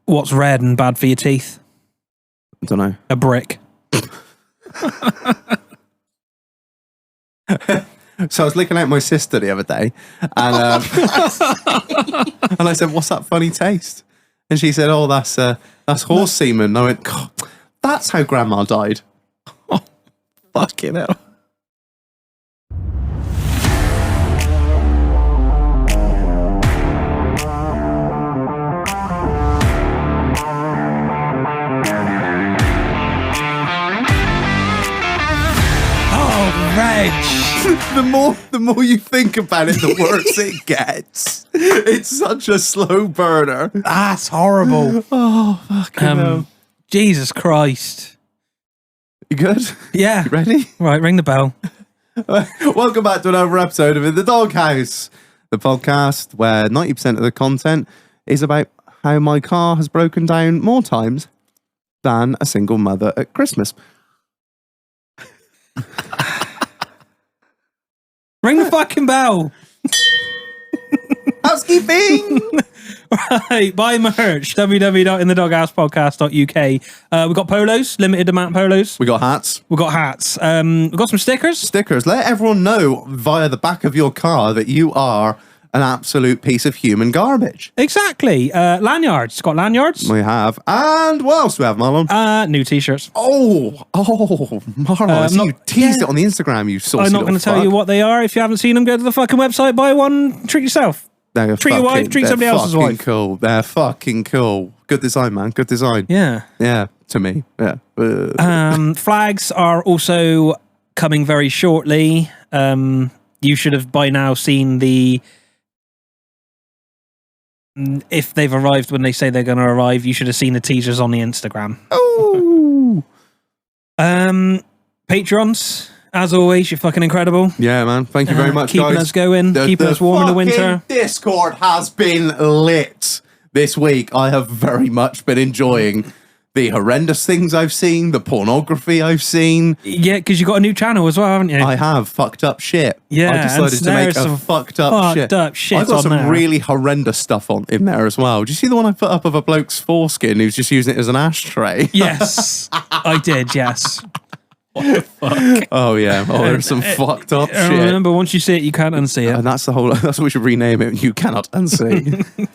What's red and bad for your teeth? I don't know. A brick. So I was looking at my sister the other day, and and I said, "What's that funny taste?" And she said, "Oh, that's horse semen." And I went, God, "That's how Grandma died." Oh, fucking hell. Oh, Reg. the more you think about it, the worse it gets. It's such a slow burner. That's horrible. Oh, fucking hell. Jesus Christ. You good? Yeah. You ready? Right, ring the bell. Welcome back to another episode of In the Doghouse, the podcast where 90% of the content is about how my car has broken down more times than a single mother at Christmas. Ring the fucking bell. Housekeeping! Right, buy merch, www.inthedoghousepodcast.uk. We've got polos, limited amount of polos. We got hats. We've got hats. We've got some stickers. Stickers. Let everyone know via the back of your car that you are an absolute piece of human garbage. Exactly. Lanyards. Got lanyards. We have. And what else do we have, Marlon? New t-shirts. Oh, Marlon. I see you teased it on the Instagram, you saucy I'm not going to tell you what they are. If you haven't seen them, go to the fucking website, buy one, treat yourself. Treat your wife, treat somebody else's wife. Cool. They're fucking cool. Good design, man. Good design. Yeah. Yeah, to me. Yeah. Flags are also coming very shortly. You should have by now seen the... If they've arrived when they say they're going to arrive, you should have seen the teasers on the Instagram. Oh. Patrons, as always, you're fucking incredible. Yeah, man. Thank you very much, keeping guys. us going, keeping us warm in the winter. Discord has been lit this week. I have very much been enjoying the horrendous things I've seen, the pornography I've seen. Yeah, because you got a new channel as well, haven't you? I have. Fucked up shit. Yeah, I decided to make a fucked up shit. I've got some really horrendous stuff in there as well. Did you see the one I put up of a bloke's foreskin who's just using it as an ashtray? Yes, I did, yes. What the fuck? Oh, yeah. Oh, there's some fucked up shit. Remember, once you see it, you can't unsee it. And that's what we should rename it. You cannot unsee.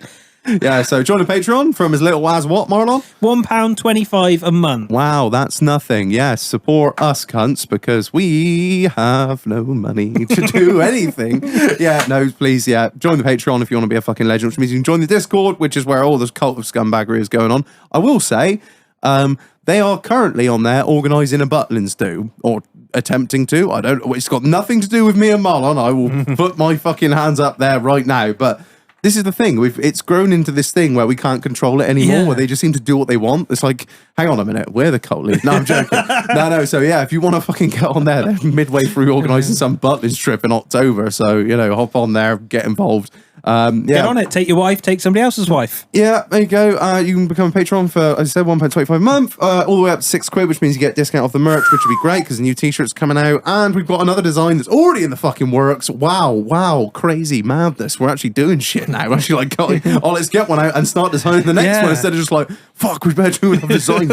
Yeah, so join a Patreon from as little as what, Marlon? £1.25 a month. Wow, that's nothing. Yes, support us cunts because we have no money to do anything. Yeah, no, please, yeah. Join the Patreon if you want to be a fucking legend, which means you can join the Discord, which is where all this cult of scumbaggery is going on. I will say, they are currently on there organising a Butlins do, or attempting to. I don't know. It's got nothing to do with me and Marlon. I will put my fucking hands up there right now, but... This is the thing. It's grown into this thing where we can't control it anymore, where they just seem to do what they want. It's like, hang on a minute, we're the cult lead. No, I'm joking. No. So, yeah, if you want to fucking get on there, they're midway through organising some Butlins trip in October. So, you know, hop on there, get involved. Get on it. Take your wife, take somebody else's wife. Yeah, there you go. You can become a patron for, as I said, £1.25 a month, all the way up to £6, which means you get a discount off the merch, which would be great because the new t-shirt's coming out. And we've got another design that's already in the fucking works. Wow, crazy madness. We're actually doing shit now. We're actually like, oh, let's get one out and start designing the next one instead of just like, fuck, we better do another design.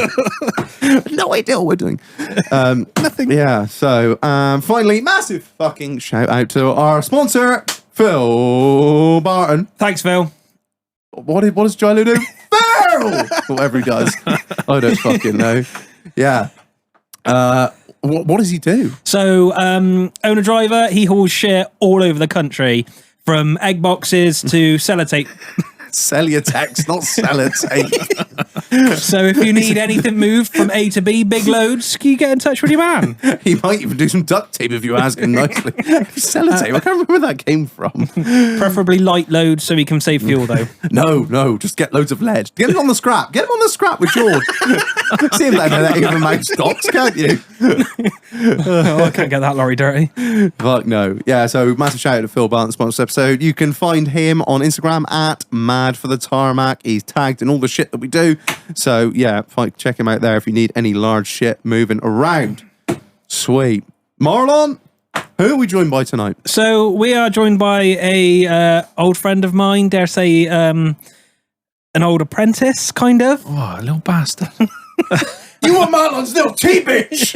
No idea what we're doing. Nothing. Yeah, so finally, massive fucking shout out to our sponsor, Phil Barton. Thanks, Phil. What does Jilo do? Phil! Whatever he does. I don't fucking know. Yeah. What does he do? So, owner-driver, he hauls shit all over the country, from egg boxes to sellotape. Cellutex, not sellotape. So if you need anything moved from A to B, big loads, can you get in touch with your man? He might even do some duct tape if you ask him nicely. Sellotape, I can't remember where that came from. Preferably light loads so he can save fuel, though. No, just get loads of lead. Get him on the scrap. Get him on the scrap with George. See him letting him mouse docks, can't you? I can't get that lorry dirty. Fuck no. Yeah, so massive shout out to Phil Barton, sponsor episode. You can find him on Instagram at Mad for the Tarmac. He's tagged in all the shit that we do. So yeah, check him out there if you need any large shit moving around. Sweet. Marlon, who are we joined by tonight? So we are joined by a old friend of mine, dare say an old apprentice, kind of. Oh, a little bastard. You were Marlon's little tea bitch.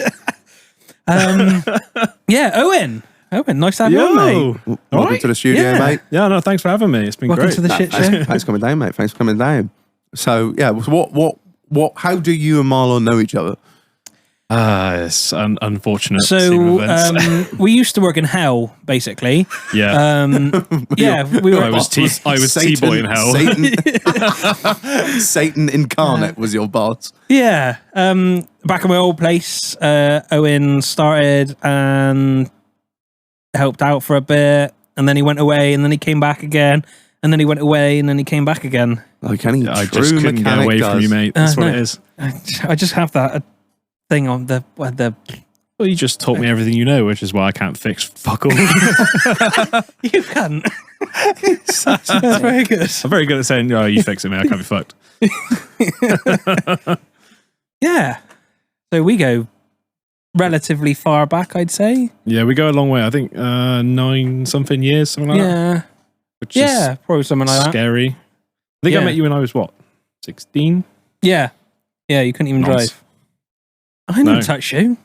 Yeah, Owen. Owen, nice to have you on, mate. Welcome to the studio, Yeah. mate. Yeah, no, thanks for having me. It's been Welcome great. to the shit show. Thanks for coming down, mate. Thanks for coming down. So, yeah, what? How do you and Marlon know each other? It's an unfortunate So seam of events. we used to work in hell, basically. yeah. Yeah, we were. I was T-boy in hell. Satan incarnate was your boss. Yeah, back in my old place, Owen started and helped out for a bit, and then he went away, and then he came back again, and then he went away, and then he came back again. Like any I true just couldn't get mechanic away does. from you, mate. That's what No. it is. I just have that thing on the Well, you just taught me everything you know, which is why I can't fix fuck all. you can't. That's very good. I'm very good at saying, "Oh, you fix it, mate. I can't be fucked." Yeah, so we go relatively far back, I'd say. Yeah, we go a long way. I think 9-something years, something like that. Yeah, Which yeah, probably something is like that. scary. I think Yeah. I met you when I was what, 16? Yeah, yeah, you couldn't even Nice. drive. I didn't No. touch you,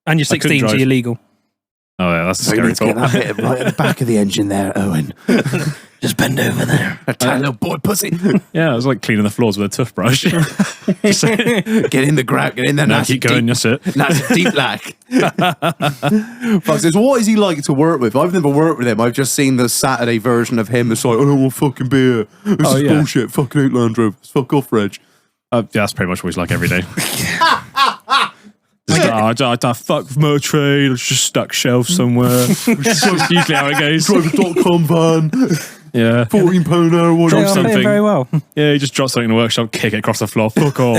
and you're I couldn't 16, so drive. you're legal. Oh yeah, that's a So you scary need to get thought. that bit right at the back of the engine there, Owen. Just bend over there. A tiny little boy pussy. Yeah, I was like cleaning the floors with a toothbrush. Just saying, Get in the grab, get in there. no, That's keep going, that's it. That's a deep lack. Fuck this. What is he like to work with? I've never worked with him. I've just seen the Saturday version of him. It's like, I don't want fucking beer. This is yeah. bullshit. Fucking Outland Road. Fuck off, Reg. Yeah, that's pretty much what he's like every day. Just, I fuck motor trade. It's just stuck shelf somewhere. That's usually how it goes. Drive a .com van. Yeah, £14 an hour. What They Drop are paying something. very well. yeah. You just drop something in the workshop, kick it across the floor. Fuck off.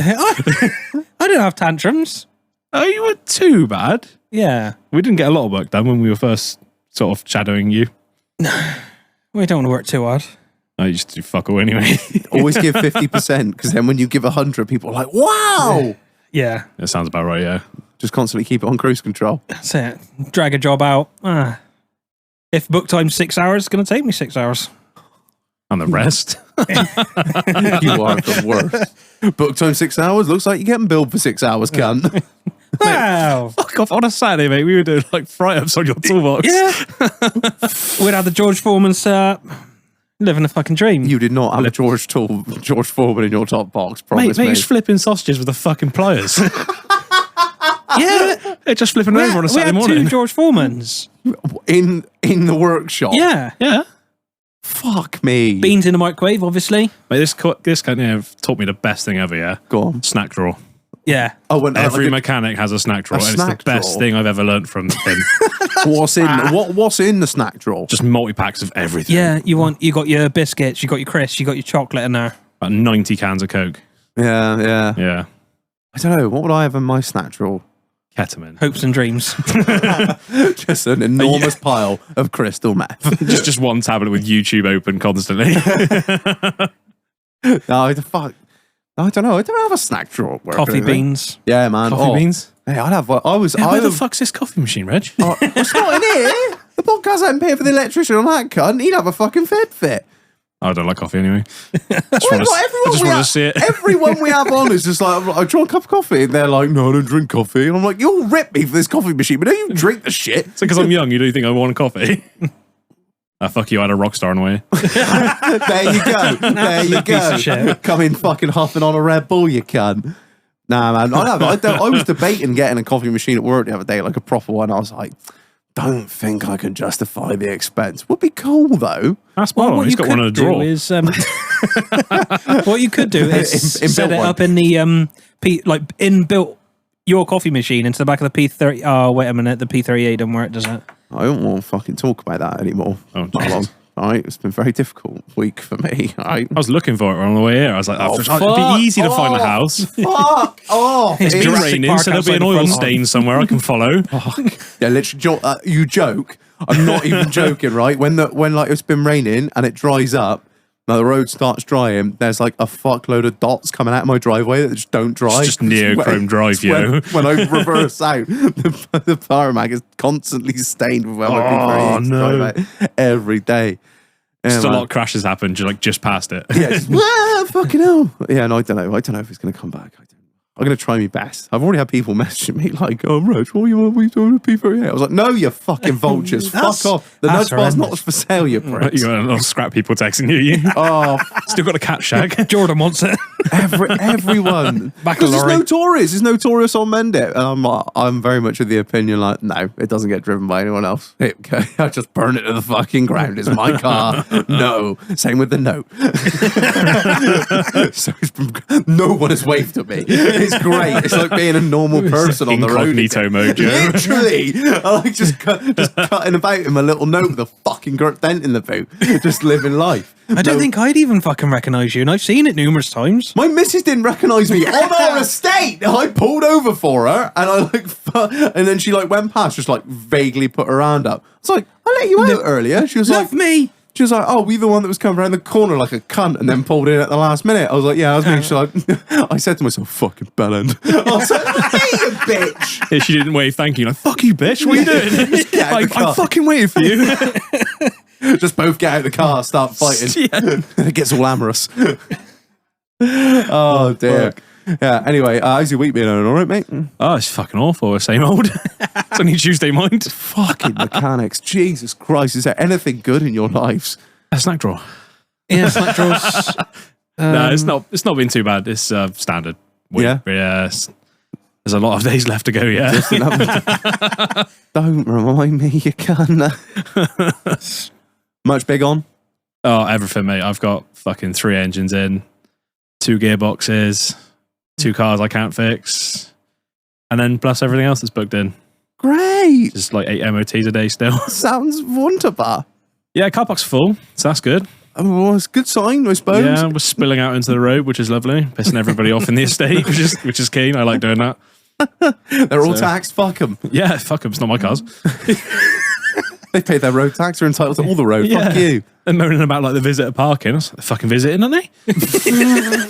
I don't have tantrums. Oh, you weren't too bad. Yeah, We didn't get a lot of work done when we were first sort of shadowing you. we don't want to work too hard. I used to do fuck all anyway. Always give 50% because then when you give 100, people are like, wow. Yeah, That sounds about right. Yeah. Just constantly keep it on cruise control. that's it. Drag a job out. If book time's 6 hours, it's going to take me 6 hours. And the rest. You are the worst. Book time 6 hours. Looks like you're getting billed for 6 hours, cunt. Wow. Fuck off. On a Saturday, mate, we were doing like fry-ups on your toolbox. Yeah. We'd have the George Foreman set up. Living a fucking dream. You did not have a George Foreman in your top box, promise Mate, me. he's flipping sausages with the fucking pliers. Yeah. They're just flipping over on a we Saturday had morning. 2 George Foremans. In the workshop. Yeah. Yeah. Fuck me. Beans in the microwave, obviously. Mate, this kind of taught me the best thing ever, yeah? Go on. Snack drawer. Yeah. Oh, when Every like mechanic has a snack drawer. And it's the snack best drawer? thing I've ever learnt from him. what's in the snack drawer? Just multi-packs of everything. Yeah, you got your biscuits, you got your crisps, you got your chocolate in there. About 90 cans of Coke. Yeah. Yeah. I don't know. What would I have in my snack drawer? Ketamine. Hopes and dreams. Just an enormous pile of crystal meth. just one tablet with YouTube open constantly. No, the fuck. I don't know. I don't have a snack drawer. at work or Coffee anything. beans. Yeah, man. Coffee beans? Hey, I'd have. I was. Where the I fuck's this coffee machine, Reg? It's not in here. The podcast hadn't paid for the electrician on that cunt. He'd have a fucking fit. I don't like coffee anyway. I Well, just wanted to see it. Everyone we have on is just like, I do you want a cup of coffee? And they're like, no, I don't drink coffee. And I'm like, you'll rip me for this coffee machine, but don't you drink the shit. So because I'm young, you do think I want a coffee? Fuck you, I had a rock star on the way. There you go. There you Piece of go. shit. Come in fucking huffing on a Red Bull, you cunt. Nah, man. I was debating getting a coffee machine at work the other day, like a proper one. I was like, don't think I can justify the expense. Would be cool, though. That's Marlon. He's got one in a drawer. Is, what you could do is Inbuilt set it one. up in the inbuilt your coffee machine into the back of the P30. Oh, wait a minute. The P38 doesn't work, does it? I don't want to fucking talk about that anymore. Oh, Not long. All right, it's been a very difficult week for me. All right. I was looking for it on the way here. I was like, it'd fuck. be easy to find the house. Fuck off! It's It's Jurassic raining, Park so there'll be outside an the oil front. stain somewhere I can follow. Yeah, literally, you joke. I'm not even joking, right? When like it's been raining and it dries up, now the road starts drying. There's like a fuckload of dots coming out of my driveway that just don't dry. It's just neochrome drive, yo. When I reverse out, the power mag is constantly stained with where my P38 no. drive out every day. Just a man. lot of crashes happened, just past it. Yeah, just, fucking hell. Yeah, no, I don't know. I don't know if it's going to come back. I'm going to try my best. I've already had people messaging me like, oh, Reg, what are you doing with P38? I was like, no, you fucking vultures. Fuck off. The nudge bar's not for sale, you pricks. You got a lot of scrap people texting you. Oh, Still got a cat shag. Jordan wants it. everyone. Back Because a it's lorry. notorious. It's notorious on Mend It. And I'm very much of the opinion like, no, it doesn't get driven by anyone else. Okay, I just burn it to the fucking ground. It's my car. No. Same with the note. So no one has waved at me. It's great. It's like being a normal person on the road. Incognito mode, Joe. Literally. I like just cutting about in my little note with a fucking dent in the boot. Just living life. I don't think I'd even fucking recognise you, and I've seen it numerous times. My missus didn't recognise me on our estate. I pulled over for her, and I and then she went past, just vaguely put her hand up. It's like, I let you out earlier. She was Love me. She was like, oh, we the one that was coming around the corner like a cunt and then pulled in at the last minute. I was like, yeah, I was me. She's like, I said to myself, fucking bellend. I was like, hey, you bitch. Yeah, she didn't wave thank you. Like, fuck you, bitch. What are you doing? Just get out of the car. I'm fucking waiting for you. Just both get out of the car, start fighting. Yeah. It gets all amorous. Oh, dear. Yeah, anyway, how's your week been, Owen? All right, mate? Oh, it's fucking awful. Same old. It's only Tuesday, mind. Fucking mechanics. Jesus Christ. Is there anything good in your lives? A snack drawer. Yeah, snack drawers. No, it's not. It's not been too bad. It's standard. Yeah? Yes. There's a lot of days left to go. Yeah. Don't remind me, you can. Much big on? Oh, everything, mate. I've got fucking 3 engines in, 2 gearboxes, 2 cars I can't fix, and then plus everything else that's booked in. Great. Just 8 MOTs a day still. Sounds wonderful. Yeah, car park's full, so that's good. Well, it's a good sign, I suppose. Yeah, we're spilling out into the road, which is lovely, pissing everybody off in the estate, which is keen. I like doing that. They're all taxed. Fuck them. Yeah, fuck them. It's not my cars. They pay their road tax. They're entitled to all the road. Yeah. Fuck you. They're moaning about the visitor parking. I was like, they're fucking visiting, aren't they?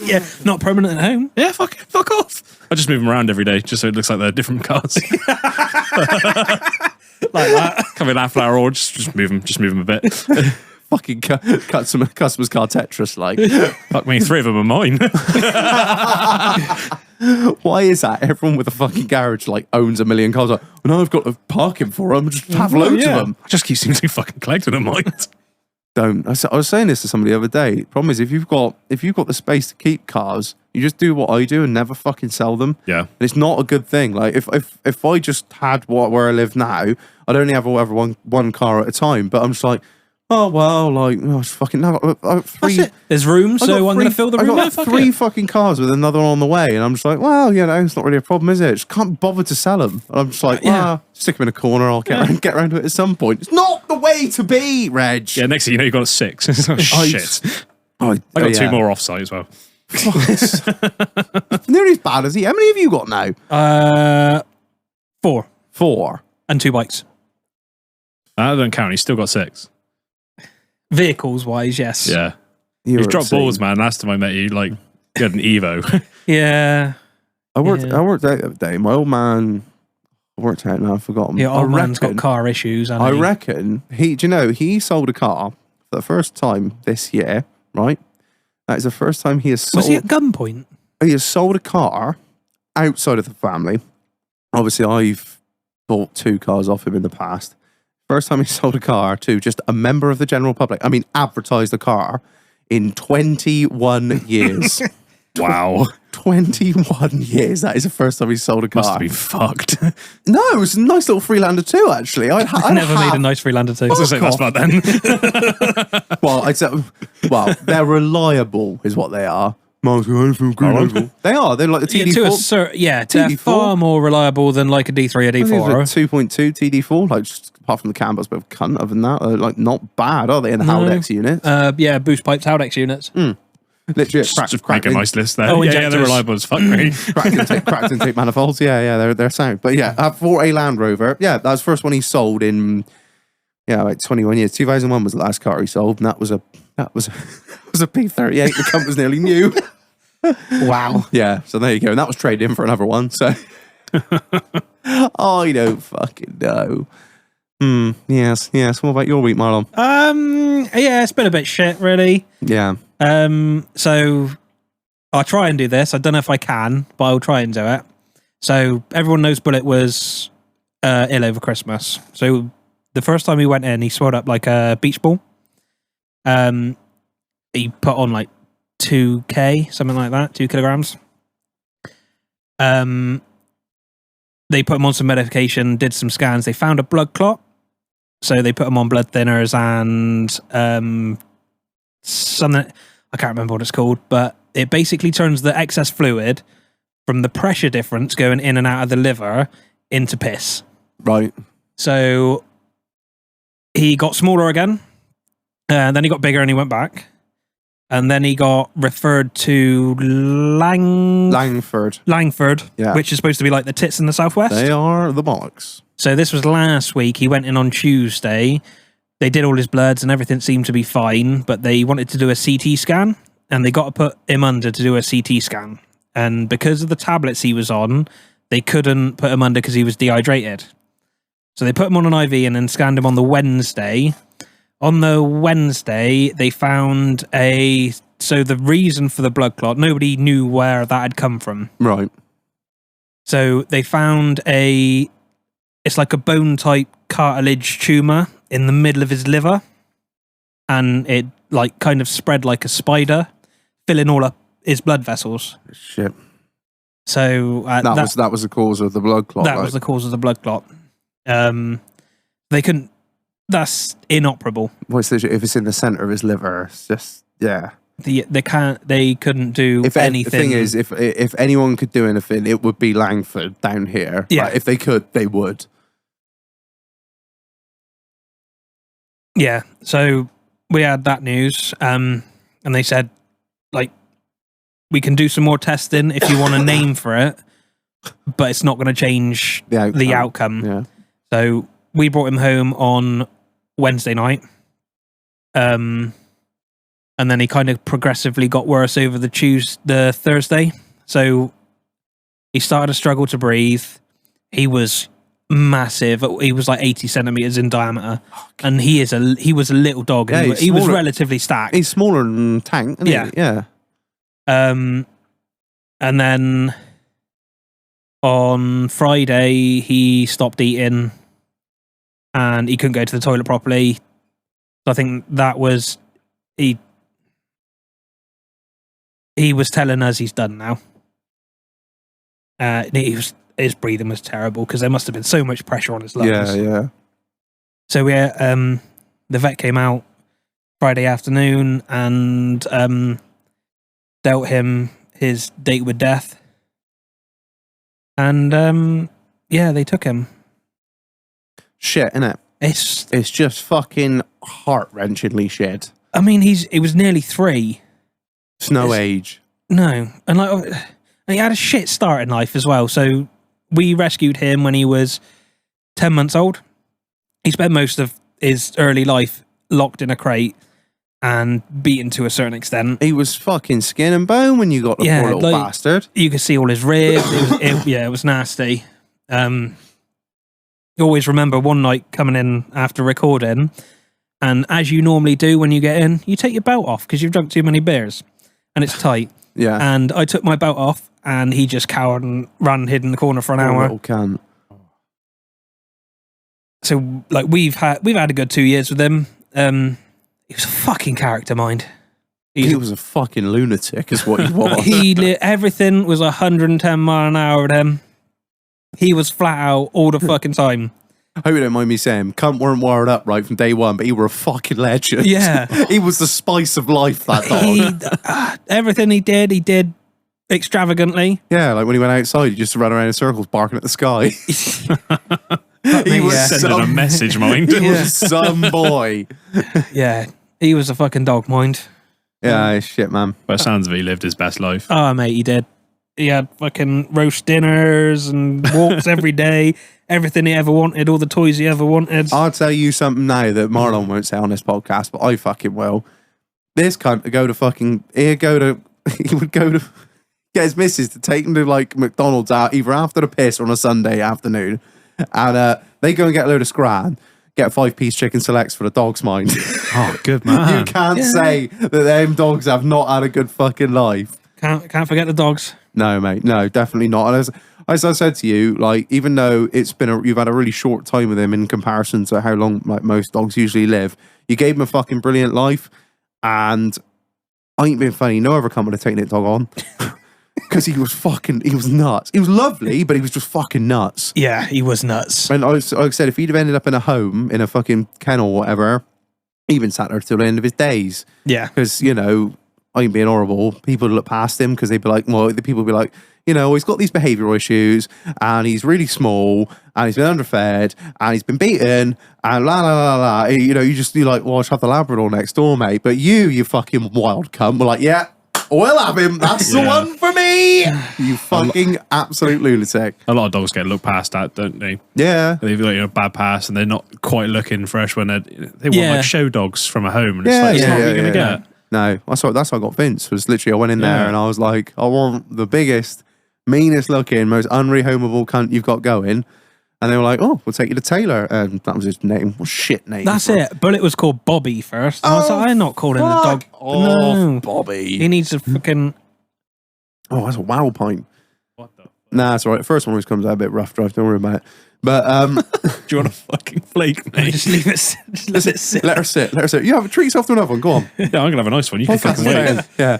Yeah, not permanent at home. Yeah, fuck off. I just move them around every day, just so it looks like they're different cars. Like that. Come in half an hour or just move them a bit. Fucking customer's car Tetris, Fuck me, 3 of them are mine. Why is that? Everyone with a fucking garage owns a million cars. No, I've got a parking for them. Just have loads of them. I just keep seeming to fucking collecting them, mine. Don't. I was saying this to somebody the other day. The problem is if you've got the space to keep cars, you just do what I do and never fucking sell them. Yeah. And it's not a good thing. If I just had where I live now, I'd only have one car at a time. But I'm just like, oh well, it's fucking no. Three. That's it. There's room, so I'm going to fill the room. I got Fuck 3 it. fucking cars with another one on the way, and I'm just like, well, it's not really a problem, is it? Just can't bother to sell them. And I'm just like, stick them in a corner. I'll get around to it at some point. It's not the way to be, Reg. Yeah, next thing you know, you've got a 6. It's like, shit. I got 2 more off-site as well. Nearly as bad as he. How many have you got now? 4 4. and 2 bikes. I don't count. He's still got 6. Vehicles wise, yes. Yeah. You're You've dropped obscene. balls, man. Last time I met you, you had an Evo. Yeah. I worked out the other day. My old man. I worked out now. I've forgotten. Yeah, old man's got car issues. I reckon he sold a car for the first time this year. Right. That is the first time he has sold. Was he at gunpoint? He has sold a car outside of the family. Obviously, I've bought 2 cars off him in the past. First time he sold a car to just a member of the general public. I mean, advertised a car in 21 years. Wow. 21 years. That is the first time he sold a car. Must have been fucked. No, it was a nice little Freelander too, actually. I never made a nice Freelander too. I was going to say, that's bad then. Well, they're reliable, is what they are. They are. They're like the TD4. They're TD4. far more reliable than a D3 or D4. 2.2 TD4, just apart from the cam, but a bit of cunt. Other than that, not bad, are they? In the Haldex units? Boost pipes, Haldex units. Literally, Just make a nice list there. Oh, yeah, injectors. they're reliable as fuck, mate. cracked intake manifolds. Yeah, they're sound. But yeah, for a Land Rover, that was the first one he sold in 21 years. 2001 was the last car he sold, and that was a P38. The cunt was nearly new. Wow. Yeah, so there you go. And that was traded in for another one. So I don't fucking know. Yes. What about your week, Marlon? Yeah, it's been a bit shit, really. Yeah. So I'll try and do this. I don't know if I can, but I'll try and do it. So everyone knows Bullet was ill over Christmas. So the first time he went in, he swelled up like a beach ball. He put on like 2K, something like that, 2 kilograms. They put him on some medication, did some scans. They found a blood clot. So they put him on blood thinners and something, I can't remember what it's called, but it basically turns the excess fluid from the pressure difference going in and out of the liver into piss. Right. So he got smaller again. Then he got bigger and he went back. And then he got referred to Langford. Yeah. Which is supposed to be like the tits in the southwest. They are the bollocks. So this was last week. He went in on Tuesday. They did all his bloods and everything seemed to be fine, but they wanted to do a CT scan and they got to put him under to do a CT scan. And because of the tablets he was on, they couldn't put him under because he was dehydrated. So they put him on an IV and then scanned him on the Wednesday. On the Wednesday, they found so the reason for the blood clot, nobody knew where that had come from. Right. So they found it's like a bone-type cartilage tumour in the middle of his liver. And it like kind of spread like a spider, filling all up his blood vessels. Shit. So that was the cause of the blood clot. That was the cause of the blood clot. They couldn't. That's inoperable. If it's in the center of his liver, it's just They couldn't do anything. The thing is, if anyone could do anything, it would be Langford down here. Yeah. Like, if they could, they would. Yeah. So we had that news, and they said, like, we can do some more testing if you want a name for it, but it's not going to change the outcome. Yeah. So we brought him home on Wednesday night. And then he kind of progressively got worse over the Thursday. So he started to struggle to breathe. He was massive. He was like 80 centimeters in diameter. And he was a little dog. Yeah, he was relatively stacked. He's smaller than Tank, isn't he? Yeah. And then on Friday, he stopped eating and he couldn't go to the toilet properly. So I think that was... He was telling us he's done now. His breathing was terrible because there must have been so much pressure on his lungs. Yeah. So the vet came out Friday afternoon and dealt him his date with death. And they took him. Shit, innit? It's just fucking heart-wrenchingly shit. I mean, he was nearly 3. It's no age. No. And he had a shit start in life as well. So we rescued him when he was 10 months old. He spent most of his early life locked in a crate and beaten to a certain extent. He was fucking skin and bone when you got the poor little bastard. You could see all his ribs. It was nasty. You always remember one night coming in after recording, and as you normally do when you get in, you take your belt off because you've drunk too many beers and it's tight. Yeah. And I took my belt off and he just cowered and ran and hid in the corner for an hour. Little cunt. So like we've had a good 2 years with him. He was a fucking character, mind. He was a fucking lunatic is what he was. Everything was 110 mile an hour with him. He was flat out all the fucking time. I hope you don't mind me saying, cunt weren't wired up right from day one, but he were a fucking legend. Yeah. He was the spice of life, that dog. Everything he did extravagantly. Yeah, like when he went outside, he just ran around in circles barking at the sky. He was sending a message, mind. He was some boy. Yeah, he was a fucking dog, mind. Yeah, shit, man. By the sounds of it, he lived his best life. Oh, mate, he did. He had fucking roast dinners and walks every day. Everything he ever wanted, all the toys he ever wanted. I'll tell you something now that Marlon won't say on this podcast, but I fucking will. This cunt would go to he would go to get his missus to take him to like McDonald's out either after the piss or on a Sunday afternoon. And they go and get a load of scran, get 5-piece chicken selects for the dogs, mind. Oh, good man. You can't say that them dogs have not had a good fucking life. Can't forget the dogs. No, mate. No, definitely not. And as I said to you, like, even though you've had a really short time with him in comparison to how long like most dogs usually live, you gave him a fucking brilliant life. And I ain't being funny. No other company would have taken that dog on. Because he was nuts. He was lovely, but he was just fucking nuts. Yeah, he was nuts. And like I said, if he'd have ended up in a home, in a fucking kennel or whatever, he'd been sat there till the end of his days. Yeah. Because, you know, I ain't being horrible. People would look past him because they'd be like, well, the people would be like, you know, he's got these behavioural issues and he's really small and he's been underfed and he's been beaten and la la la la. You know, you're like, well, I should have the Labrador next door, mate. But you fucking wild cunt, were like, yeah, we'll have him. That's the one for me. You fucking absolute lunatic. A lot of dogs get looked past at, don't they? Yeah. They've got a bad pass and they're not quite looking fresh when they want like show dogs from a home. And it's like, it's not what you're going to get. No, that's how I got Vince. Was literally I went in there and I was like, I want the biggest, meanest looking, most unrehomable cunt you've got going. And they were like, oh, we'll take you to Taylor. And that was his name. What shit name? That's it. Bullet was called Bobby first. I was like, I'm not calling the dog. No. Bobby. He needs a fucking... Oh, that's a wow pint. What the fuck? Nah, that's all right. The first one always comes out a bit rough draft. Don't worry about it. But Do you want a fucking flake, mate? Just leave it. Just let it sit. let her sit. Let her sit. You have a treat yourself to another one. Go on. Yeah, I'm gonna have a nice one. You can fucking wait. Yeah.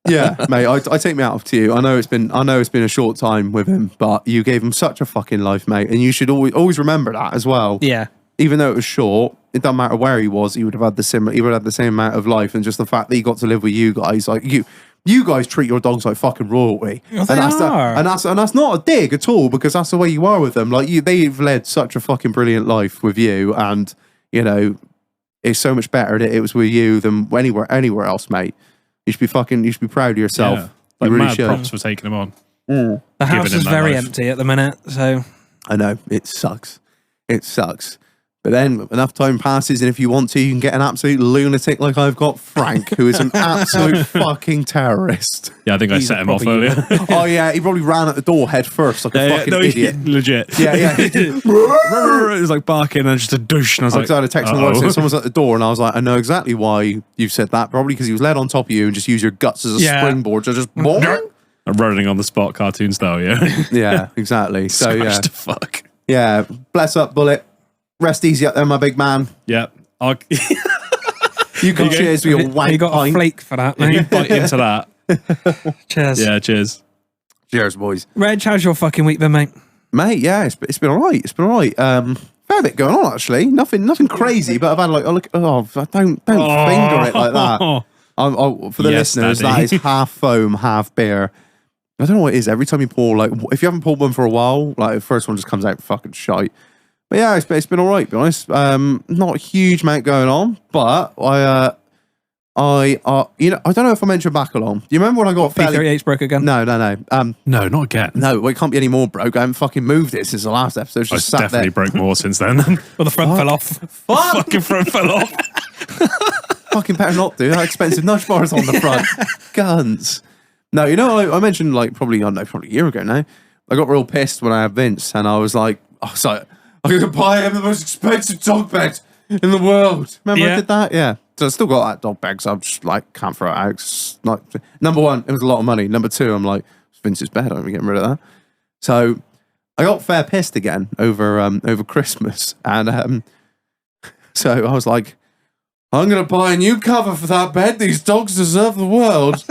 Yeah, mate. I take me out of to you. I know it's been a short time with him, but you gave him such a fucking life, mate, and you should always remember that as well. Yeah. Even though it was short, it doesn't matter where he was. He would have had the same amount of life, and just the fact that he got to live with you guys, like you guys treat your dogs like fucking royalty. Well, they are. And that's not a dig at all, because that's the way you are with them. Like they've led such a fucking brilliant life with you, and you know it's so much better that it was with you than anywhere else, mate. You should be proud of yourself. Yeah. Like you really mad should. props for taking him on. The house Giving is him that very life. empty at the minute, so... I know, it sucks. It sucks. But then enough time passes, and if you want to, you can get an absolute lunatic like I've got Frank, who is an absolute fucking terrorist. Yeah, I think I set him off earlier. Oh yeah, he probably ran at the door head first like a fucking idiot. Legit. Yeah. It was like barking and just a douche. And I was like, I had a text from work saying someone's at the door, and I was like, I know exactly why you said that. Probably because he was led on top of you and just used your guts as a springboard to just boing. I'm running on the spot cartoon style, yeah. Yeah, exactly. So yeah. Scratch the fuck. Yeah, bless up, Bullet. Rest easy up there, my big man. Yeah. You can cheers with your wank You got pint. a flake for that, If you mate. bite into that. Cheers. Yeah, cheers. Cheers, boys. Reg, how's your fucking week been, mate? Mate, yeah, it's been all right. It's been all right. Fair bit going on, actually. Nothing crazy, but I've had like, don't finger it like that. For the Yes, listeners, Daddy. that is half foam, half beer. I don't know what it is. Every time you pour, like, if you haven't poured one for a while, like, the first one just comes out fucking shite. But yeah, it's been all right, to be honest. Not a huge amount going on, but I don't know if I mentioned back along. Do you remember when I got P38's broke again? No. No, not again. No, it can't be any more broke. I haven't fucking moved it since the last episode. It's I just sat definitely there. broke more since then. Well, the front fell off. Fucking front fell off. Fucking better not do. That expensive nudge bars on the front. Guns. No, you know, I mentioned like probably a year ago now. I got real pissed when I had Vince, and I was like, I'm going to buy him the most expensive dog bed in the world. Remember I did that? Yeah. So I still got that dog bed, so I'm just like, can't throw it out. It's like, number one, it was a lot of money. Number two, I'm like, it's Vince's bed. I'm getting rid of that. So I got fair pissed again over Christmas, and so I was like, I'm going to buy a new cover for that bed. These dogs deserve the world.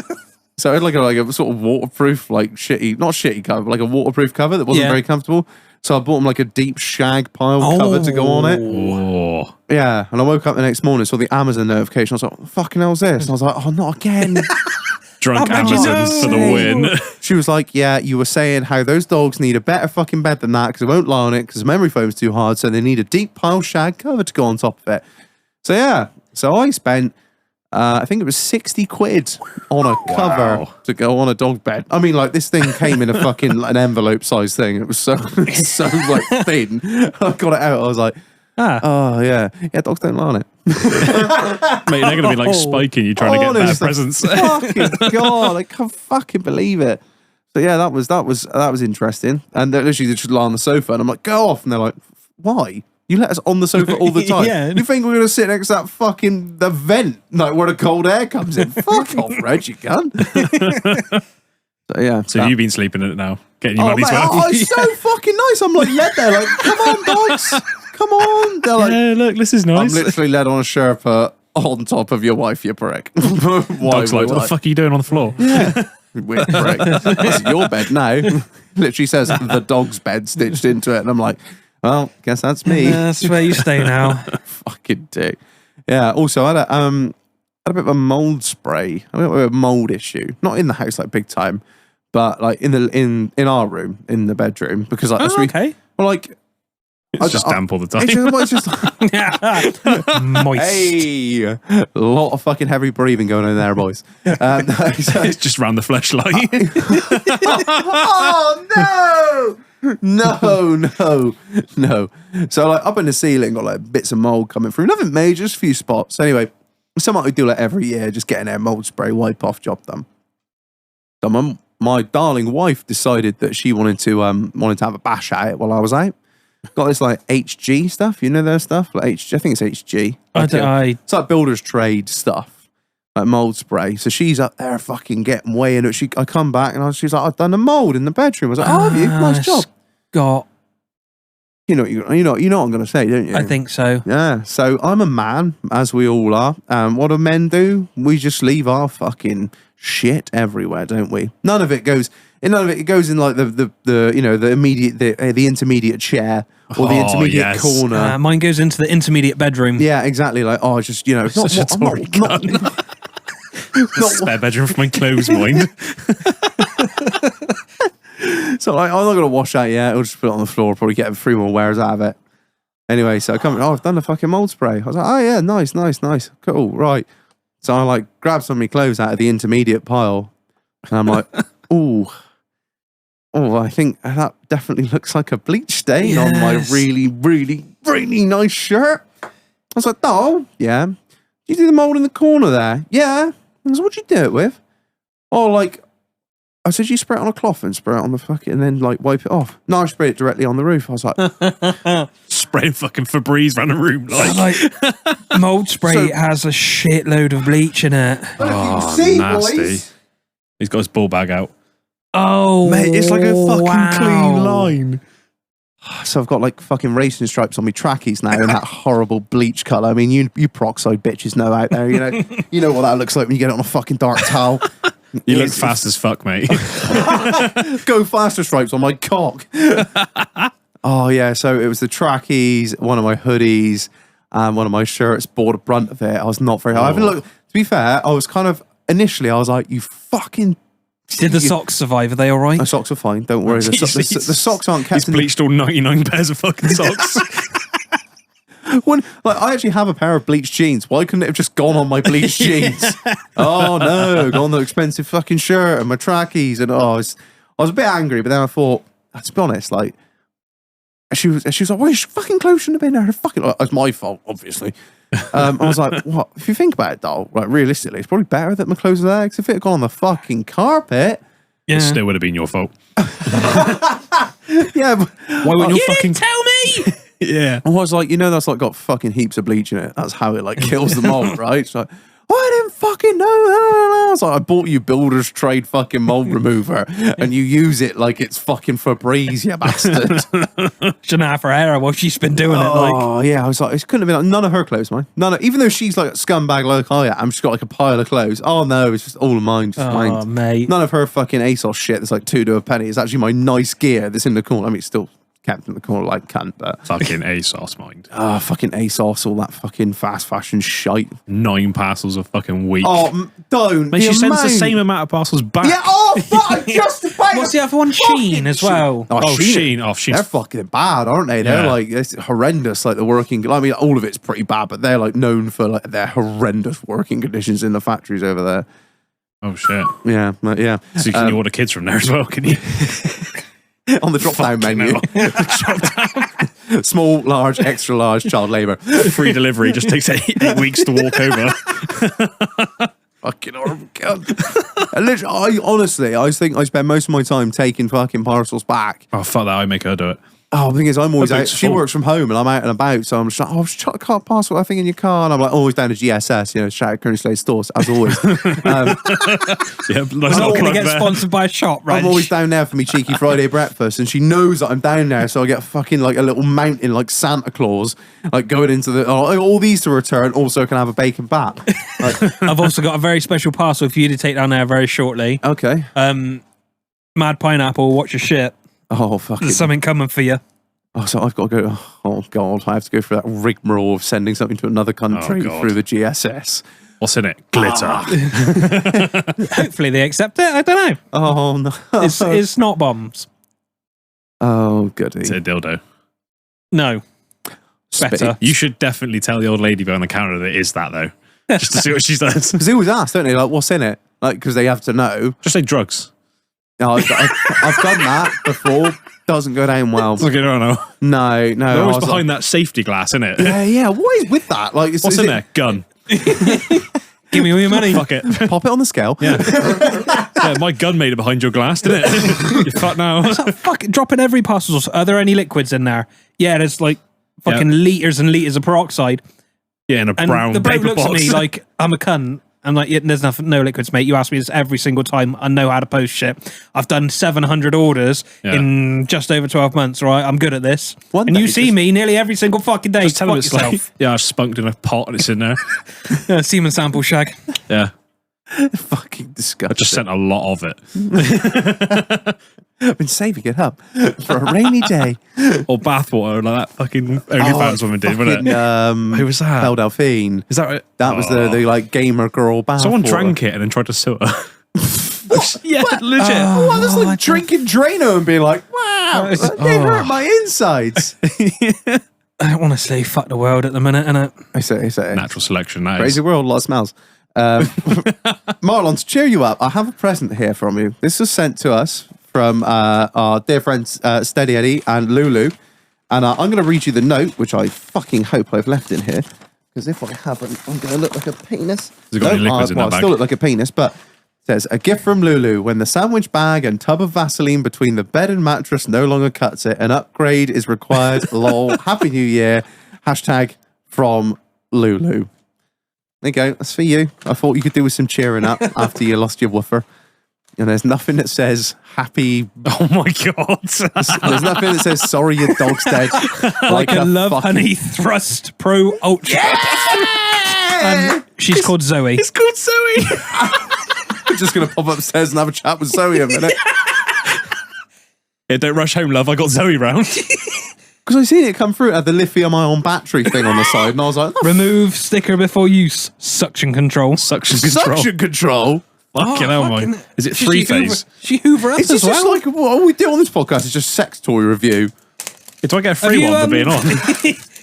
So I had like a sort of waterproof, like not shitty cover, but like a waterproof cover that wasn't very comfortable. So I bought him like a deep shag pile cover to go on it. Oh. Yeah, and I woke up the next morning, saw the Amazon notification. I was like, what the fucking hell's this? And I was like, oh, not again. Drunk How about Amazon for the win. She was like, yeah, you were saying how those dogs need a better fucking bed than that because they won't lie on it because the memory foam's too hard, so they need a deep pile shag cover to go on top of it. So yeah, so I spent, I think it was 60 quid on a cover to go on a dog bed. I mean, like, this thing came in a fucking an envelope size thing. It was so like thin. I got it out. I was like, oh yeah, dogs don't lie on it. Mate, they're going to be like spiking you trying to get better presents. Fucking God, I can't fucking believe it. So yeah, that was interesting. And they're literally just lie on the sofa, and I'm like, go off, and they're like, why? You let us on the sofa all the time. Yeah. You think we're going to sit next to that fucking the vent, like where the cold air comes in? Fuck off, Reg, you cunt. So, yeah. So you've been sleeping in it now, getting your money's mate, worth. it's so fucking nice. I'm like led there, like, come on, dogs, come on. They're like, Yeah, look, this is I'm nice. literally led on a Sherpa on top of your wife, you prick. Why Dog's like, would what the I? fuck are you doing on the floor? Weird prick. That's your bed now. Literally says the dog's bed stitched into it, and I'm like, well, guess that's me. That's where you stay now. Fucking dick. Yeah. Also, I had a bit of a mold spray. I mean, a mold issue, not in the house like big time, but like in our room, in the bedroom, because like Okay. well, like It's just damp all the time. it's just Moist. hey, a lot of fucking heavy breathing going on there, boys. So- It's just round the fleshlight. oh no. So like up in the ceiling got like bits of mold coming through. Nothing major, just a few spots. Anyway, something we do like every year, just getting their mold spray, wipe off, job done. So my darling wife decided that she wanted to have a bash at it while I was out. Got this like HG stuff, you know their stuff? Like HG, I think it's HG. It's like builder's trade stuff. Like mold spray. So she's up there fucking getting way in it. I come back and she's like, I've done a mold in the bedroom. I was like, oh, have you? Nice job. Scott. You know what I'm going to say, don't you? I think so. Yeah. So I'm a man, as we all are. What do men do? We just leave our fucking shit everywhere, don't we? None of it goes in like the intermediate chair or the intermediate corner. Mine goes into the intermediate bedroom. Yeah, exactly. Like, it's just, it's not Such a Tory not Spare bedroom for my clothes, mind. So like, I'm not going to wash that yet. I'll just put it on the floor, probably get 3 more wears out of it. Anyway, so I come, I've done the fucking mold spray. I was like, oh yeah, nice. Cool, right. So I like grab some of my clothes out of the intermediate pile. And I'm like, I think that definitely looks like a bleach stain on my really, really, really nice shirt. I was like, oh, yeah. Did you do the mold in the corner there? Yeah. I said, what'd you do it with? Oh, like, I said, you spray it on a cloth and spray it on the fucking, and then like wipe it off. No, I sprayed it directly on the roof. I was like, Spraying fucking Febreze around the room. Like Mold spray has a shitload of bleach in it. nasty. boys. He's got his ball bag out. Oh, Mate, it's like a fucking clean line. So I've got like fucking racing stripes on my trackies now in that horrible bleach colour. I mean, you peroxide bitches know out there, you know what that looks like when you get it on a fucking dark towel. You look fast as fuck, mate. Go faster stripes on my cock. Oh yeah, so it was the trackies, one of my hoodies, and one of my shirts bore the brunt of it. I was not very high. I haven't looked, to be fair, I was kind of initially I was like, you fucking. Did the socks survive? Are they all right? My socks are fine. Don't worry. The socks aren't kept. He's bleached all 99 pairs of fucking socks. When, like, I actually have a pair of bleached jeans. Why couldn't it have just gone on my bleached jeans? Oh no, gone on the expensive fucking shirt and my trackies, and I was a bit angry. But then I thought, to be honest, like she was like, "Well, your fucking clothes shouldn't have been there." Fucking, it's my fault, obviously. I was like, "What? If you think about it, though, like realistically, it's probably better that my clothes are there. Because if it had gone on the fucking carpet, It still would have been your fault. yeah, but, Why wouldn't you fucking tell me. Yeah. I was like, that's like got fucking heaps of bleach in it. That's how it like kills the mold, right? It's like, I didn't fucking know. I was like, I bought you builder's trade fucking mold remover, and you use it like it's fucking Febreze, you bastard. Shouldn't have her hair while she's been doing it. Like, Oh yeah, I was like, it couldn't have been like, none of her clothes, man. Even though she's like a scumbag like I am, she's got like a pile of clothes. Oh no, it's just all of mine. Just mine. mate. None of her fucking ASOS shit that's like 2 to a penny. It's actually my nice gear that's in the corner. I mean, it's still kept in the corner like cunt, but Fucking ASOS, mind. fucking ASOS, all that fucking fast fashion shite. 9 parcels a fucking week. Oh, don't. Mate, she sends the same amount of parcels back. Yeah, fuck, just about. What's the other one? Sheen as well. Oh, Shein. Shein. Oh, Shein's They're fucking bad, aren't they? They're Yeah. like, it's horrendous. Like the working, I mean, all of it's pretty bad, but they're like known for like their horrendous working conditions in the factories over there. Oh, shit. Yeah, yeah. So you can order kids from there as well, can you? On the drop down menu, small, large, extra large, child labour. Free delivery just takes 8 weeks to walk over. Fucking horrible cunt. And literally, I think I spend most of my time taking fucking parcels back. Oh, fuck that. I make her do it. Oh, the thing is, I'm always That's out. like She full. works from home, and I'm out and about. So I'm just like, oh, I can't pass what I think in your car, and I'm like always down to GSS, shout at Curly Slade stores as always. Yeah, I'm not going to get sponsored by a shop, right? I'm always down there for me cheeky Friday breakfast, and she knows that I'm down there, so I get fucking like a little mountain like Santa Claus, like going into the all these to return. Also, can I have a bacon bap? Like, I've also got a very special parcel for you to take down there very shortly. okay. Mad Pineapple, watch your shit. Oh fuck. There's something coming for you. Oh, so I've got to go. Oh god, I have to go through that rigmarole of sending something to another country God. through the GSS. What's in it? Glitter. Hopefully they accept it. I don't know. Oh no. It's not bombs. Oh goody. It's a dildo. No. Better. You should definitely tell the old lady behind the counter that it is that, though. Just to see what she says. Because they always ask, don't they? Like, what's in it? Like, because they have to know. Just say drugs. No, I've done that before. Doesn't go down well. Look, I don't know. No. They're always I was behind that safety glass, isn't it? like, yeah. What is with that? Like, What's in there? Gun. Give me all your money. Fuck it. Pop it on the scale. Yeah. Yeah, my gun made it behind your glass, didn't it? You're fucked now. Fucking dropping every parcel. Are there any liquids in there? Yeah, there's like fucking liters and liters of peroxide. Yeah, in a And brown the bloke paper looks box. at me like I'm a cunt. I'm like, yeah, there's nothing, no liquids, mate. You ask me this every single time. I know how to post shit. I've done 700 orders in just over 12 months, right? I'm good at this. One and day you see just- me nearly every single fucking day. Just tell him Fuck it's yourself. like, yeah, I've spunked in a pot and it's in there. Semen sample shag. Yeah. Fucking I disgusting. just sent a lot of it. I've been saving it up for a rainy day. Or bathwater, like that fucking OnlyFans woman did, wasn't it? Who was that? Belle Delphine. Is that right? That was the like gamer girl bath. Someone water. drank it and then tried to sue her. Yeah, legit. Oh, that's like drinking Drano and being like, wow, that did hurt my insides. I don't want to say fuck the world at the minute, innit? I say. Natural selection, that is. Crazy world, a lot of smells. Marlon, to cheer you up, I have a present here from you. This was sent to us from our dear friends Steady Eddie and Lulu. And I'm going to read you the note, which I fucking hope I've left in here. Because if I haven't, I'm going to look like a penis. Has it got any liquids in that I bag? still look like a penis, but it says, a gift from Lulu. When the sandwich bag and tub of Vaseline between the bed and mattress no longer cuts it, an upgrade is required. Lol. Happy New Year. Hashtag from Lulu. There you go. That's for you. I thought you could do with some cheering up after you lost your woofer. And there's nothing that says happy. Oh my God. There's nothing that says sorry your dog's dead. Like a Love fucking- Honey Thrust Pro Ultra. And she's called Zoe. It's called Zoe. I'm just going to pop upstairs and have a chat with Zoe a minute. Yeah, don't rush home, love. I got Zoe round. Because I seen it come through. It had the lithium-ion battery thing on the side. And I was like, oh, Remove sticker before use. Suction control. Suction control. suction control. Fucking hell, fucking- mate. Is it She three-phase? She hoover up It's as just well. like what all we do on this podcast is just sex toy review. Do I get a free you, one for being on?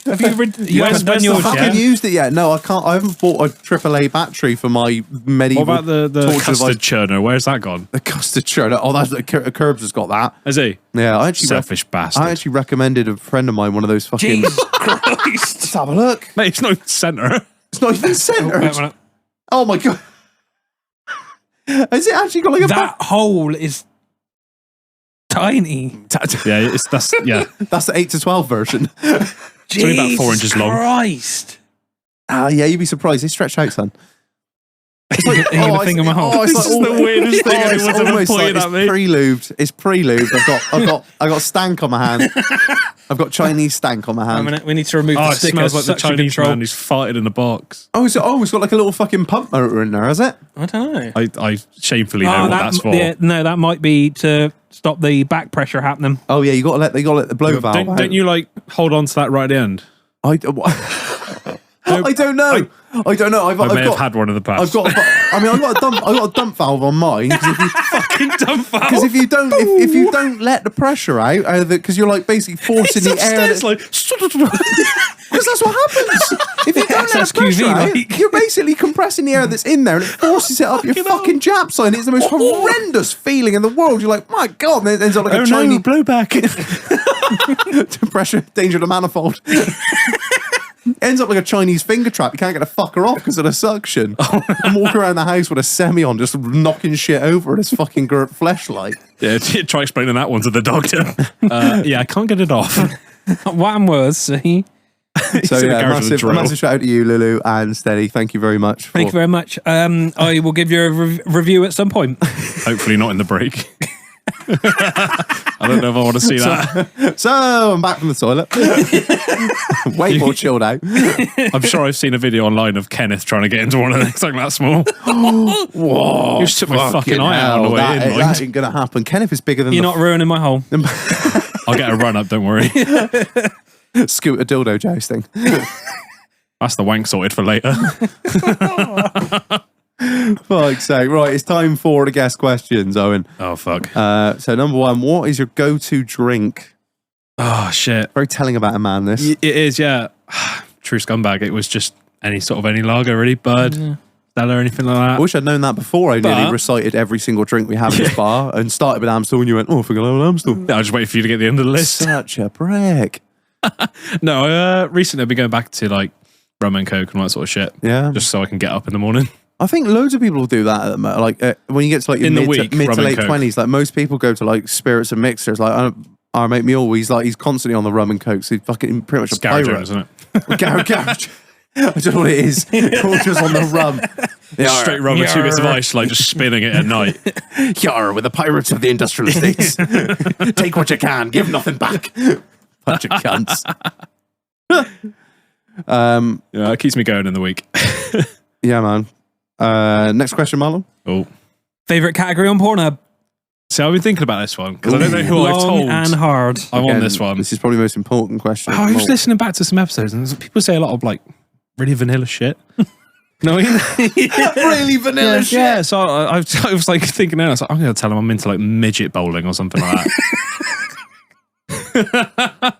Have you you haven't done where's yours the I yet? haven't used it yet. No, I can't. I haven't bought a AAA battery for my medieval. What about the torture custard device. churner? Where's that gone? The custard churner. Oh, that's Curbs has got that. Has he? Yeah, I actually Selfish bastard. I actually recommended a friend of mine one of those fucking. Jesus Christ. Let's have a look. Mate, it's not centre. It's not even centered. Wait a minute. Oh my god. Has it actually got like a That hole is tiny. Yeah, yeah. That's the 8 to 12 version. It's only about 4 inches long. Christ. Yeah, you'd be surprised. They stretch out, son. It's like, You're gonna finger my hole. it's This is the weirdest thing it's anyone's ever almost pointed like at me. It's pre-lubed. It's pre-lubed. I got stank on my hand. I've got Chinese stank on my A hand. minute, we need to remove Oh, the it sticker. smells like the Suction Chinese control. man who's farted in a box. Oh, it's got like a little fucking pump motor in there, has it? I don't know. I shamefully know what that's for. yeah, no, that might be to stop the back pressure happening. Oh yeah, you got to let the blow valve out. Don't you like hold on to that right at the end? I don't know. I don't know. I may have had one in the past. I've got. I got a dump valve on mine. fucking dumb foul. Because if you don't, if you don't let the pressure out, because you're like basically forcing the air. It's like Because that's what happens. If you don't let the pressure SQV, out, like. you're basically compressing the air that's in there and it forces it up your fucking jap side. It's the most horrendous feeling in the world. You're like, my God, and it ends up like a Chinese blowback. pressure, danger of the manifold. Ends up like a Chinese finger trap. You can't get a fucker off because of the suction. I'm walking around the house with a semi on, just knocking shit over this fucking girt fleshlight. Yeah, try explaining that one to the doctor. Yeah, I can't get it off. What was he? So in the yeah, garage with a drill. massive shout out to you, Lulu and Steady. Thank you very much. Thank you very much. I will give you a review at some point. Hopefully not in the break. I don't know if I want to see that. So I'm back from the toilet. Way more chilled out. I'm sure I've seen a video online of Kenneth trying to get into one of those, something that small. Whoa! You just took my fucking eye out on the way in. That ain't gonna happen. Kenneth is bigger than You're not ruining my hole. I'll get a run up, don't worry. scooter dildo jousting. That's the wank sorted for later. Fuck's sake. Right, it's time for the guest questions, Owen. Oh, fuck. So number one, what is your go-to drink? Oh, shit. Very telling about a man, this. It is, yeah. True scumbag. It was just any lager, really. Bud, Stella, anything like that. I wish I'd known that before I nearly But- recited every single drink we have in this bar and started with Amstel and you went, oh, I forgot about Amstel. I was just waiting for you to get the end of the list. Such a prick. No, recently I've been going back to like rum and coke and all that sort of shit. Yeah. Just so I can get up in the morning. I think loads of people do that. Like when you get to like your In the mid, week, to, mid rum to and late coke. 20s, like most people go to like spirits and mixers. Like our mate Mule, he's constantly on the rum and coke. So he's fucking pretty much a Garage, pirate. isn't it? Garage. I don't know what it is. All just on the rum. Straight rum with 2 bits of ice, like just spinning it at night. Yar, with the pirates of the industrial estates. Take what you can, give nothing back. Bunch of cunts. Yeah, it keeps me going in the week. Yeah, man. Next question, Marlon. Oh. Favorite category on Pornhub? See, I've been thinking about this one because I don't know who I've Long told. and hard. I'm on Again, this one. This is probably the most important question. I was listening back to some episodes and people say a lot of like really vanilla shit. No, I mean, really vanilla shit. yeah. So I was like thinking, I was like, I'm going to tell him I'm into like midget bowling or something like that.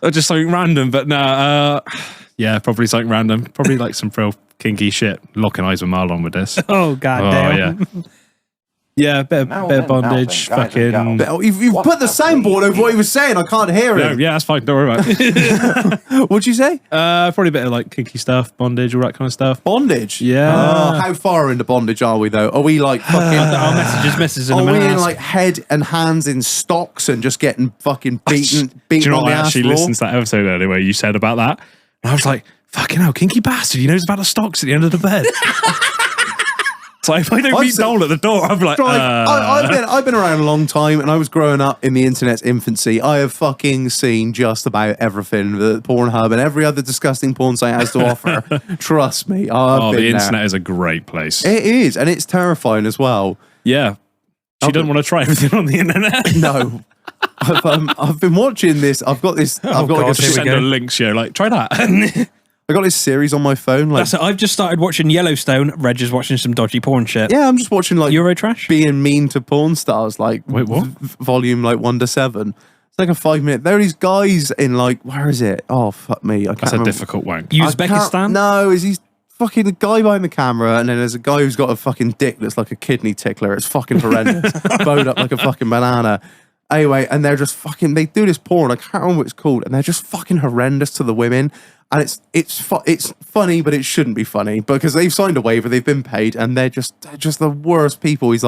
Or just something random, but nah. Yeah, probably something random. Probably like some real kinky shit. Locking eyes with Marlon with this. Oh, goddamn. Yeah. Yeah, bit of bondage, fucking. Oh, you've put the soundboard over what he was saying. I can't hear No, him. yeah, that's fine. Don't worry about it. What'd you say? Probably a bit of like kinky stuff, bondage, all that kind of stuff. Bondage. Yeah. Oh, how far into bondage are we though? Are we like fucking? Our messages misses in a Are we minute. in like head and hands in stocks and just getting fucking beaten Do you know on what? the I ass actually floor? listened to that episode earlier where you said about that. And I was like, fucking hell, kinky bastard. He knows about the stocks at the end of the bed. So if I don't I've meet said- Dole at the door, I'm like, I've been around a long time, and I was growing up in the internet's infancy. I have fucking seen just about everything that Pornhub and every other disgusting porn site has to offer. Trust me, I've been the there. internet is a great place. It is, and it's terrifying as well. Yeah. She doesn't want to try everything on the internet. No, I've been watching this. I've got this. I've got like God, a, here we Send go. her links, yeah, like, try that. I got this series on my phone. Like, That's it. I've just started watching Yellowstone. Reg is watching some dodgy porn shit. yeah, I'm just watching like Eurotrash? being mean to porn stars, like Wait, what? volume like 1 to 7. It's like a 5-minute. There are these guys in like, where is it? Oh fuck me, I can't That's a remember. difficult wank. I can't- Uzbekistan? No, is he fucking a guy behind the camera, and then there's a guy who's got a fucking dick that's like a kidney tickler. It's fucking horrendous, bowed up like a fucking banana. Anyway, and they're just fucking. They do this porn. I can't remember what it's called, and they're just fucking horrendous to the women. And it's funny, but it shouldn't be funny because they've signed a waiver, they've been paid, and they're just the worst people. He's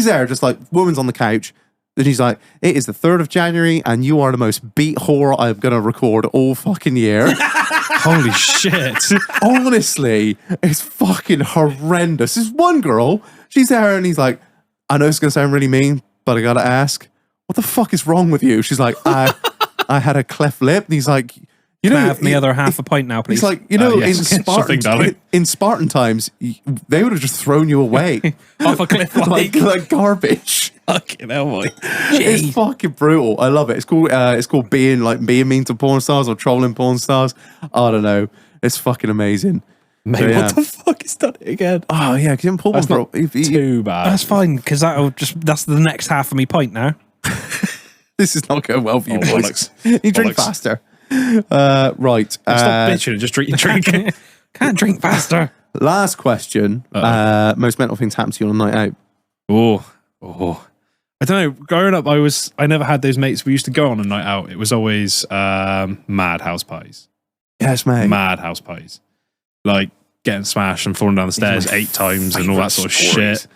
there, just like woman's on the couch. And he's like, it is the 3rd of January, and you are the most beat whore I'm gonna record all fucking year. Holy shit. Honestly, it's fucking horrendous. This one girl, she's there, and he's like, I know it's gonna sound really mean, but I gotta ask, what the fuck is wrong with you? She's like, I had a cleft lip. And he's like, you Can I know, have the other half a pint now, please? he's like, you know, yes. in Spartan, Something, darling. in Spartan times, they would have just thrown you away off a cliff like garbage. Fucking hell, boy. It's fucking brutal. I love it. It's called being mean to porn stars or trolling porn stars. I don't know. It's fucking amazing. Mate, So, yeah. what the fuck? He's done it again. Oh yeah, because you haven't pulled one That's for not if you- too bad. That's fine, because that's the next half of me pint now. This is not going well for you, Oh, boys. bollocks. You drink Bollocks. faster. Right. Stop bitching and just drink your drink. Can't drink faster. Last question. Most mental things happen to you on a night out. Oh. I don't know. Growing up, I never had those mates. We used to go on a night out. It was always mad house parties. Yes, mate. Mad house parties. Like getting smashed and falling down the stairs 8 times and all that sort of shit.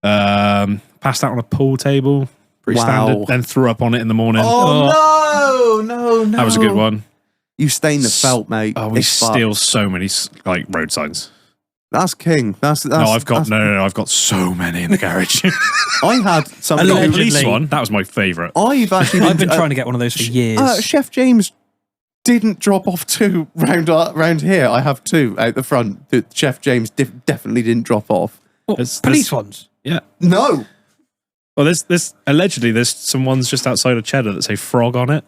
Passed out on a pool table. Pretty standard. Then threw up on it in the morning. Oh, no. That was a good one. You stained the felt, mate. Oh, we steal so many like road signs. That's king. That's I've got so many in the garage. I had some police one. That was my favourite. I've been trying to get one of those for years. Chef James didn't drop off 2 round here. I have 2 out the front that Chef James definitely didn't drop off. Police ones? Yeah. No. Well, there's allegedly there's some ones just outside of Cheddar that say frog on it.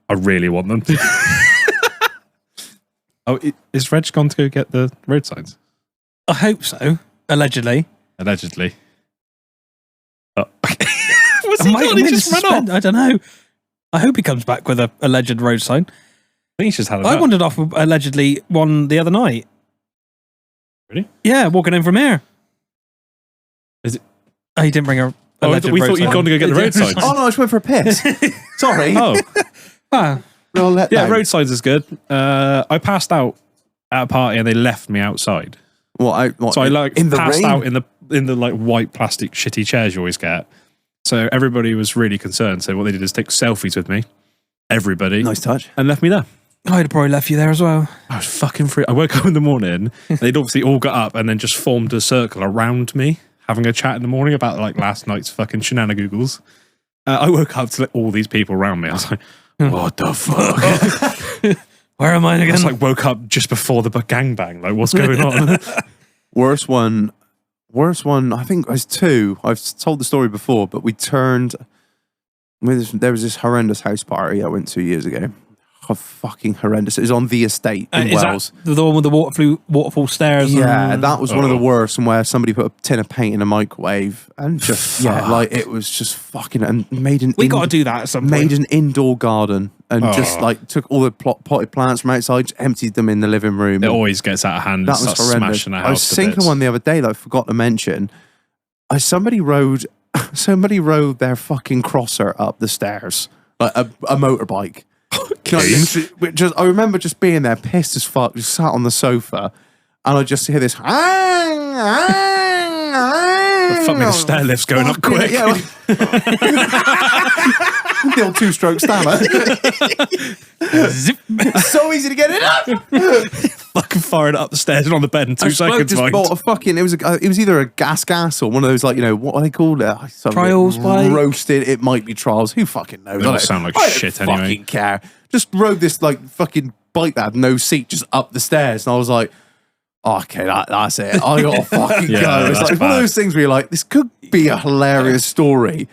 I really want them. Is Reg gone to go get the road signs? I hope so. Allegedly. Oh. What's he got? He just ran off. I don't know. I hope he comes back with a alleged road sign. I think he's just had I wandered off with allegedly one the other night. Really? Yeah, walking in from here. Is it? Oh, he didn't bring a. We thought you'd gone to go get the road signs. Oh no, I just went for a piss. Sorry. Oh. Road signs is good. I passed out at a party and they left me outside. So I passed out in the like white plastic shitty chairs you always get. So everybody was really concerned. So what they did is take selfies with me, everybody, nice touch, and left me there. I'd probably left you there as well. I was fucking free. I woke up in the morning. They'd obviously all got up and then just formed a circle around me, having a chat in the morning about like last night's fucking shenanigans. I woke up to all these people around me. I was like, what the fuck? Where am I again? I was like, woke up just before the gangbang. Like, what's going on? Worst one, I think it was 2. I've told the story before, but there was this horrendous house party I went to years ago. Oh, fucking horrendous. It was on the estate in Wales. That the one with the waterfall stairs? Yeah, that was one of the worst, and where somebody put a tin of paint in a microwave and just, it was just fucking, and we got to do that at some point. Made an indoor garden and just like took all the potted plants from outside, just emptied them in the living room. It always gets out of hand. That was horrendous. Smashing a house I was thinking one the other day that I forgot to mention. Somebody rode their fucking crosser up the stairs, like a motorbike. I remember just being there, pissed as fuck, just sat on the sofa, and I just hear this. Fuck me, the stair lift's going up quick. Yeah, the old 2-stroke stammer. Zip. So easy to get it up. Fucking fired up the stairs and on the bed in 2 seconds. Just bought a fucking. It was either a gas or one of those, like, what are they called? Trials bike. Roasted. It might be trials. Who fucking knows? They don't sound like shit anyway. I don't fucking care. Just rode this like fucking bike that had no seat just up the stairs, and I was like, okay, that's it. I gotta fucking go. It's like one of those things where you're like, this could be a hilarious story,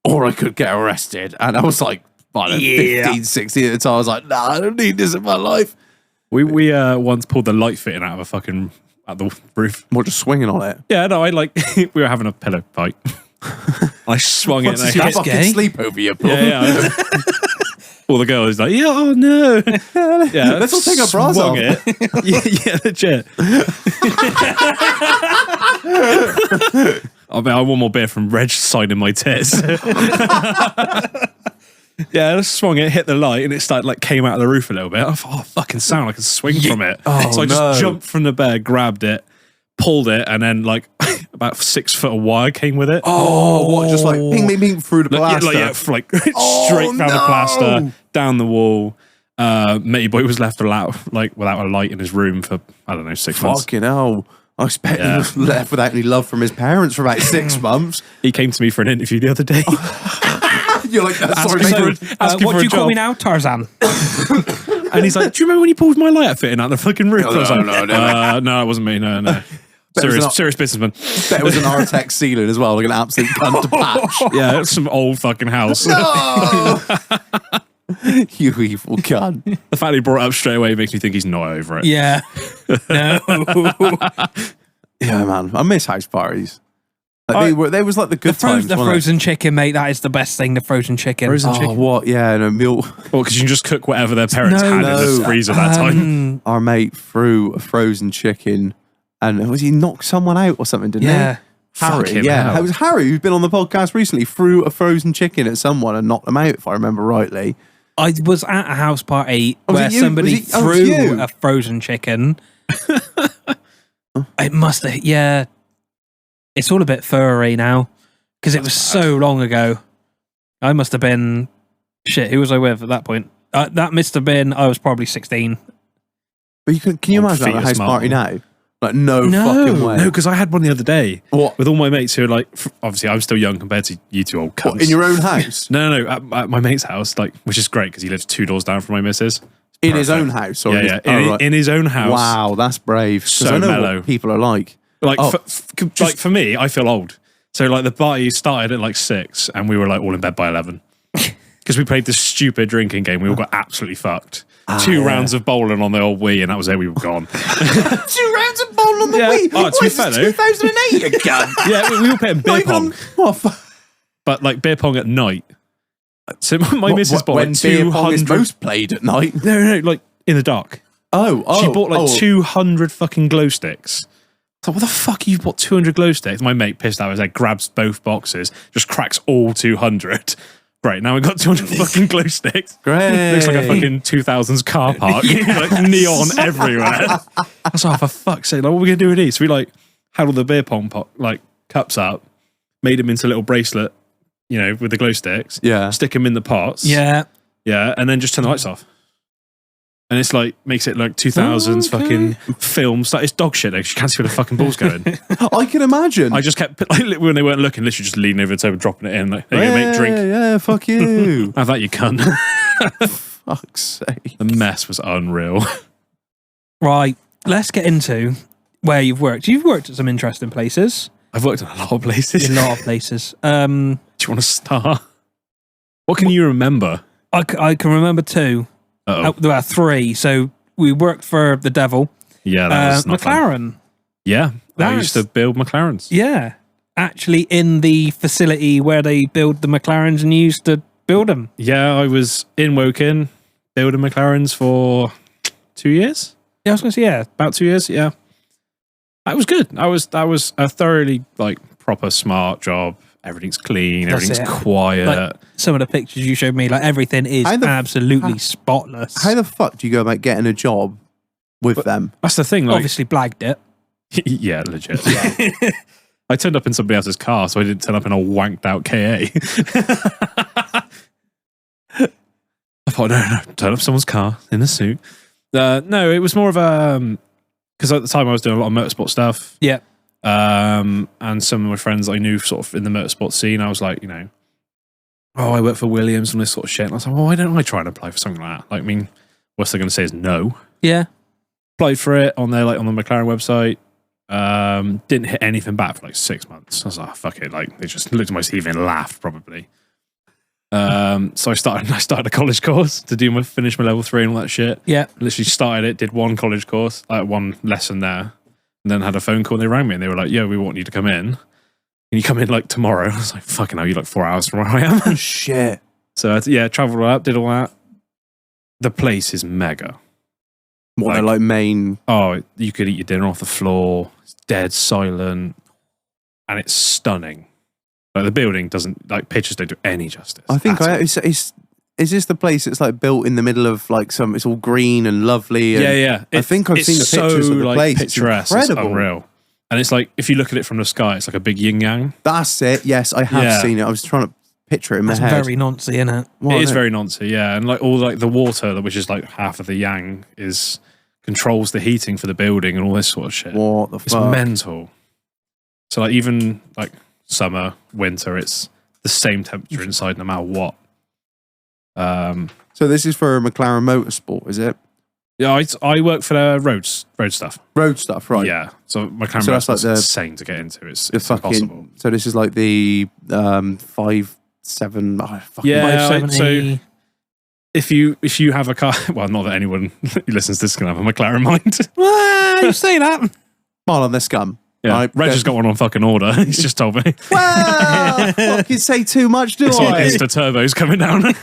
or I could get arrested. And I was like, 15, 16 at the time. I was like, nah, I don't need this in my life. We once pulled the light fitting out of a fucking at the roof. What, just swinging on it? Yeah, no, we were having a pillow fight. I swung it. Did you fucking sleep over your pool? Yeah. All the girls like, oh no. Yeah, let's all take our bras off. yeah, legit. I want one more beer from Reg signing my tits. Yeah, I swung it, hit the light, and it started like came out of the roof a little bit. I thought, fucking sound, I can swing from it. So I just jumped from the bed, grabbed it, pulled it, and then like about 6 foot of wire came with it. What? Just like ping, ping, ping through the plaster? Straight down the plaster, down the wall. Matey boy was left without a light in his room for, I don't know, 6 months. Fucking hell. I expect he was left without any love from his parents for about 6 months. He came to me for an interview the other day. You're like, sorry, what do you call me now, Tarzan? And he's like, do you remember when you pulled my light fitting out the fucking roof? No, it wasn't me. No. Serious businessman. It was an Artex ceiling as well, like an absolute cunt to patch. Yeah, it's some old fucking house. No! You evil cunt. The fact he brought it up straight away makes me think he's not over it. Yeah. No. Yeah, man. I miss house parties. Like they was like the good times. The frozen chicken, mate. That is the best thing. The frozen chicken. Chicken. What? Yeah, no meal. Well, because you can just cook whatever their parents had in the freezer that time. Our mate threw a frozen chicken, and was he knocked someone out or something? Didn't he? Harry. Yeah, it was Harry who's been on the podcast recently. Threw a frozen chicken at someone and knocked them out, if I remember rightly. I was at a house party Oh, was where it you? somebody Was it- oh, it was threw you? a frozen chicken. It must have, yeah. It's all a bit furry now because it was so long ago. I must have been, shit, who was I with at that point? That must have been, I was probably 16. But can you Oh, imagine feet having a are house smart. party now? Like, no No. fucking way. No, because I had one the other day What? with all my mates who are like, obviously I'm still young compared to you two old cunts. What, in your own house? No, at my mate's house, like, which is great because he lives 2 doors down from my missus. In his Perfect. own house? Or Yeah, in his, yeah, in his own house. Wow, that's brave. 'Cause So I know mellow. what people are like. Like, Oh, like for me, I feel old. So like the party started at like 6 and we were like all in bed by 11 because we played this stupid drinking game. We all got absolutely fucked. 2 rounds of bowling on the old Wii and that was it. We were gone. 2 rounds of bowl on the Yeah. Wii. Oh, to be What, fair is though. this 2008 again. Yeah, we were playing beer Not even pong, on- What? but like beer pong at night. So my missus bought when like beer pong is 200. most played at night. No, like in the dark. Oh, She bought like oh. 200 fucking glow sticks. I thought, what the fuck you bought 200 glow sticks? My mate pissed out his head, grabs both boxes, just cracks all 200. Right, now we've got 200 fucking glow sticks. Great. Looks like a fucking 2000s car park. Like neon everywhere. I was like, oh, for fuck's sake, like, what are we going to do with these? So we like had all the beer pong like cups up, made them into a little bracelet, you know, with the glow sticks. Yeah. Stick them in the pots. Yeah. Yeah, and then just turn the lights off. And it's like, makes it like 2000s fucking films. Like, it's dog shit though, 'cause you can't see where the fucking ball's going. I can imagine. I just kept, like, when they weren't looking, literally just leaning over the table, dropping it in. Like, there you go, mate, drink. Yeah, fuck you. Have that, you cunt. Fuck's sake. The mess was unreal. Right. Let's get into where you've worked. You've worked at some interesting places. I've worked in a lot of places. A lot of places. Do you want to start? What can you remember? I can remember 2. Uh-oh. There were 3. So we worked for the devil. Yeah, that was not fun. McLaren. Yeah, I That's- used to build McLarens. Yeah. Actually in the facility where they build the McLarens and you used to build them. Yeah, I was in Woking building McLarens for 2 years. Yeah, I was going to say, yeah. About 2 years, yeah. That was good. That was a thoroughly like proper smart job. Everything's clean, That's everything's it. quiet. Like, some of the pictures you showed me, like everything is How the- absolutely spotless. How the fuck do you go about getting a job with them? That's the thing, like Obviously blagged it. yeah, legit. I turned up in somebody else's car, so I didn't turn up in a wanked out KA. I thought, no, turn up someone's car in a suit. No, it was more of a because at the time I was doing a lot of motorsport stuff. Yeah. And some of my friends I knew sort of in the motorsport scene, I was like, you know, oh, I work for Williams and this sort of shit. And I was like, well, why don't I try and apply for something like that? Like, I mean, what's they going to say is no. Yeah. Applied for it on their on the McLaren website. Didn't hit anything back for like 6 months. I was like, oh, fuck it. Like, they just looked at my CV and laughed probably. So I started a college course to finish my level 3 and all that shit. Yeah. Literally started it, did one college course, like one lesson there, and then had a phone call and they rang me and they were like, yo, we want you to come in. Can you come in like tomorrow? I was like, fucking hell, you're like 4 hours from where I am. Shit. So yeah, traveled up, did all that. The place is mega. What, they're like main... Oh, you could eat your dinner off the floor. It's dead silent. And it's stunning. Like the building doesn't, like pictures don't do any justice. I think at all. is this the place that's like built in the middle of like some, it's all green and lovely. And Yeah. I think I've it's seen the pictures so, of the like, place. It's picturesque. incredible. It's unreal. And it's like, if you look at it from the sky, it's like a big yin yang. That's it. Yes, I have Yeah. seen it. I was trying to picture it in my That's head. very noncy, isn't it? Well, It is no. very noncy, yeah. And like all like the water, which is like half of the yang, controls the heating for the building and all this sort of shit. What the It's fuck? mental. So like even like summer, winter, it's the same temperature inside no matter what. So this is for McLaren Motorsport, is it? Yeah, I work for the road stuff. Road stuff, right? Yeah. So McLaren So that's like Motorsport's the- insane to get into. It's The impossible. fucking. So this is like the 5.7. Oh, fucking Yeah, 570. If you have a car, well, not that anyone who listens to this can have a McLaren mind. Well, you say that. Marlon, they're scum. Yeah, Right, Reg has got one on fucking order. He's just told me. Well, fucking say too much, do It's I? Insta turbos coming down.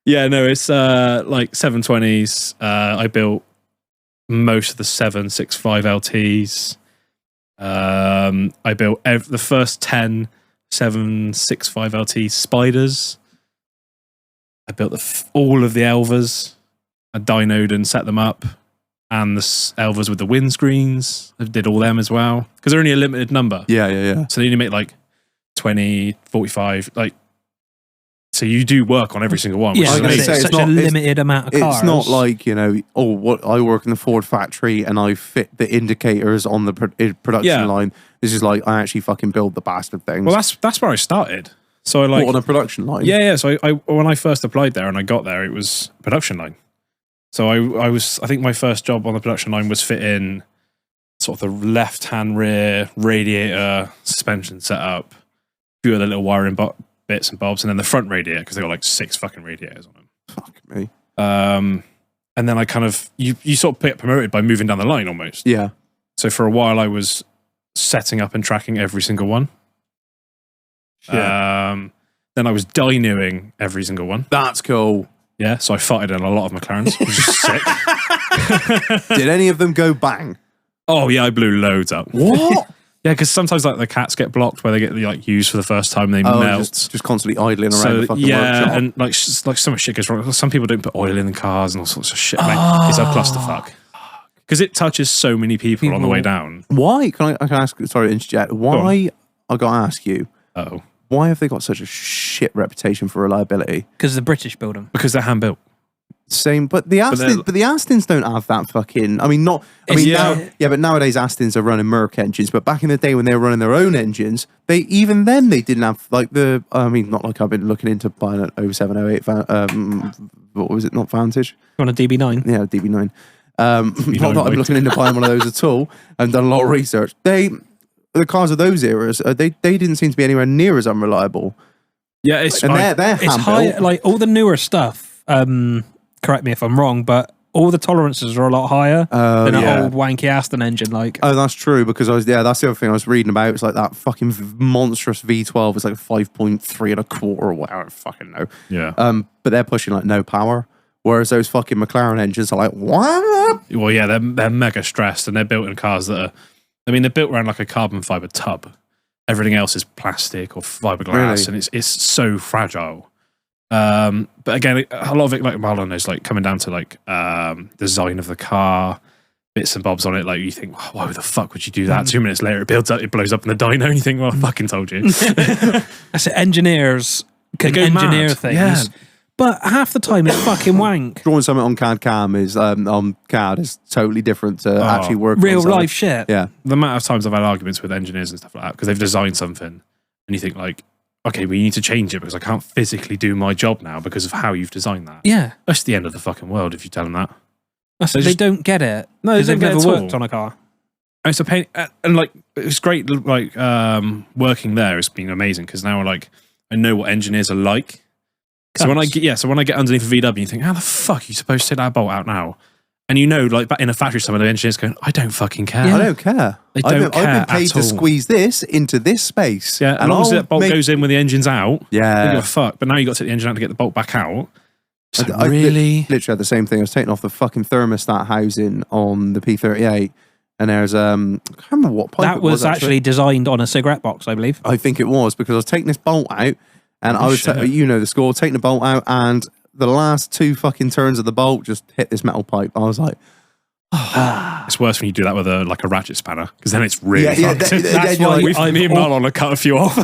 Yeah, no, it's like 720s. I built most of the 765 LTs. I built the first 10 765 LT Spiders. I built all of the Elvas. I dynoed and set them up. And the Elvas with the windscreens. I did all them as well. Because they're only a limited number. Yeah. So they only make like 20, 45, like. So you do work on every single one. Yeah, I was gonna it's say, it's such not- a limited amount of cars. It's not like, what I work in the Ford factory and I fit the indicators on the production line. This is like, I actually fucking build the bastard things. Well, that's where I started. So I like on a production line? Yeah. So I when I first applied there and I got there, it was production line. So I think my first job on the production line was fitting sort of the left-hand rear radiator suspension setup, a few other little wiring bits and bobs, and then the front radiator because they got like 6 fucking radiators on them. Fuck me. And then I kind of you sort of get promoted by moving down the line almost. Yeah. So for a while I was setting up and tracking every single one. Then I was dynoing every single one. That's cool. Yeah, so I farted in a lot of McLarens, which is sick. Did any of them go bang? Oh yeah, I blew loads up. What? Yeah, because sometimes like the cats get blocked where they get like used for the first time, they melt. Just constantly idling around the fucking workshop. and like so much shit goes wrong. Some people don't put oil in the cars and all sorts of shit. It's a clusterfuck because it touches so many people on the way down. Why? Can I ask? Sorry to interject. Why? I got to ask you. Oh, Why have they got such a shit reputation for reliability? Because the British build them. because they're hand built. Same, but the Astons don't have that fucking. I mean, not. I mean, but nowadays Astons are running Merc engines. But back in the day when they were running their own engines, they didn't have like the. I mean, not like I've been looking into buying an 07, 08. What was it? Not Vantage. On a DB9. Yeah, DB9. Not that I'm looking into buying one of those at all. I've done a lot of research. The cars of those eras, they didn't seem to be anywhere near as unreliable. Yeah, it's And they're It's hand high, built. like all the newer stuff. Correct me if I'm wrong, but all the tolerances are a lot higher than an old wanky Aston engine. Like, Oh, that's true because that's the other thing I was reading about. It's like that fucking monstrous V12 is like 5.3 and a quarter or whatever. I don't fucking know. yeah. But they're pushing like no power, whereas those fucking McLaren engines are like what? Well, yeah, they're mega stressed and they're built in cars that are. I mean, they're built around like a carbon fiber tub. Everything else is plastic or fiberglass, and it's so fragile. But again, a lot of it, like MALONE'S, like coming down to like design of the car, bits and bobs on it. Like you think, why the fuck would you do that? 2 minutes later, it builds up, it blows up in the dyno, and you think, well, I fucking told you. I said engineers can go engineer mad. things, Yeah. but half the time it's fucking wank. Drawing something on CAD CAM is on CAD is totally different to actually working Real on something. life shit. Yeah, The amount of times I've had arguments with engineers and stuff like that because they've designed something, and you think like, okay, we need to change it because I can't physically do my job now because of how you've designed that. Yeah. That's the end of the fucking world if you tell them that. They don't get it. No, Because they they've don't never get it at worked all. on a car. And it's a pain, and like it's great. Like working there has been amazing because now like I know what engineers are like. So when I get underneath a VW, you think, how the fuck are you supposed to take that bolt out now? And you know, like back in a factory, some of the engineers going, I don't fucking care. I don't care. They I've don't been care paid at to all. squeeze this into this space. Yeah, as long as that bolt make- goes in when the engine's out, Yeah. they give a fuck. But now you got to take the engine out to get the bolt back out. It's like, I really? literally had the same thing. I was taking off the fucking thermostat housing on the P38, and there's I can't remember what pipe That it was actually designed on a cigarette box, I believe. I think it was because I was taking this bolt out, and I was shit. the score, taking the bolt out, and the last 2 fucking turns of the bolt just hit this metal pipe. I was like, It's worse when you do that with a ratchet spanner because then it's really fucked. That's why Me and Marlon have cut a few off.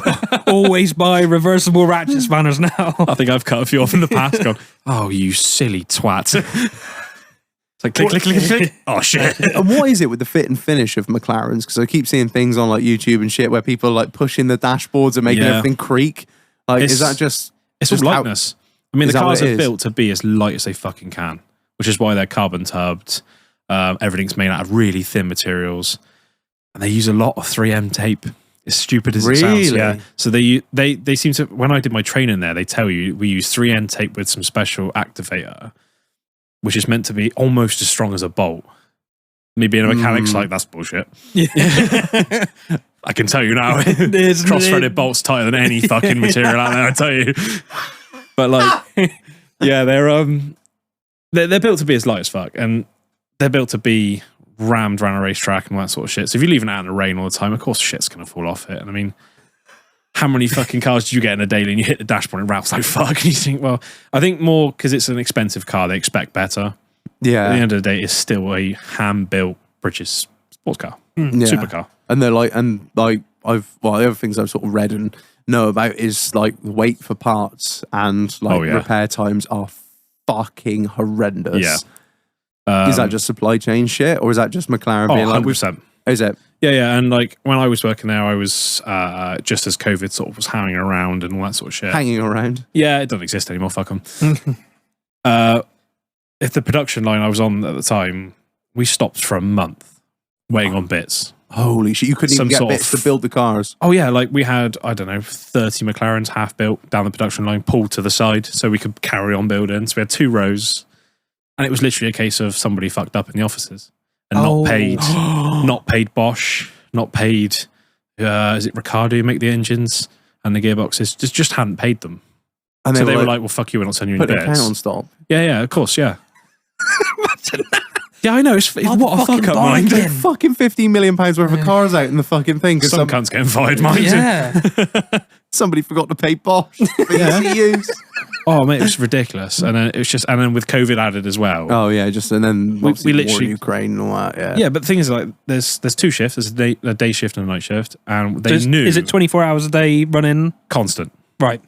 always buy reversible ratchet spanners now. I think I've cut a few off in the past. Gone, oh, you silly twat. It's like click, click, click, click. Oh, shit. and what is it with the fit and finish of McLarens? Because I keep seeing things on like YouTube and shit where people are like pushing the dashboards and making Yeah. everything creak. Like, It's- is that just? It's all just how- lightness. I mean, Is the that what cars it are is? built to be as light as they fucking can, which is why they're carbon tubbed. Everything's made out of really thin materials. And they use a lot of 3M tape. As stupid as it sounds. Really? Yeah. So they seem to, when I did my training there, they tell you we use 3M tape with some special activator, which is meant to be almost as strong as a bolt. Me being a mechanic's like, that's bullshit. I can tell you now. Cross-threaded bolts tighter than any fucking material out there, I tell you. But like, yeah, they're built to be as light as fuck, and they're built to be rammed around a racetrack and all that sort of shit. So if you're leaving it out in the rain all the time, of course shit's gonna fall off it. And I mean, how many fucking cars do you get in a daily? And you hit the dashboard and Ralph's like, fuck. And you think, well, I think more because it's an expensive car, they expect better. Yeah. At the end of the day, it's still a hand-built British sports car, supercar. And they're like, the other things I've sort of read and know about is like the wait for parts and like repair times are fucking horrendous. Yeah. Is that just supply chain shit, or is that just McLaren being like 100%. Is it? Yeah. And like when I was working there, I was just as COVID sort of was hanging around and all that sort of shit. Hanging around? Yeah, it doesn't exist anymore. Fuck them. If the production line I was on at the time, we stopped for a month waiting on bits. Holy shit! You couldn't even get bits to build the cars. Oh yeah, like we had 30 McLarens half built down the production line, pulled to the side so we could carry on building. So we had 2 rows, and it was literally a case of somebody fucked up in the offices and not paid Bosch, not paid. Is it Ricardo who make the engines and the gearboxes? Just hadn't paid them, and so they were like, "Well, fuck you, we're not sending you any bits." Put the account on stop. Yeah, of course, yeah. Imagine that. Yeah, I know. It's what a fuck up, man. Fucking £15 million worth of cars out in the fucking thing. Some cunt's getting fired, mind Yeah. Somebody forgot to pay Bosch for ECUs. Oh, mate, it was ridiculous. And then it was just, and then with COVID added as well. Oh, yeah, and then we literally war in Ukraine and all that, yeah. Yeah, but the thing is, like, there's 2 shifts. There's a day shift and a night shift. And they knew. Is it 24 hours a day running? Constant. Right.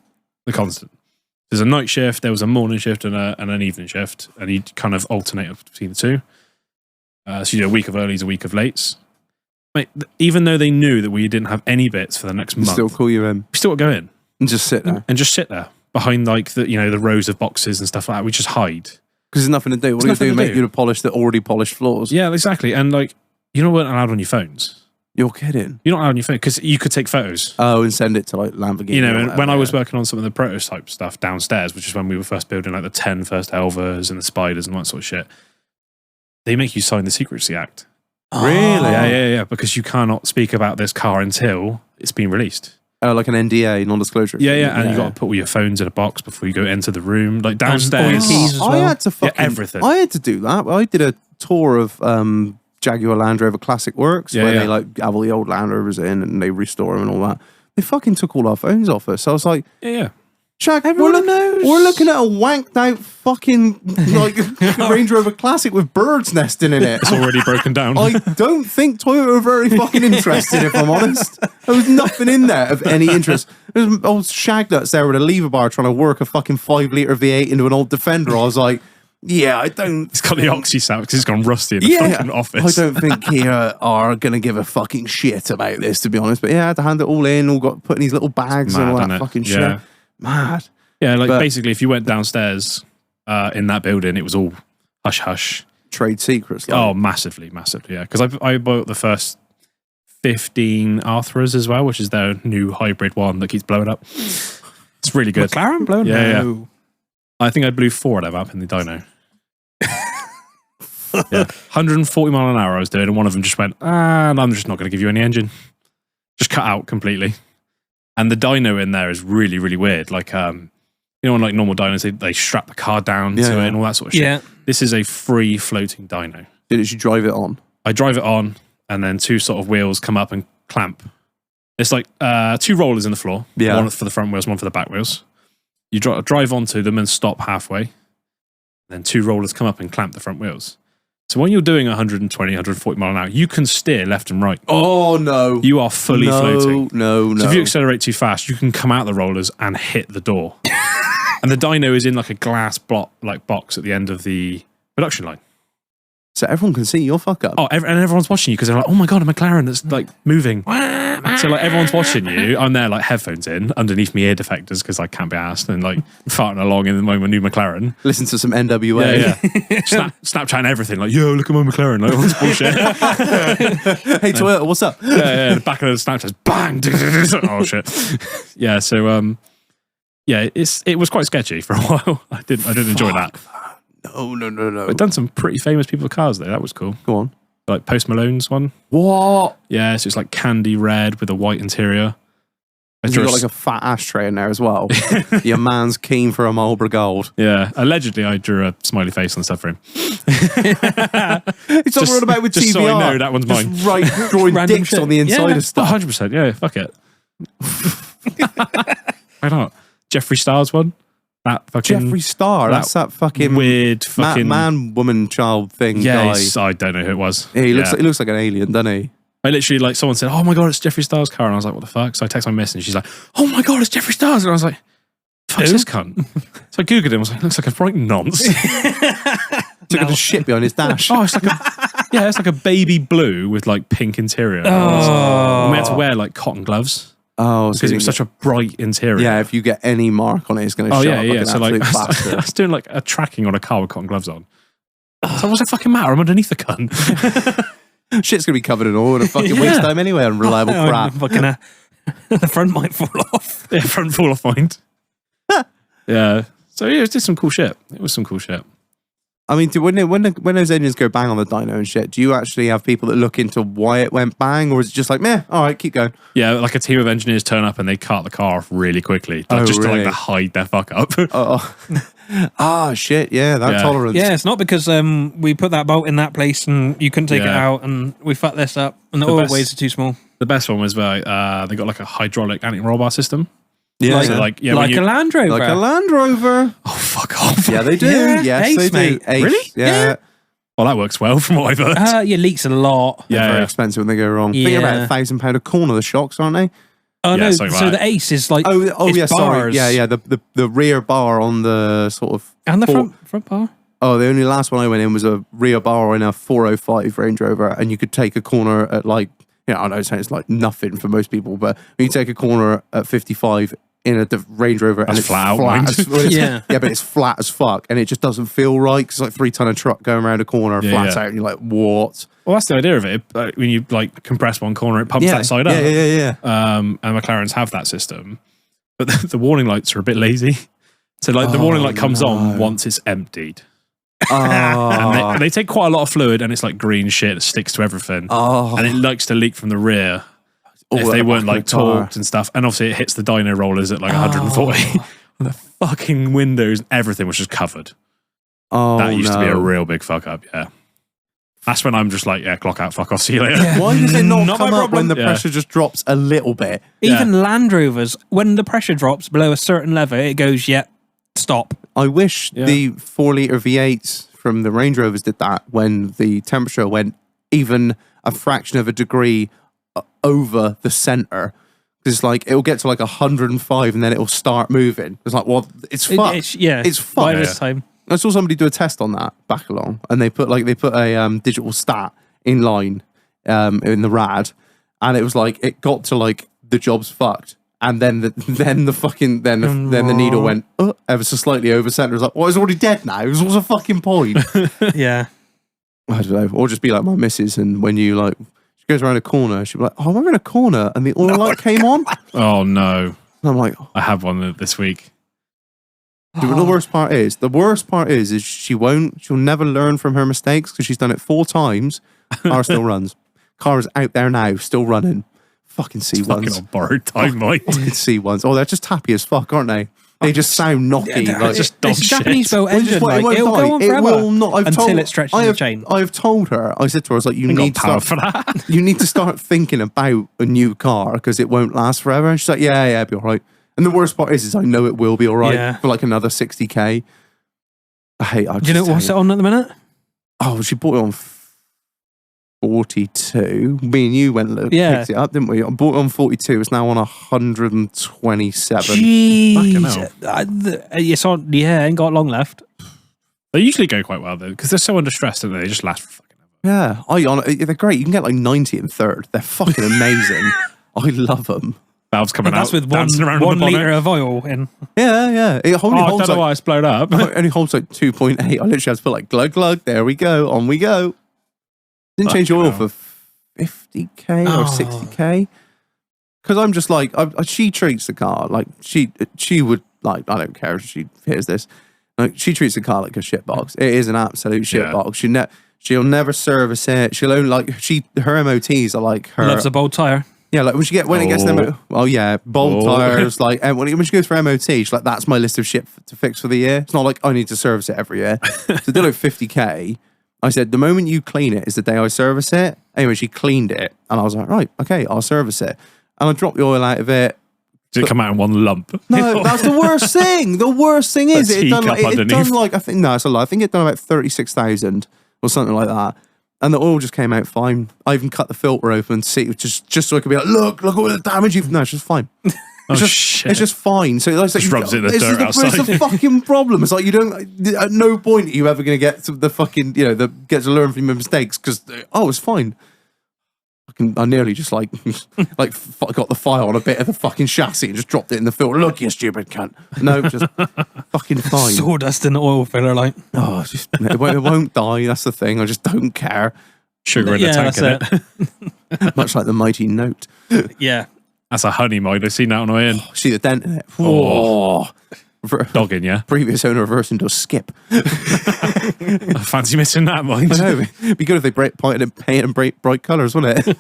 The constant. There's a night shift, there was a morning shift and an evening shift. And you kind of alternate between the two. So you do a week of earlies, a week of lates. Mate, even though they knew that we didn't have any bits for the next month, still call you in. We still would go in and just sit there behind like the rows of boxes and stuff like that. We just hide because there's nothing to do. What are you do? Make you to polish the already polished floors? Yeah, exactly. And like you weren't allowed on your phones. You're kidding. You're not allowed on your phone because you could take photos. Oh, and send it to like Lamborghini. And when I was working on some of the prototype stuff downstairs, which is when we were first building like the 10 first Elvas and the Spiders and all that sort of shit, they make you sign the Secrecy Act. Really? Yeah. Because you cannot speak about this car until it's been released. Oh, like an NDA, non-disclosure. Yeah. And you got to put all your phones in a box before you go into the room. Like downstairs. Keys as well. I had to everything. I had to do that. I did a tour of Jaguar Land Rover Classic Works where they like have all the old Land Rovers in and they restore them and all that. They fucking took all our phones off us. So I was like, Yeah. Jack, Everyone knows. We're looking at a wanked out fucking like Range Rover Classic with birds nesting in it. It's already broken down. I don't think Toyota are very fucking interested, if I'm honest. There was nothing in there of any interest. There was old shag nuts there with a lever bar trying to work a fucking 5-litre V8 into an old Defender. I was like, yeah, I don't. It's got the oxy sound because it's gone rusty in the fucking office. I don't think Kia are going to give a fucking shit about this, to be honest. But yeah, I had to hand it all in, all got put in these little bags and all that fucking shit. Mad. Yeah, like basically if you went downstairs in that building, it was all hush-hush. Trade secrets. Like. Oh, massively, yeah. Because I bought the first 15 Arthras as well, which is their new hybrid one that keeps blowing up. It's really good. McLaren blowing? Yeah. I think I blew 4 of them up in the dyno. 140 mile an hour I was doing, and one of them just went, and I'm just not going to give you any engine. Just cut out completely. And the dyno in there is really, really weird. Like, on like normal dynos, they strap the car down to it and all that sort of shit. Yeah. This is a free floating dyno. Did you drive it on? I drive it on, and then 2 sort of wheels come up and clamp. It's like 2 rollers in the floor. Yeah. One for the front wheels, one for the back wheels. You drive onto them and stop halfway. Then 2 rollers come up and clamp the front wheels. So when you're doing 120, 140 mile an hour, you can steer left and right. Oh, no. You are fully floating. No. So if you accelerate too fast, you can come out the rollers and hit the door. And the dyno is in like a glass box at the end of the production line. So everyone can see your fuck up. Oh, and everyone's watching you because they're like, oh my God, a McLaren that's like moving. So like everyone's watching you. I'm there like headphones in underneath my ear defectors because I can't be asked and like farting along in my new McLaren. Listen to some NWA. Yeah. Snapchatting everything like, yo, look at my McLaren. Like, what's bullshit? Hey, Toyota, what's up? Yeah. The back of the Snapchat's bang. Oh shit. Yeah. So it was quite sketchy for a while. I didn't enjoy that. No. I've done some pretty famous people's cars though. That was cool. Go on. Like Post Malone's one. What? Yeah, so it's like candy red with a white interior. You got like a fat ashtray in there as well. Your man's keen for a Marlboro Gold. Yeah, allegedly I drew a smiley face on stuff for him. It's all about with just TVR. So I know that one's mine. Just drawing dicks on the inside of stuff. 100%. Yeah, fuck it. Why not? Jeffree Star's one. That fucking Jeffree Star. That's that fucking weird fucking man, woman, child thing. guy. I don't know who it was. Yeah, he looks like an alien, doesn't he? I literally, like, someone said, "Oh my god, it's Jeffree Star's car," and I was like, "What the fuck?" So I text my miss, and she's like, "Oh my god, it's Jeffree Star's," and I was like, "Fuck's this cunt?" So I googled him. I was like, "Looks like a bright nonce." Took him to shit behind his dash. Oh, it's like a baby blue with like pink interior. Oh. And we had to wear like cotton gloves Oh, because it was such a bright interior. Yeah, if you get any mark on it, it's going to show up like an So like, absolute I bastard. was doing like a tracking on a car with cotton gloves on. So what's it fucking matter? I'm underneath the cunt. Shit's going to be covered in oil in a fucking week's time anyway, unreliable crap. Fucking, the front might fall off. Yeah, front full of mind. Yeah. So yeah, it did some cool shit. It was some cool shit. I mean, when those engines go bang on the dyno and shit, do you actually have people that look into why it went bang, or is it just like, meh, all right, keep going? Yeah, like a team of engineers turn up and they cart the car off really quickly, Oh, just really? to like to hide their fuck up. Shit, yeah, that Yeah. tolerance. Yeah, it's not because we put that bolt in that place and you couldn't take it Yeah. out, and we fucked this up, and the The oil best- ways are too small. The best one was where they got like a hydraulic anti-roll bar system. yeah, So yeah. like, yeah, Like when you, a Land Rover. Like a Land Rover. oh fuck off. Yeah, they do. Yeah, Yes, Ace, they do. mate. Ace, Really? Yeah. Well, that works well from what I've heard. Yeah, leaks a lot. They're very yeah. expensive when they go wrong. Think Yeah. about £1,000 a corner, the shocks, aren't they? Oh Yeah, no, something so like the that. Ace is like Oh it's yeah, sorry. bars. Yeah. The rear bar on the sort of And the four- front bar. Oh, the only last one I went in was a rear bar in a 405 Range Rover, and you could take a corner at like, I know it's like nothing for most people, but when you take a corner at 55 in a Range Rover, and That's it's flat out, mind. Yeah. yeah, but it's flat as fuck, and it just doesn't feel right because it's like 3 ton of truck going around a corner, flat yeah. out, and you're like, what? Well, that's the idea of it. When you like compress one corner, it pumps that side up. Yeah. And McLarens have that system, but the warning lights are a bit lazy. So like the warning light comes on once it's emptied. And they take quite a lot of fluid, and it's like green shit that sticks to everything. And it likes to leak from the rear if they weren't like torqued and stuff. And obviously it hits the dyno rollers at like 140. And the fucking windows and everything was just covered. That used to be a real big fuck up, yeah. That's when I'm just like, yeah, clock out, fuck off, see you later. Yeah. Why does it not, Not come my up when problem. the Yeah. pressure just drops a little bit? Even Land Rovers, when the pressure drops below a certain level, it goes, stop. I wish the 4-litre V8s from the Range Rovers did that when the temperature went even a fraction of a degree over the center. Because like it'll get to like 105 and then it'll start moving. It's like, well, it's fucked. It's fucked. By this time. I saw somebody do a test on that back along, and they put a digital stat in line in the rad, and it was like it got to like the job's fucked. And then the needle went ever so slightly over center. It was like, well, it's already dead now. What's the fucking point? Yeah. I don't know. Or just be like my missus, and when you like, she goes around a corner, she'll be like, oh, we're in a corner, and the oil light came on. Oh no. And I'm like, I had one this week. dude, the worst part is she'll never learn from her mistakes because she's done it 4 times. Car still runs. Car is out there now, still running. Fucking Fucking C1s. on borrowed time, mate. Fucking C1s. Oh, they're just happy as fuck, aren't they? They just sound knocky. Yeah, like, just dog it's a shit. Japanese built Well, just engine. won't Like, it'll die. go on It forever will not. until it stretches the chain. I have told her. I said to her, I was like, you Ain't need got to power start, for that. you need to start thinking about a new car because it won't last forever. And she's like, yeah, it'll be all right. And the worst part is I know it will be all right Yeah. for like another 60k. Do you know what's it on at the minute? Oh, she bought it on 42. Me and you went and picked it up, didn't we? I bought it on 42. It's now on 127. Jeez. It's on, ain't got long left. They usually go quite well though, because they're so under stress that they just last for fucking ever. Yeah, they're great. You can get like 90 in third. They're fucking amazing. I love them. Valves coming That's out, with dancing around one on the bonnet. litre of oil in. Yeah. It only I holds don't know why it's blown up. it only holds like 2.8. I literally have to put like glug glug. There we go. On we go. Didn't change oil for 50k or 60k. Because I'm just like, she treats the car like she would like. I don't care if she hears this. Like she treats the car like a shitbox. It is an absolute shitbox. She'll never service it. She'll only like her MOTs are like her. Loves a bold tyre. Yeah, like when it gets them. Oh yeah, bolt tires. Like and when she goes for MOT, she's like, that's my list of shit to fix for the year. It's not like I need to service it every year. So did like 50k. I said the moment you clean it is the day I service it. Anyway, she cleaned it, and I was like, right, okay, I'll service it. And I dropped the oil out of it. Did it come out in one lump? No, that's the worst thing. The worst thing is it done like I think no, it's a lie. I think it done about 36,000 or something like that. And the oil just came out fine. I even cut the filter open to see, just so I could be like, look all the damage you've. No, it's just fine. Shit. It's just fine. So it's like, Just rubs it in the dirt outside. It's a fucking problem. It's like you don't. At no point are you ever going to get to the fucking get to learn from your mistakes because it's fine. I nearly just like got the fire on a bit of the fucking chassis and just dropped it in the filter. Look, you stupid cunt. No, just fucking fine. Sawdust in the oil filler, like. Oh, it won't die. That's the thing. I just don't care. Sugar in the tank, innit? Much like the mighty Note. Yeah. That's a honey mine. I've seen that on the way in. See the dent in it. Oh. Dogging, yeah. Previous owner reversing to a skip. I fancy missing that mine. I know. It'd be good if they painted in bright colours, wouldn't it? It's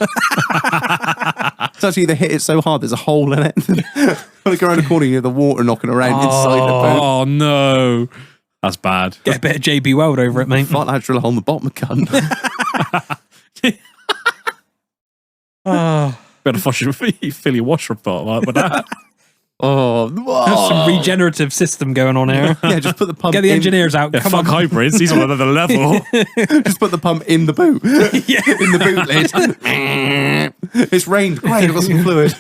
actually they hit it so hard there's a hole in it. When they go around the corner, you hear the water knocking around inside the boat. Oh no. That's bad. Get a bit of JB Weld over it, mate. Fuck that drill hole on the bottom of the gun. Better fill your washer pot with that. There's some regenerative system going on here. Yeah, just put the pump Get the engineers out. Yeah, Come fuck on. hybrids. He's on another level. Just put the pump in the boot. Yeah. In the boot lid. It's rained. Great, I've got some fluid.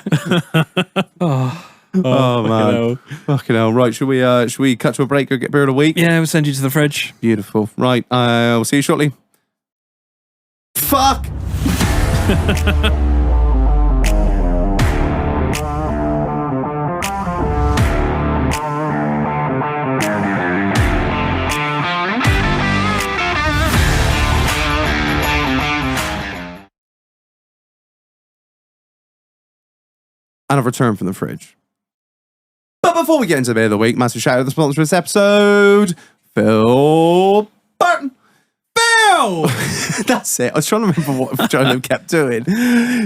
Oh man. Fucking hell. Right, should we cut to a break or get beer of the week? Yeah, we'll send you to the fridge. Beautiful. Right, we'll see you shortly. Fuck! And I've returned from the fridge. But before we get into the bit of the week, massive shout out to the sponsor of this episode, Phil Barton. Phil! That's it. I was trying to remember what John kept doing.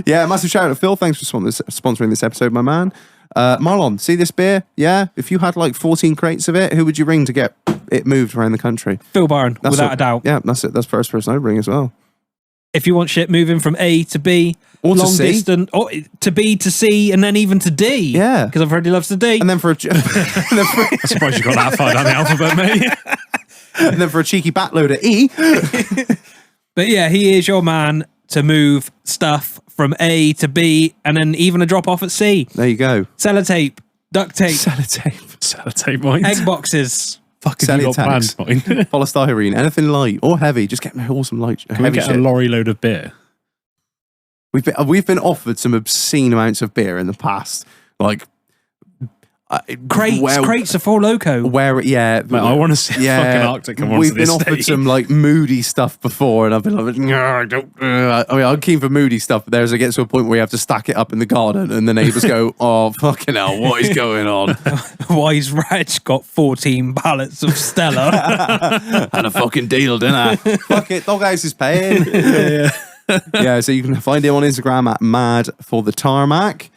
Yeah, massive shout out to Phil. Thanks for sponsoring this episode, my man. Marlon, see this beer? Yeah? If you had like 14 crates of it, who would you ring to get it moved around the country? Phil Barron, without a doubt. Yeah, that's it. That's the first person I'd ring as well. If you want shit moving from A to B, or long to C. distance, or to B to C, and then even to D. Yeah. Because I've heard he loves the D. And then for a... I'm surprised you got that far down the alphabet, mate. And then for a cheeky backload at E. But yeah, he is your man to move stuff from A to B, and then even a drop off at C. There you go. Sellotape, duct tape, Sellotape, mate. egg boxes. Fucking you got plans, mate. Polystyrene, anything light or heavy, just get me awesome light. Can we get a lorry load of beer? We've been offered some obscene amounts of beer in the past, like crates of Four Loko. Mate, I want to see fucking Arctic come on. We've been offered some like moody stuff before, and I've been like, I don't. I mean, I'm keen for moody stuff, but there's it gets to a point where you have to stack it up in the garden, and the neighbours go, "Oh fucking hell, what is going on?" Wise Raj got 14 pallets of Stella. Had a fucking deal, didn't I? Fuck it, Doghouse is paying. Yeah, so you can find him on Instagram at Mad for the Tarmac.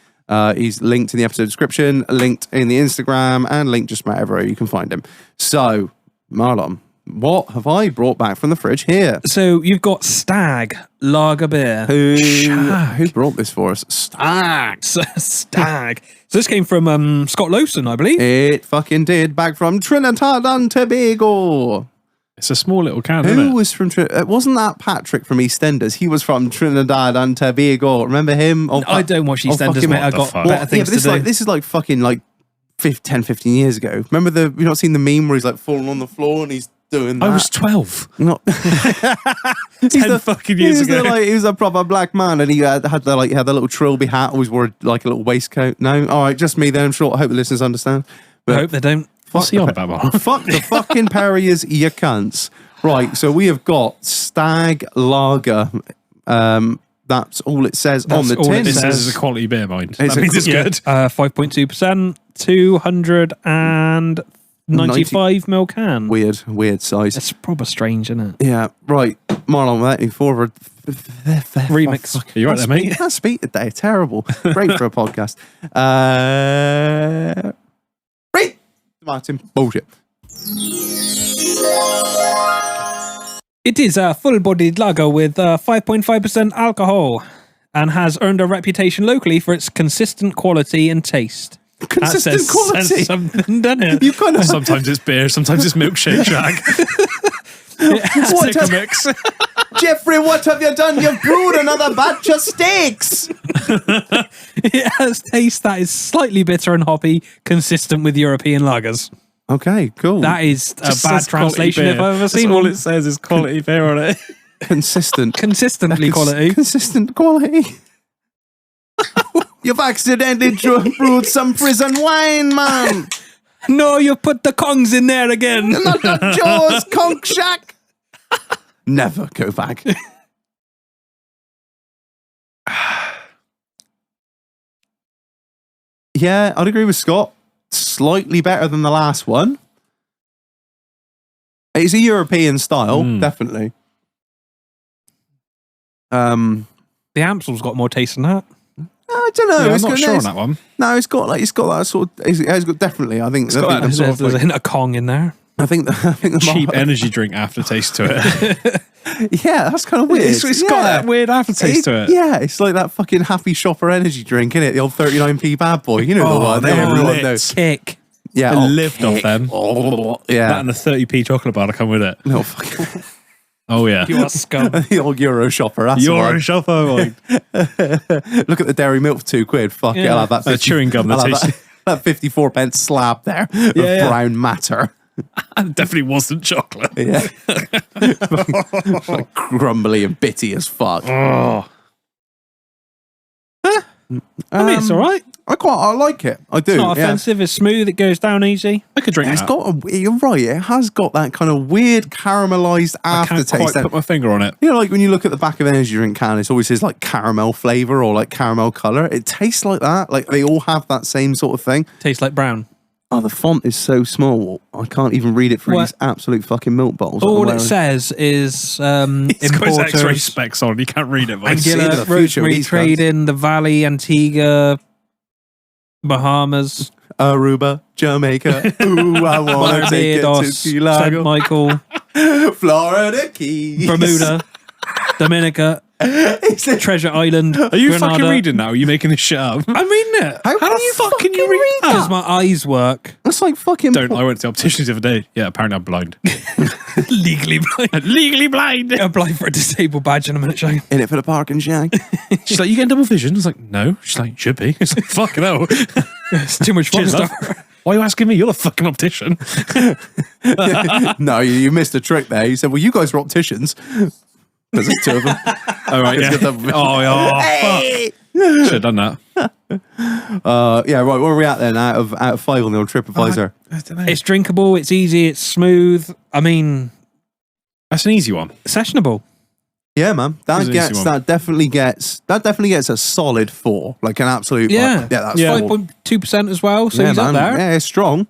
He's linked in the episode description, linked in the Instagram, and linked just wherever you can find him. So, Marlon, what have I brought back from the fridge here? So you've got Stag Lager Beer. Who brought this for us? Stag. Stag. So this came from Scott Lawson, I believe. It fucking did. Back from Trinidad and Tobago. It's a small little can, Who isn't it? was from Trinidad? Wasn't that Patrick from EastEnders? He was from Trinidad and Tobago. Remember him? I don't watch EastEnders, mate. I've got better things to do. This is like fucking like 10, 15 years ago. Remember you've not seen the meme where he's like falling on the floor and he's doing that? I was 12. Not 10 fucking years ago. He was a proper black man, and he had the little trilby hat. Always wore like a little waistcoat. No, all right, just me then. I'm sure. I hope the listeners understand. But I hope they don't. What's he on about, Mark? Fuck the fucking Perriers, you cunts. Right, so we have got Stag Lager. That's all it says on the tin. This is a quality beer, mind. That means it's good. 5.2%, 295 mil can. Weird size. It's proper strange, isn't it? Yeah, right. Marlon, without any forward Remix. Are you right there, mate? Can't speak today. Terrible. Great for a podcast. Right. Martin. Bullshit. It is a full-bodied lager with 5.5% alcohol and has earned a reputation locally for its consistent quality and taste. Consistent says quality. something, doesn't it? You kind of Sometimes it's beer, sometimes it's milkshake shack. What Take a have- mix. Jeffrey, what have you done? You've brewed another batch of steaks. It has taste that is slightly bitter and hoppy, consistent with European lagers. Okay, cool. That is a Just bad says quality translation if beer. I've ever That's seen all one. it says is quality beer on it. consistent. Consistently quality. Consistent quality. You've accidentally brewed some prison wine, man. No, you put the Kongs in there again. Not the Jaws conch shack. Never go back. Yeah, I'd agree with Scott. Slightly better than the last one. It's a European style, definitely. The Amstel's got more taste than that. I don't know. Yeah, I'm It's not got- sure on it's- that one. No, it's got that sort of. It's got definitely. I think. I got think that the sort of There's like- a hint of Kong in there. I think the Cheap energy drink aftertaste to it. Yeah, that's kind of weird. It's got that weird aftertaste to it. Yeah, it's like that fucking Happy Shopper energy drink, innit? The old 39p bad boy. You know the one. they're Everyone lit. knows. Kick. Yeah, I lived off them. Oh, That yeah. and the 30p chocolate bar to come with it. No, fucking Oh, yeah. You are scum. the old Euro Shopper. That's the You're one. a shopper. Like, Look at the dairy milk for £2. Fuck it, Yeah. I'll have that. The chewing gum that I'll have tastes- that 54 pence slab there of yeah. brown matter. it definitely wasn't chocolate. Yeah, like crumbly and bitty as fuck. Oh. I mean, it's all right. I like it. I do. It's not yeah. offensive. It's smooth. It goes down easy. I could drink It's that. got. You're right. It has got that kind of weird caramelized I can't aftertaste. quite put my finger on it. You know, like when you look at the back of an energy drink can, it always says like caramel flavor or like caramel color. It tastes like that. Like they all have that same sort of thing. Tastes like brown. Oh, the font is so small. I can't even read it through What? these absolute fucking milk bottles. All I'm it wearing. says is It's got his X-ray importers, specs on. You can't read it. But see Anguilla, the future of Rosemary these Trading, the Valley, Antigua, Bahamas, Aruba, Jamaica. Ooh, I want to take it to Barbados, Key St. Largo. Michael, Florida Keys. Bermuda, Dominica, Is it- Treasure Island. Are you Grenada. fucking reading now? Are you making this shit up? I'm reading it. How How the fuck can you read Because that? my eyes work. That's like fucking. Don't. I went to the opticians the other day. Yeah, apparently I'm blind. Legally blind. Legally blind. Apply for a disabled badge in a minute, shall you? In it for the park and shack. She's like, you getting double vision? I was like, no. She's like, should be. It's like, fucking hell. It's too much fun Cheers, love. stuff. Why are you asking me? You're the fucking optician. No, you missed a trick there. You said, well, you guys are opticians. There's like two of them. All right. Yeah. Get double vision. Fuck. Should have done that. Yeah, right. Where are we at then? Out of 5 on the old TripAdvisor. I don't know. It's drinkable. It's easy. It's smooth. I mean, That's an easy one. sessionable. Yeah, man. It's an easy one. That definitely gets a solid 4. Like an absolute. Yeah. Like, yeah, that's Yeah. 4. 5.2% as well. So Yeah, he's up man. there. Yeah, it's strong.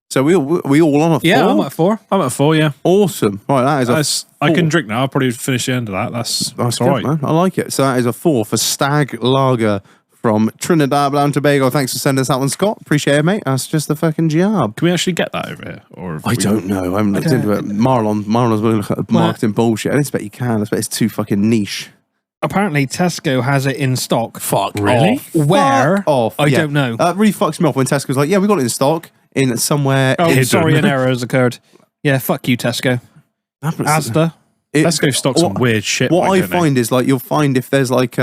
So we all on a 4. Yeah, I'm at 4. I'm at 4, yeah. Awesome. Right, that is a That's, I can drink now. I'll probably finish the end of that. That's That's all good, right. man. I like it. So that is a 4 for Stag Lager from Trinidad and Tobago. Thanks for sending us that one, Scott. Appreciate it, mate. That's just the fucking job. Can we actually get that over here? Or I don't know. I haven't looked into it. Marlon's willing to look at marketing bullshit. I expect you can. I expect it's too fucking niche. Apparently, Tesco has it in stock. Fuck Really? off. Where? Fuck off. I Yeah. don't know. That really fucks me off when Tesco's like, yeah, we got it in stock in somewhere. Oh, hidden. sorry, an error has occurred. Yeah, fuck you, Tesco. Asda. Let's go stock some weird shit. What like, I don't they? find is like you'll find if there's like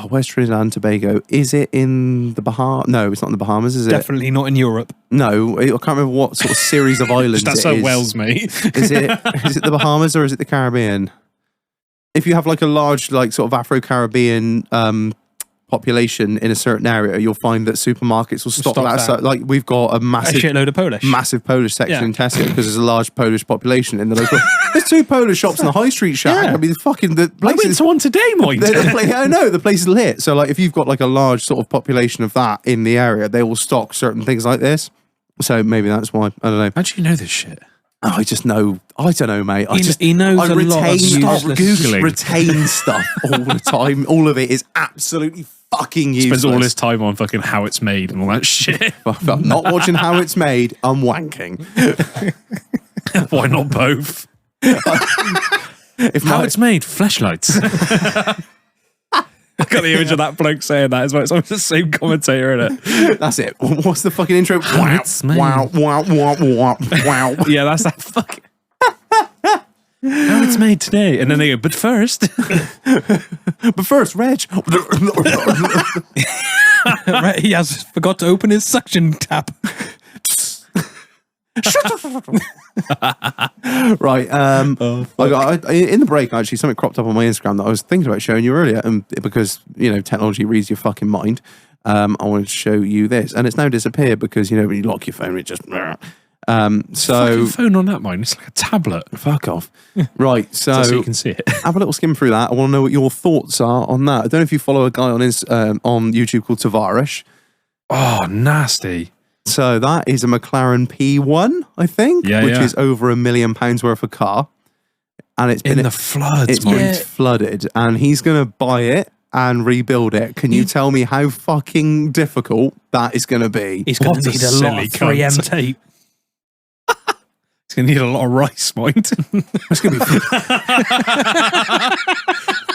where's Trinidad and Tobago? Is it in the Bahamas? No, it's not in the Bahamas, is it? Definitely not in Europe. No, I can't remember what sort of series of islands That's it so is. Wales, mate. Is it the Bahamas or is it the Caribbean? If you have like a large like sort of Afro-Caribbean population in a certain area, you'll find that supermarkets will stock Stock that. that. So, like we've got a A massive shitload of Polish. Polish section Yeah. in Tesco because there's a large Polish population in the local. There's 2 Polish shops in the high street shack. Yeah. I mean, fucking the I place went is. to one today, mate. I know the place is lit. So like, if you've got like a large sort of population of that in the area, they will stock certain things like this. So maybe that's why. I don't know. How do you know this shit? Oh, I just know. I don't know, mate. He knows I a lot of useless Googling. retain stuff all the time. All of it is absolutely fucking useless. Spends all his time on fucking how it's made and all that shit. If I'm not watching how it's made, I'm wanking. Why not both? If How my- it's made, fleshlights. I got the image of that bloke saying that as well. It's almost the same commentator in it. That's it. What's the fucking intro? Wow, it's me. wow, wow, wow, wow, wow. Yeah, that's that fucking. How it's made today. And then they go, but first. But first, Reg. Right, he has forgot to open his suction tap. Right. In the break, actually, something cropped up on my Instagram that I was thinking about showing you earlier, and because technology reads your fucking mind, I wanted to show you this, and it's now disappeared because when you lock your phone, it just. Fucking phone on that mine. It's like a tablet. Fuck off. Right. So So you can see it. have a little skim through that. I want to know what your thoughts are on that. I don't know if you follow a guy on YouTube called Tavarish. Oh, nasty. So that is a McLaren P1, I think, which is over £1 million worth of car, and it's been in the floods. It's been flooded, and he's going to buy it and rebuild it. Can you tell me how fucking difficult that is going to be? He's going What to a need a lot of silly 3M cunt. tape. It's going to need a lot of rice, mind. It's going to be.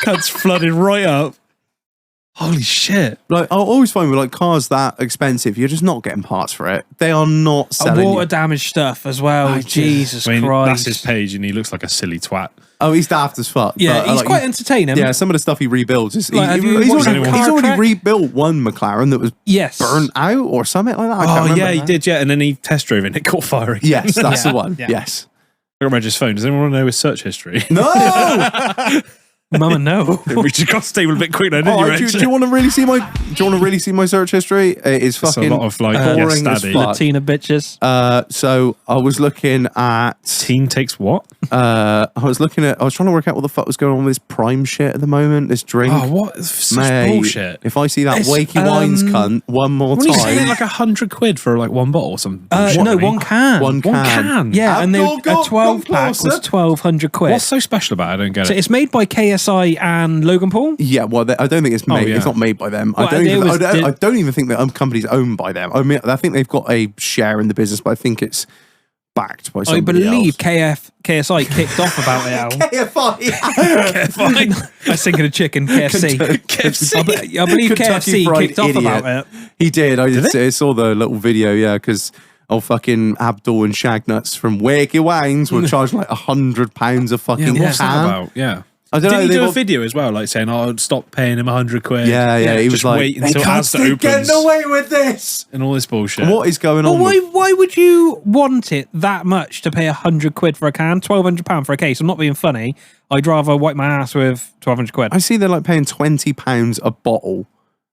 Cunt's flooded right up. Holy shit. Like, I'll always find with cars that expensive, you're just not getting parts for it. They are not selling. Water damage stuff as well. Jesus I mean, Christ. that's his page, and he looks like a silly twat. Oh, he's daft as fuck. Yeah, but, he's quite entertaining. Yeah, some of the stuff he rebuilds is Like, have you he's watched already, the he's car already track? rebuilt one McLaren that was Yes. burnt out or something like that. I can't Oh, remember. yeah, he did, yeah. And then he test drove it and it caught fire again. Yes, that's Yeah, the one. yeah. Yes. I remember his phone. Does anyone want to know his search history? No. Mama, no. We just got stable a bit quicker, didn't you, do you want to really see my? Do you want to really see my search history? It is It's a fucking lot of boring as daddy. fuck. Latina bitches. So I was looking at. Teen takes what? I was trying to work out what the fuck was going on with this Prime shit at the moment. This drink. Oh, what? It's such Mate, bullshit. If I see that It's, Wakey Wines cunt one more What are you saying? time, Like £100 for one bottle or something? No, one can. one can. One can. Yeah, and Abdul, a 12 pack was closer. 1,200 quid. What's so special about it? I don't get So it. it's made by KSI and Logan Paul. Yeah, well, I don't think it's made. yeah. It's not made by them. Well, I they always did- don't even think that company's owned by them. I mean, I think they've got a share in the business, but I think it's backed by I somebody believe else. KSI kicked off about it, Al. KFI. I was thinking of chicken, KFC. I believe Kentucky KFC Fried kicked off Idiot. about it. He did. I Did I saw the little video. Yeah, because fucking Abdul and Shagnuts from Wakey Wines were charged like £100 a fucking Yeah, what's that can. about? Yeah. I don't know. Did he they do a got- video as well, like saying, "Oh, stop paying him £100"? Yeah. He was Just like, wait they until can't Asda keep getting opens away with this. and all this bullshit. What is going Well, on? why would you want it that much to pay 100 quid for a can, £1,200 for a case? I'm not being funny. I'd rather wipe my ass with 1,200 quid. I see they're like paying £20 a bottle.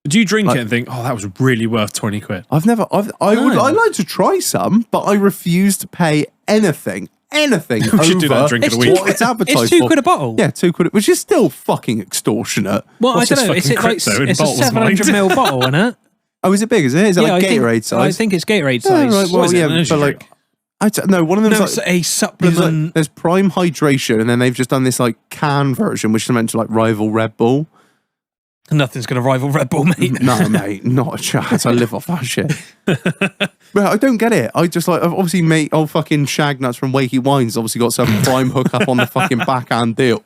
Do you drink Like- it and think, "Oh, that was really worth 20 quid"? I'd like to try some, but I refuse to pay anything over should do that drink of the week. what it's advertised It's £2 for. a bottle. Yeah, £2, which is still fucking extortionate. Well, What's I don't know. this Is it fucking like crypto in it's a bottles, 700 mind? ml bottle, isn't it? Oh, is it big? Is it? Is it like I think, Gatorade size? I think it's Gatorade Yeah, size. right, well, What is it, yeah, an energy but like, drink? no, one of them's No, it's like, a there's, supplement. there's Prime Hydration, and then they've just done this like can version, which is meant to like rival Red Bull. Nothing's going to rival Red Bull, mate. No, mate, not a chance. I live off that shit. But I don't get it. I just like, obviously, mate, old fucking Shagnuts from Wakey Wines obviously got some Prime hookup on the fucking backhand deal.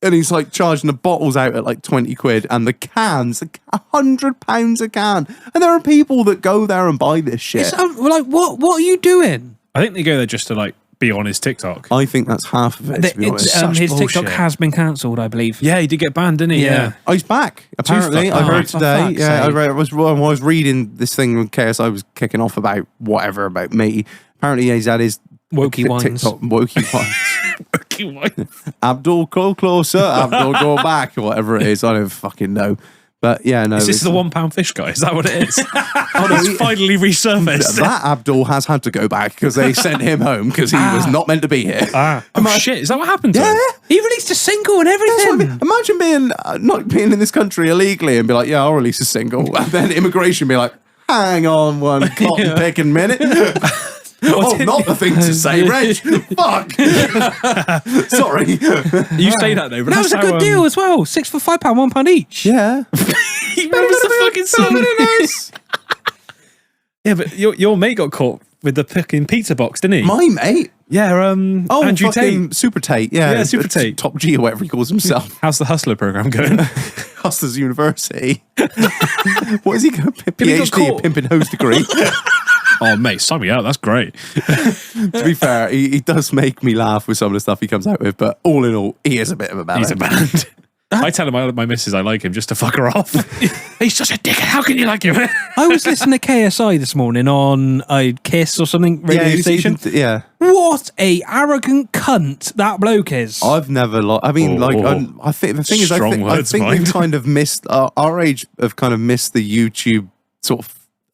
And he's like charging the bottles out at like 20 quid and the cans, £100 a can. And there are people that go there and buy this shit. It's, like, what are you doing? I think they go there just to like be on his TikTok. I think that's half of it, to be honest. Such His bullshit. TikTok has been cancelled, I believe. Yeah, he did get banned, didn't he? Yeah. Oh, he's back. Apparently, fuck- I read for today. fuck's Yeah, sake. I was reading this thing when KSI was kicking off about whatever about me. Apparently, he's had his Wokey Wines. TikTok Wokey Wines. Okay, why? Abdul, go closer. Abdul, go back. Whatever it is, I don't fucking know. But yeah, no. Is this it's- the £1 fish guy? Is that what it is? Oh, no, It's finally resurfaced. that Abdul has had to go back because they sent him home because he was not meant to be here. Oh shit! Is that what happened to Yeah. him? He released a single and That's what I everything. mean. Imagine being not being in this country illegally and be like, yeah, I'll release a single, and then immigration be like, hang on one cotton picking minute. Oh, not the thing to say, Reg. Fuck. Sorry. You say that though, but That was that's a good how, deal as well. 6 for £5, £1 each. Yeah. He remembers the fucking song. Yeah, but your mate got caught with the fucking pizza box, didn't he? My mate. Yeah, Andrew Tate. Super Tate. Yeah, Super Tate. Top G or whatever he calls himself. How's the Hustler program going? Hustlers University. What is he going to he got PhD, caught? pimping hose degree? Oh, mate, sign me out. That's great. To be fair, he does make me laugh with some of the stuff he comes out with, but all in all, he is a bit of a bad. He's a band. I tell him my missus I like him just to fuck her off. He's such a dickhead. How can you like him? I was listening to KSI this morning on Kiss or something radio station. Yeah. What a arrogant cunt that bloke is. I've never I think the thing is, I think we've kind of missed our age have kind of missed the YouTube sort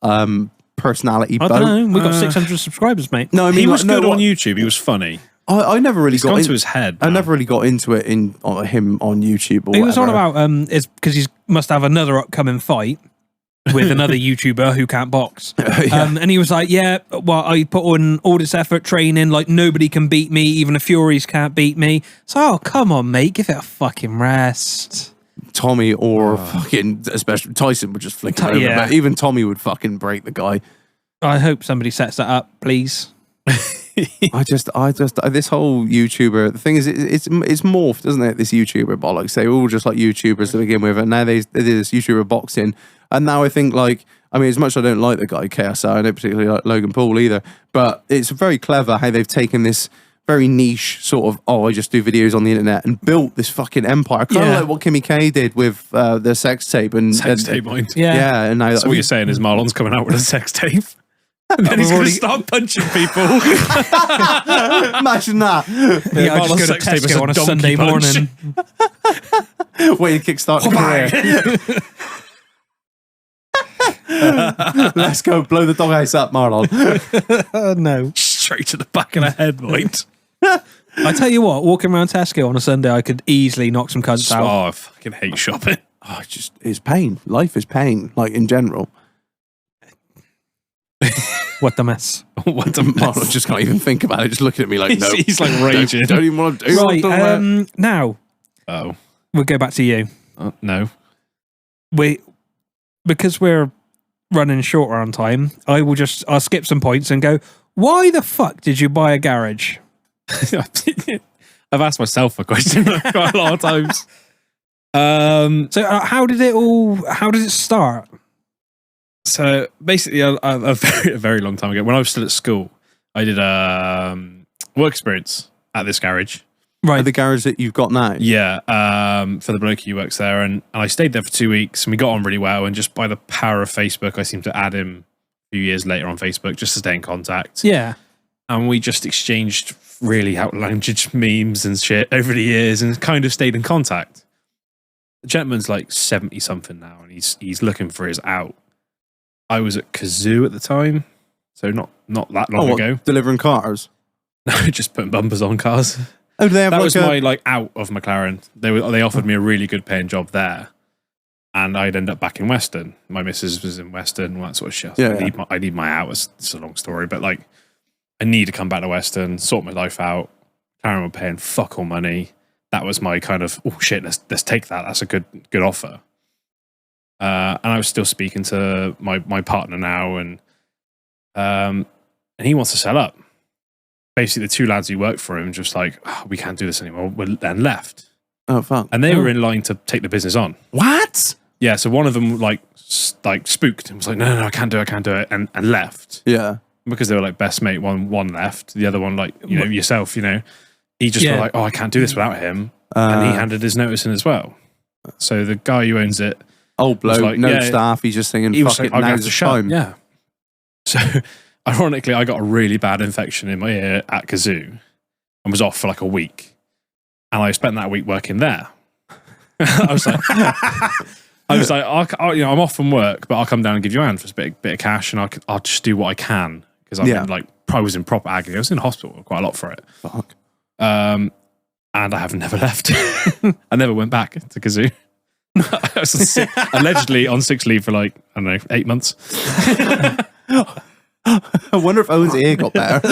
of personality. I don't know. We got 600 subscribers, mate. No, I mean he was good on YouTube. He was funny. I never really got into his head. I never really got into it on him on YouTube. Or he was on whatever. about it's because he must have another upcoming fight with another YouTuber who can't box. And he was like, yeah, well, I put in all this effort training, like nobody can beat me, even the Furies can't beat me. So, oh, come on, mate, give it a fucking rest. Tommy or fucking, especially Tyson would just flick it over. Yeah. But even Tommy would fucking break the guy. I hope somebody sets that up, please. I just, this whole YouTuber, the thing is, it's morphed, doesn't it? This YouTuber bollocks. They were all just like YouTubers to begin with, and now they did this YouTuber boxing. And now I think, like, I mean, as much as I don't like the guy, KSI, I don't particularly like Logan Paul either, but it's very clever how they've taken this very niche sort of, I just do videos on the internet and built this fucking empire. Kind of like what Kimmy K did with the sex tape. Sex tape mind. Yeah. And now, so what you're saying is Marlon's coming out with a sex tape. And then he's going to start punching people. Imagine that. Yeah, I just go to Tesco on a Sunday morning. Way to kickstart the career. Let's go blow the doghouse up, Marlon. No. Straight to the back of the head, mate. I tell you what, walking around Tesco on a Sunday, I could easily knock some cunts out. Oh, I fucking hate shopping. Oh, it's pain. Life is pain, like in general. What the mess. What the mess. I just can't even think about it. Just looking at me like, no. He's like raging. Don't even want to do Right, now. Oh. We'll go back to you. No. Because we're running shorter on time, I'll skip some points and go, why the fuck did you buy a garage? I've asked myself a question quite a lot of times. So how did it start? So basically, a very long time ago, when I was still at school, I did work experience at this garage. Right, the garage that you've got now. Yeah, for the bloke who works there, and I stayed there for 2 weeks, and we got on really well. And just by the power of Facebook, I seemed to add him a few years later on Facebook just to stay in contact. Yeah, and we just exchanged really outlandish memes and shit over the years, and kind of stayed in contact. The gentleman's like 70 something now, and he's looking for his out. I was at Kazoo at the time, so not that long ago. Delivering cars? No, just putting bumpers on cars. Oh, do they have that was my out of McLaren. They offered me a really good paying job there, and I'd end up back in Western. My missus was in Western, all that sort of shit. So I need my out. It's a long story, but like I need to come back to Western, sort my life out. McLaren were paying fuck all money. That was my kind of shit. Let's take that. That's a good offer. And I was still speaking to my partner now, and he wants to sell up. Basically, the two lads who worked for him just like, we can't do this anymore, and left. Oh, fuck. And they were in line to take the business on. What? Yeah, so one of them like spooked and was like, no, I can't do it, and left. Yeah. Because they were like best mate, one left. The other one, like, yourself, he just was like, I can't do this without him. And he handed his notice in as well. So the guy who owns it, old bloke, like, no staff, he's just thinking, fuck it, now's the time. Yeah. So, ironically, I got a really bad infection in my ear at Kazoo and was off for like a week. And I spent that week working there. I was like, I'm off from work, but I'll come down and give you a hand for a bit of cash, and I'll just do what I can, because I was in proper agony. I was in hospital quite a lot for it. Fuck. And I have never left. I never went back to Kazoo. I was allegedly on sick leave for 8 months. I wonder if Owen's ear got better.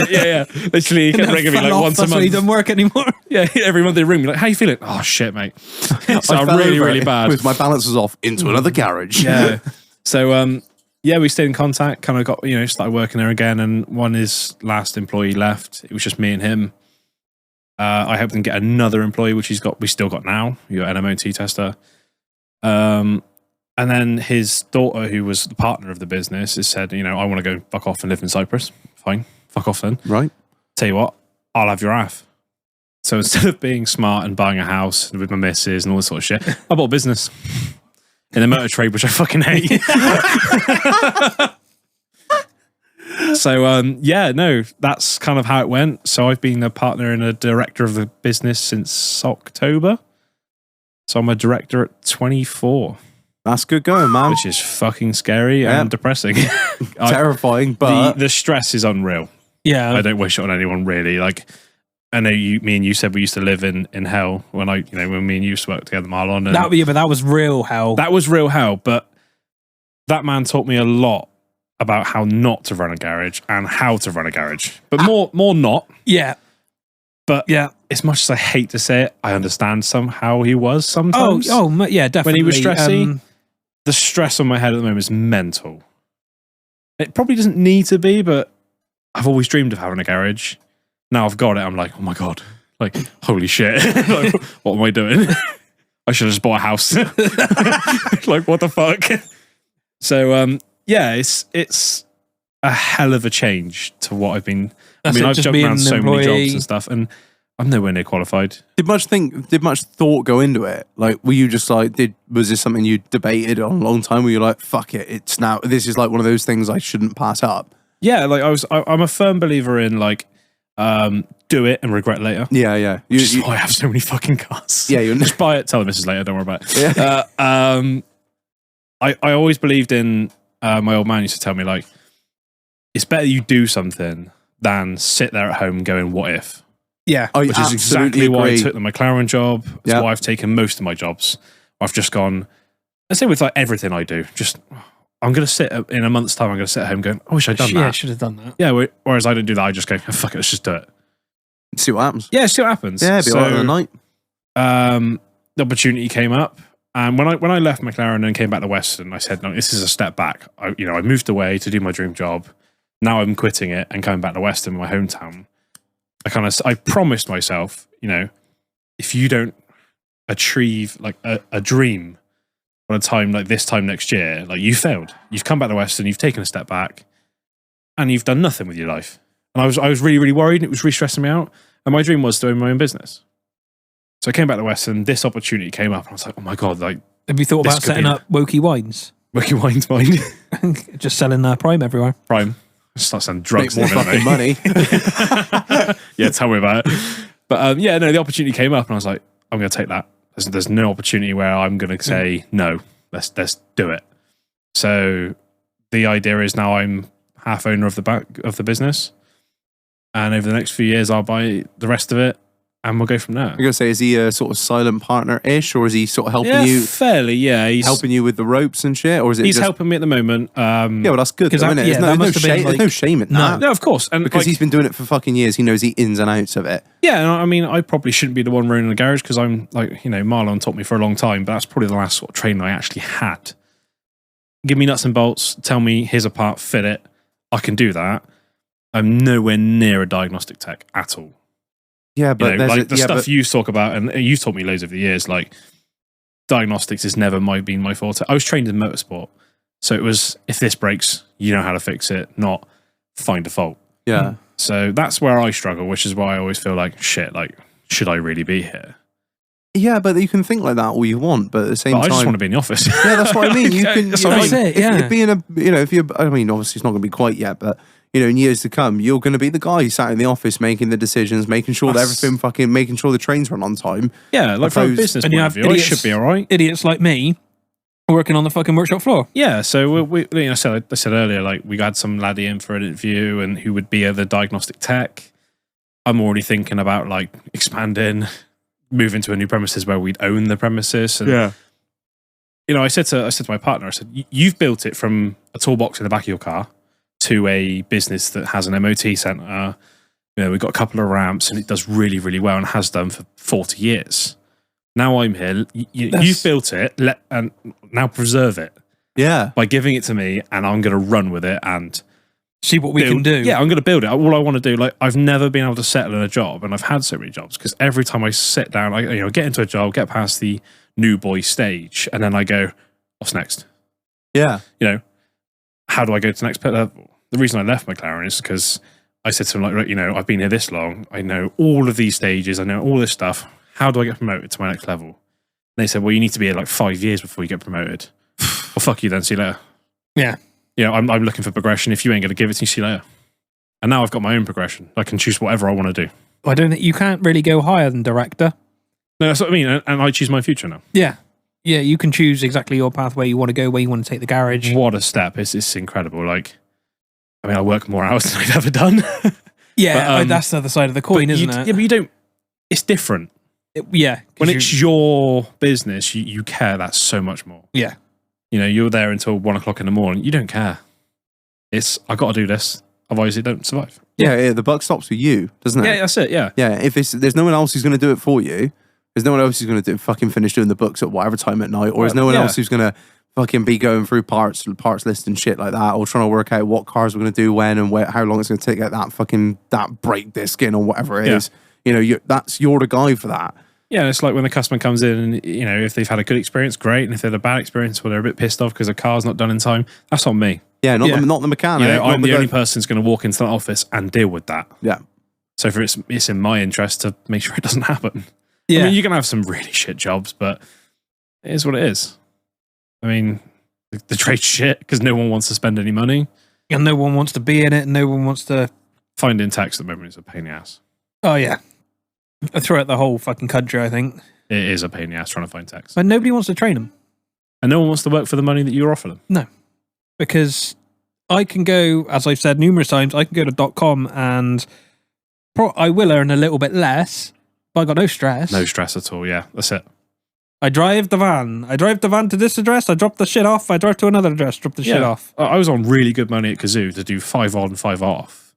Yeah. Literally, he kept ringing me once a month. That's why he doesn't work anymore. Yeah, every month they ring me like, "How you feeling?" "Oh shit, mate." So I'm really, really bad. With my balance was off into another garage. Yeah. So yeah, we stayed in contact. Kind of got started working there again. And when his last employee left, it was just me and him. I helped him get another employee, which we still got now. You got an MOT tester. And then his daughter, who was the partner of the business, has said, I want to go fuck off and live in Cyprus. Fine, fuck off then. Right. Tell you what, I'll have your half. So instead of being smart and buying a house with my missus and all this sort of shit, I bought a business in the motor trade, which I fucking hate. So, that's kind of how it went. So I've been a partner and a director of the business since October. So I'm a director at 24. That's good going, man. Which is fucking scary and depressing. Terrifying, but... The stress is unreal. Yeah. I don't wish it on anyone, really. Like, I know me and you said we used to live in hell when when me and you used to work together, Marlon. And but that was real hell. That was real hell, but that man taught me a lot about how not to run a garage and how to run a garage. But more not. Yeah. But yeah, as much as I hate to say it, I understand somehow he was sometimes. Oh, yeah, definitely. When he was stressy, the stress on my head at the moment is mental. It probably doesn't need to be, but I've always dreamed of having a garage. Now I've got it, I'm like, oh my God, like, holy shit. Like, what am I doing? I should have just bought a house. Like, what the fuck? So, it's a hell of a change to what I've been. I've jumped around so many jobs and stuff, and I'm nowhere near qualified. Did much thought go into it? Like, were you just like, was this something you debated on a long time? Were you like, fuck it, this is like one of those things I shouldn't pass up? Yeah, like I'm a firm believer in like, do it and regret later. Yeah. Which is why I have so many fucking cars. Yeah, just buy it, tell the missus later, don't worry about it. Yeah. I always believed in, my old man used to tell me, like, it's better you do something than sit there at home going, what if? Yeah. Which is exactly why I took the McLaren job. That's why I've taken most of my jobs. I've just gone, let's say with like everything I do, just, I'm going to sit in a month's time, I'm going to sit at home going, I wish I'd done that. Yeah, I should have done that. Yeah, whereas I don't do that, I just go, oh, fuck it, let's just do it. See what happens. Yeah, see what happens. Yeah, be right on the night. The opportunity came up. And when I left McLaren and came back to Western, I said, no, this is a step back. I moved away to do my dream job. Now I'm quitting it and coming back to Western, my hometown. I promised myself, if you don't achieve like a dream on a time like this time next year, like you failed. You've come back to Western, you've taken a step back, and you've done nothing with your life. And I was really, really worried. It was really stressing me out. And my dream was to own my own business. So I came back to Western, this opportunity came up, and I was like, oh my God, like... Have you thought about setting up Wokey Wines? Wokey Wines, mind. Just selling Prime everywhere. Prime. Start selling drugs. Make more fucking money. Yeah, tell me about it. But the opportunity came up, and I was like, I'm going to take that. There's no opportunity where I'm going to say, no, let's do it. So the idea is now I'm half owner of the business. And over the next few years, I'll buy the rest of it. And we'll go from there. I'm going to say, is he a sort of silent partner-ish, or is he sort of helping you? Fairly, yeah. He's helping you with the ropes and shit, or is it? He's helping me at the moment. Yeah, well, that's good, though, isn't it? There's no shame in that. No, of course, and because he's been doing it for fucking years, he knows the ins and outs of it. Yeah, and I mean, I probably shouldn't be the one running the garage because I'm like, Marlon taught me for a long time, but that's probably the last sort of training I actually had. Give me nuts and bolts, tell me here's a part, fit it. I can do that. I'm nowhere near a diagnostic tech at all. Yeah, but like the stuff you talk about, and you've taught me loads over the years, like diagnostics has never been my forte. I was trained in motorsport, so it was, if this breaks, you know how to fix it, not find a fault. Yeah. So that's where I struggle, which is why I always feel like, shit, like, should I really be here? Yeah, but you can think like that all you want, but at the same time, I just want to be in the office. Yeah, that's what I mean. You can. That's it. Yeah. If being if you're, I mean, obviously it's not going to be quite yet, but in years to come, you're going to be the guy who sat in the office making the decisions, making sure that everything making sure the trains run on time. Yeah, like from a business point of view, I should be all right. Idiots like me working on the fucking workshop floor. Yeah, so we I said earlier, like we had some laddie in for an interview, and who would be the diagnostic tech. I'm already thinking about like expanding, moving to a new premises where we'd own the premises. And, I said to my partner, I said, you've built it from a toolbox in the back of your car to a business that has an MOT centre. We've got a couple of ramps, and it does really, really well, and has done for 40 years. Now I'm here. You've built it, and now preserve it. Yeah. by giving it to me, and I'm going to run with it and See what we can do. Yeah, I'm going to build it. All I want to do, like, I've never been able to settle in a job, and I've had so many jobs because every time I sit down, I get into a job, get past the new boy stage, and then I go, what's next? Yeah. How do I go to the next level? The reason I left McLaren is because I said to them, like, I've been here this long. I know all of these stages. I know all this stuff. How do I get promoted to my next level? And they said, well, you need to be here like 5 years before you get promoted. Well, fuck you then. See you later. Yeah. I'm looking for progression. If you ain't going to give it to me, see you later. And now I've got my own progression. I can choose whatever I want to do. I don't think you can't really go higher than director. No, that's what I mean. And I choose my future now. Yeah. Yeah, you can choose exactly your path, where you want to go, where you want to take the garage. What a step. It's incredible. Like, I mean, I work more hours than I've ever done. Yeah, but, that's the other side of the coin, isn't it? Yeah, but you don't, it's different. Yeah. When it's your business, you care that so much more. Yeah. You're there until 1 o'clock in the morning. You don't care. It's, I got to do this. Otherwise, it don't survive. Yeah, the buck stops with you, doesn't it? Yeah, that's it. Yeah. Yeah, if there's no one else who's going to do it for you, there's no one else who's going to fucking finish doing the books at whatever time at night, or there's no one else who's going to fucking be going through parts list and shit like that, or trying to work out what cars we're going to do when and how long it's going to take to get that brake disc in or whatever it is. You're the guy for that. Yeah, it's like when the customer comes in and, if they've had a good experience, great. And if they've had a bad experience, well, they're a bit pissed off because the car's not done in time. That's on me. Yeah, not the mechanic. I'm the only person who's going to walk into the office and deal with that. Yeah. So it's in my interest to make sure it doesn't happen. Yeah. I mean, you can have some really shit jobs, but it is what it is. I mean, the trade's shit because no one wants to spend any money. And no one wants to be in it, and no one wants to... Finding tax at the moment is a pain in the ass. Oh, yeah. Throughout the whole fucking country, I think. It is a pain in the ass trying to find tax. But nobody wants to train them. And no one wants to work for the money that you offer them. No. Because I can go, as I've said numerous times, I can go to .com and I will earn a little bit less, but I got no stress. No stress at all, yeah. That's it. I drive the van. I drive the van to this address, I drop the shit off. I drive to another address, drop the shit off. I was on really good money at Kazoo to do 5 on, 5 off.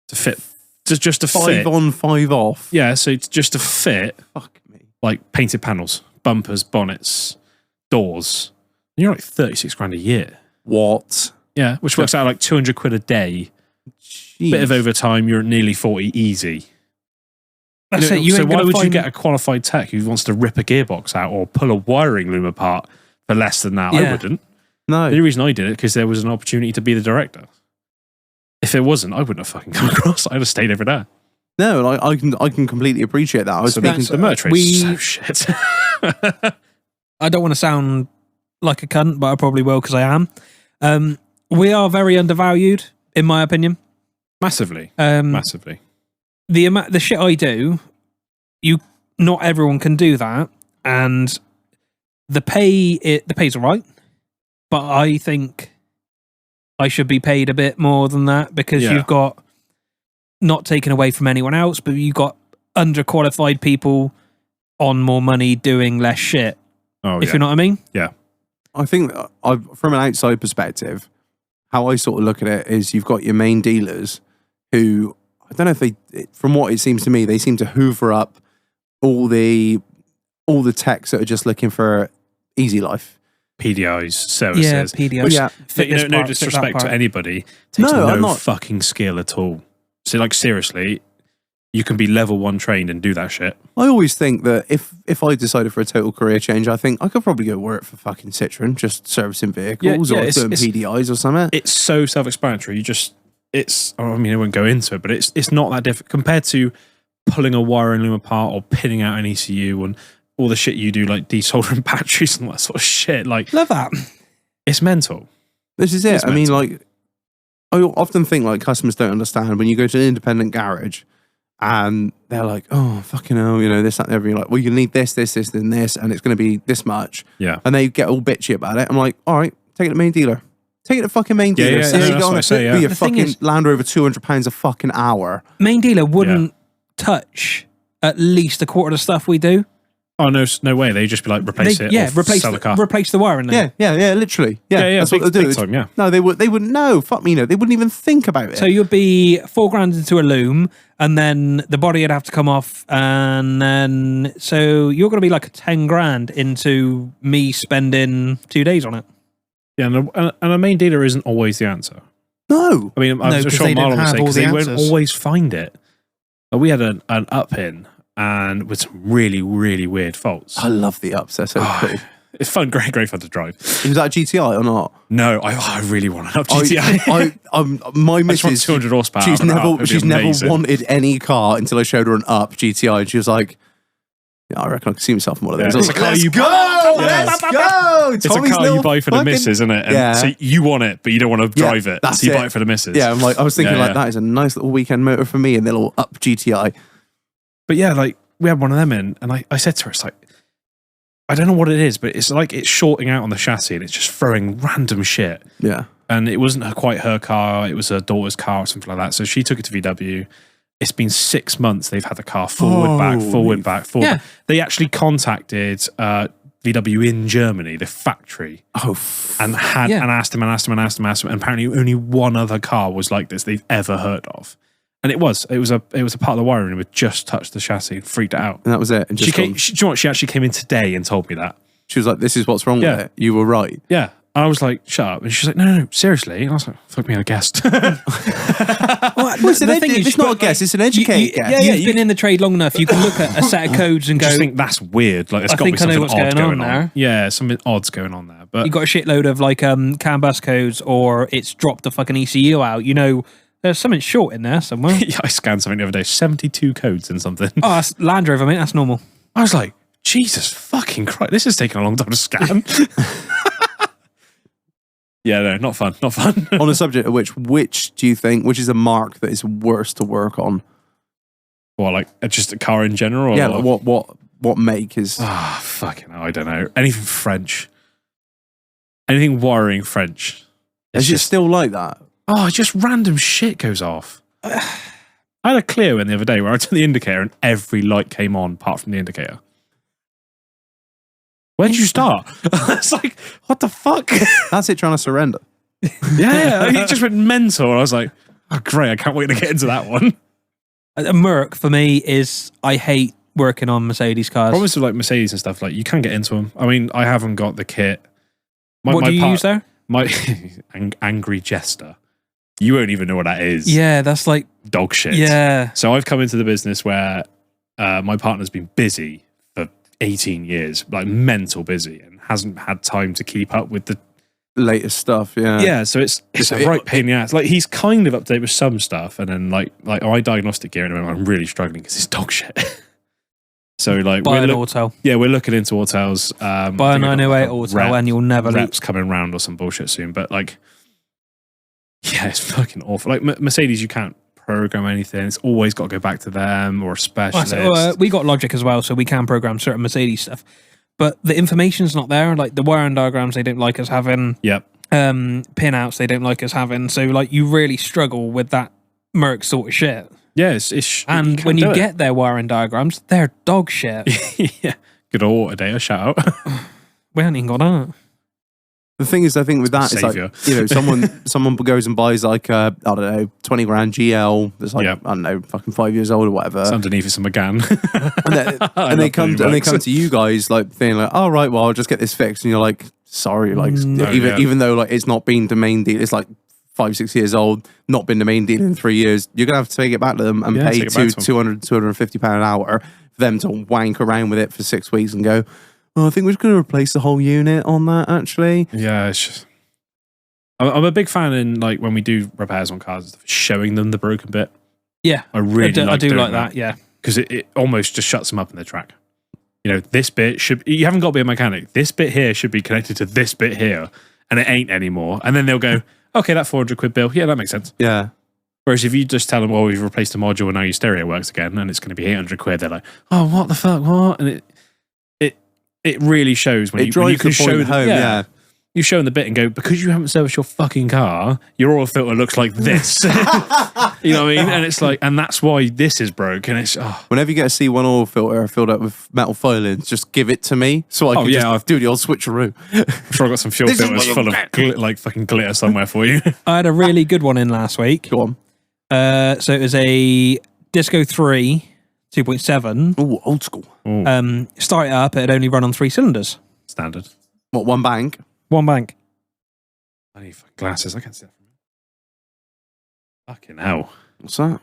To fit. Just to 5 fit. on, 5 off. Yeah, so just to fit. Fuck me. Like painted panels, bumpers, bonnets, doors. And you're like 36 grand a year. What? Yeah, which works out like 200 quid a day. Jeez. Bit of overtime, you're at nearly 40 easy. That's it. So why would you get a qualified tech who wants to rip a gearbox out or pull a wiring loom apart for less than that? Yeah. I wouldn't. No. The only reason I did it because there was an opportunity to be the director. If it wasn't, I wouldn't have fucking come across. I'd have stayed over there. No, I can completely appreciate that. I was speaking the merch rate's so shit. I don't want to sound like a cunt, but I probably will because I am. We are very undervalued, in my opinion. Massively. Massively. The shit I do, not everyone can do that, and the pay's alright, but I think I should be paid a bit more than that because you've got not taken away from anyone else, but you've got underqualified people on more money doing less shit. Oh, if you know what I mean? Yeah. I think from an outside perspective, how I sort of look at it is you've got your main dealers who, I don't know if from what it seems to me, they seem to hoover up all the techs that are just looking for easy life. PDIs, services. Yeah, PDIs. No disrespect to anybody. Takes no fucking skill at all. So, like, seriously, you can be level 1 trained and do that shit. I always think that if I decided for a total career change, I think I could probably go work for fucking Citroen, just servicing vehicles or doing PDIs or something. It's so self-explanatory. I won't go into it, but it's not that difficult compared to pulling a wiring loom apart or pinning out an ECU and all the shit you do, like desoldering batteries and all that sort of shit. Like, love that. It's mental. This is it. It's I mean, like, I often think like customers don't understand when you go to an independent garage and they're like, oh, fucking hell, this, that, and everything. Like, well, you need this, and this, and it's going to be this much. Yeah. And they get all bitchy about it. I'm like, all right, take it to main dealer. Take it to fucking main dealer. Yeah, that's what I say, yeah. Be a The thing fucking is, Land Rover £200 a fucking hour. Main dealer wouldn't touch at least a quarter of the stuff we do. Oh, no way. They just be like, replace it. Or sell the car. Replace the wiring. Yeah, literally. Yeah, that's what they do. Time, yeah. No, they wouldn't know. Fuck me, no. They wouldn't even think about it. So you'd be $4,000 into a loom, and then the body would have to come off, and then so you're going to be like 10 grand into me spending 2 days on it. Yeah, and a main dealer isn't always the answer. No. I mean, I was 'cause sure they don't Marlon would have say all because the they won't answers. always find it. We had an up in and with some really, really weird faults. I love the ups. They're so cool. It's fun, great fun to drive. Was that a GTI or not? No, I really want an up GTI. My I just want missus, 200 horsepower. she's and an up. It'd be never amazing. wanted any car until I showed her an up GTI, and she was like, "Yeah, I reckon I can see myself in one of those." Yeah, I was it's like, a car "Let's you- go, Yeah. let's go!" It's Tommy's a car you little buy for the fucking- missus, isn't it? And Yeah. so you want it, but you don't want to drive it. that's So you it. buy it for the missus. Yeah, I was thinking Yeah, like yeah. that is a nice little weekend motor for me, and the little up GTI. But yeah, like we had one of them in, and I said to her, it's like, I don't know what it is, but it's like it's shorting out on the chassis and it's just throwing random shit. Yeah, And it wasn't quite her car, it was her daughter's car or something like that. So she took it to VW. It's been 6 months they've had the car forward, back, forward, back, forward. Yeah. Back. They actually contacted VW in Germany, the factory, and asked him, and apparently only one other car was like this they've ever heard of. And it was a part of the wiring that just touched the chassis and freaked it out. and that was it. And just Do you know what? She actually came in today and told me that. she was like, "This is what's wrong Yeah. with it. You were right." Yeah. And I was like, shut up. And she's like, no, seriously. And I was like, fuck me, I guessed. It's not a guess, it's an educated guess. You've been in the trade long enough. You can look at a set of codes and I go, just think that's weird. Like, there's I got to be think I know something what's odd going on going on. there. Yeah, something odd's going on there. But you got a shitload of like CAN bus codes, or it's dropped the fucking ECU out. You know, there's something short in there somewhere. yeah, I scanned something the other day, 72 codes and something. Oh, that's Land Rover, mate. That's normal. I was like, Jesus fucking Christ, this is taking a long time to scan. Yeah, no, not fun. On the subject of which do you think, which is a mark that is worse to work on? Or like just a car in general? Or Yeah, like what make is... Ah, fucking hell, I don't know. Anything French. Anything wiring French. Is it still like that? Oh, just random shit goes off. I had a Clio in the other day where I turned the indicator and every light came on apart from the indicator. Where did you start? It's like, what the fuck? That's it trying to surrender. Yeah, it just went mental. And I was like, oh, great, I can't wait to get into that one. A Merc for me is, I hate working on Mercedes cars. Problems with like Mercedes and stuff, like you can't get into them. I mean, I haven't got the kit. What do you use there? My Angry Jester. You won't even know what that is. Yeah, that's like Dog shit. Yeah. So I've come into the business where my partner's been busy for 18 years, like mental busy, and hasn't had time to keep up with the latest stuff. yeah. So it's a right pain in the ass. Like he's kind of up to date with some stuff, and then like my diagnostic gear, and I'm really struggling because it's dog shit. So like Buy an Autel. Yeah, we're looking into Autos. Buy a 908 Autel and you'll never leave. Reps coming round or some bullshit soon, but like, yeah, it's fucking awful. Like Mercedes, you can't program anything. It's always got to go back to them or a specialist. We got Logic as well, so we can program certain Mercedes stuff. But the information's not there. Like the wiring diagrams, they don't like us having. Yep. Pinouts, they don't like us having. So like, you really struggle with that Merc sort of shit. Yeah, it's and when you get their wiring diagrams, they're dog shit. Yeah. Good old Auto shout out. We haven't even got that. The thing is, I think with that, it's like, you know, someone goes and buys like I don't know, 20 grand GL that's like, I don't know, fucking 5 years old or whatever. It's underneath it's a McGann. and they come to you guys like saying like, oh right, well I'll just get this fixed, and you're like, sorry, like even though like it's not been the main deal, it's like 5-6 years old, not been the main deal in 3 years, you're gonna have to take it back to them and pay £250 an hour for them to wank around with it for 6 weeks and go, oh, I think we're just going to replace the whole unit on that, actually. Yeah, it's just... I'm a big fan in, like, when we do repairs on cars, showing them the broken bit. Yeah. I really I do like that, yeah. Because it almost just shuts them up in their track. You know, this bit should... You haven't got to be a mechanic. This bit here should be connected to this bit here, and it ain't anymore. And then they'll go, okay, that 400 quid bill, yeah, that makes sense. Yeah. Whereas if you just tell them, well, we've replaced the module and now your stereo works again, and it's going to be 800 quid, they're like, oh, what the fuck, what? And it really shows when you can show home. Yeah. You show them the bit and go, because you haven't serviced your fucking car, your oil filter looks like this. You know what I mean? And it's like, and that's why this is broken. It's whenever you get a C1 oil filter filled up with metal filings, just give it to me so I can just do the old switcheroo. I'm sure I got some fuel filters full of like fucking glitter somewhere for you. I had a really good one in last week. Go on. So it was a Disco 3 2.7. Oh, old school. Start it up, it'd only run on 3 cylinders. Standard. What, one bank? One bank. I need fucking glasses. I can't see that from here. Fucking hell. What's that?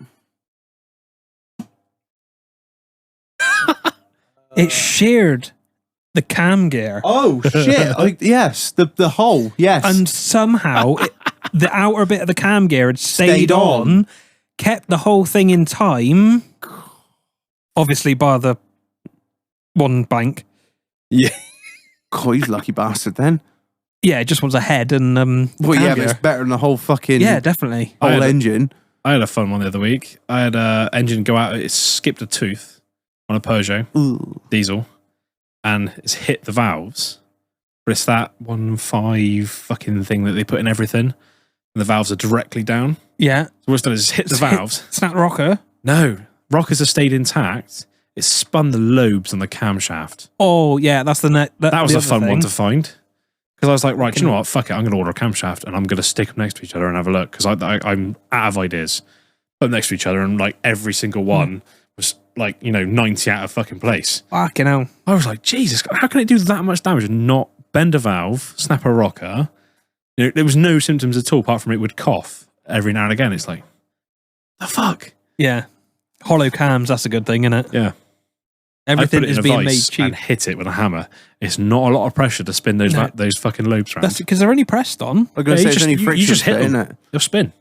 It sheared the cam gear. Oh shit! Yes, the hole. Yes, And somehow the outer bit of the cam gear had stayed Stayed on. on, kept the whole thing in time. Obviously, by the one bank. Yeah. God, he's a lucky bastard then. Yeah, it just wants a head and Well, cam yeah, but gear. it's better than the whole fucking Yeah, definitely. I whole had a- engine. I had a fun one the other week. I had a engine go out. It skipped a tooth on a Peugeot Ooh. diesel, and it's hit the valves. But it's that 1.5 fucking thing that they put in everything, and the valves are directly down. Yeah. So what's done is it's hit the valves. Snap the rocker. No, rockers have stayed intact. It spun the lobes on the camshaft. Oh, yeah, that's the net. That was the a other fun one thing. to find. Because I was like, right, do you know what? Fuck it. I'm going to order a camshaft and I'm going to stick them next to each other and have a look. Because I'm out of ideas. Put them next to each other and like every single one was like, 90 out of fucking place. Fucking hell. I was like, Jesus, how can it do that much damage and not bend a valve, snap a rocker? There was no symptoms at all apart from it would cough every now and again. It's like, the fuck? Yeah. Hollow cams, that's a good thing, isn't it? Yeah. Everything I put it is in a being made vice cheap. and hit it with a hammer. It's not a lot of pressure to spin those No. those fucking lobes around. That's because they're only pressed on. I'm gonna Yeah, say you it's just- only you friction, just hit fit, them. isn't it? You'll spin.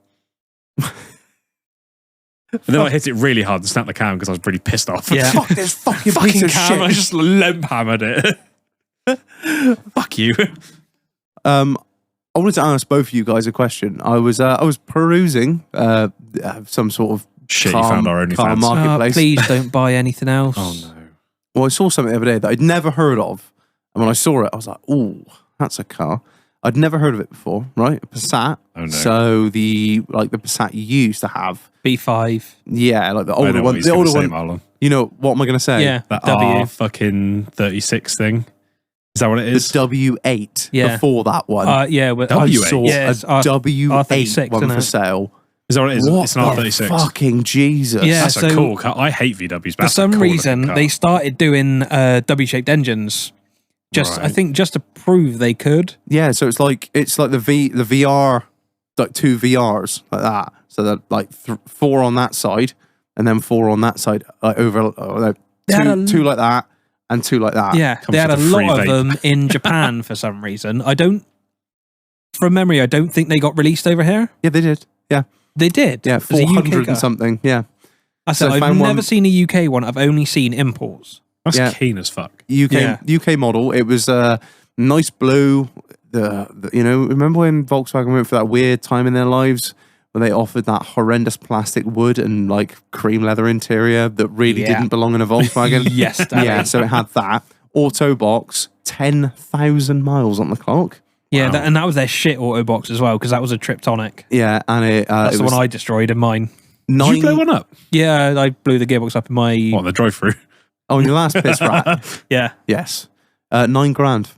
But then I hit it really hard and snapped the cam because I was really pissed off. Yeah. Fuck this fucking piece Fucking of cam, I shit. just limp hammered it. Fuck you. I wanted to ask both of you guys a question. I was perusing some sort of Shit, car, you found our car OnlyFans. marketplace. Please don't buy anything else. Oh no. Well, I saw something the other day that I'd never heard of, and when I saw it, I was like, "Oh, that's a car." I'd never heard of it before, right? A Passat. Oh, no. So the Passat you used to have, B5. yeah, like the I older know what one. he's The gonna older say, one. Marlon. You know what am I going to say? Yeah. That W. R fucking 36 thing. Is that what it The is? W8 Yeah. before that one. Yeah, but I W8? saw Yeah, it's a R- W8 R36, one isn't for it? sale. Is that what it is? What It's an the R36. fucking Jesus. Yeah. That's a so- cool car. I hate VWs, but for that's a some cool reason looking car. they started doing W-shaped engines. I Right. think just to prove they could. Yeah, so it's like the VR, like two VRs like that. So that like 4 on that side, and then 4 on that side, like over They had two a- like that and 2 like that. Yeah, Comes they had a with a free lot of vape. them in Japan for some reason. From memory, I don't think they got released over here. Yeah, they did. Yeah, They did. yeah, As a UK 400 car. and something. Yeah, I said So I I've found never one- seen a UK one. I've only seen imports. That's Yeah. keen as fuck. UK Yeah. model. It was nice blue. Remember when Volkswagen went for that weird time in their lives when they offered that horrendous plastic wood and like cream leather interior that really Yeah. didn't belong in a Volkswagen? Yes, damn Yeah, it. so it had that. Auto box, 10,000 miles on the clock. Yeah, Wow. and that was their shit auto box as well because that was a Triptonic. Yeah, and it That's it the was one I destroyed in mine. Did 9 you blow one up? Yeah, I blew the gearbox up in my. What, the drive-through? Oh, your last piss rat. Yeah, Yes. 9 grand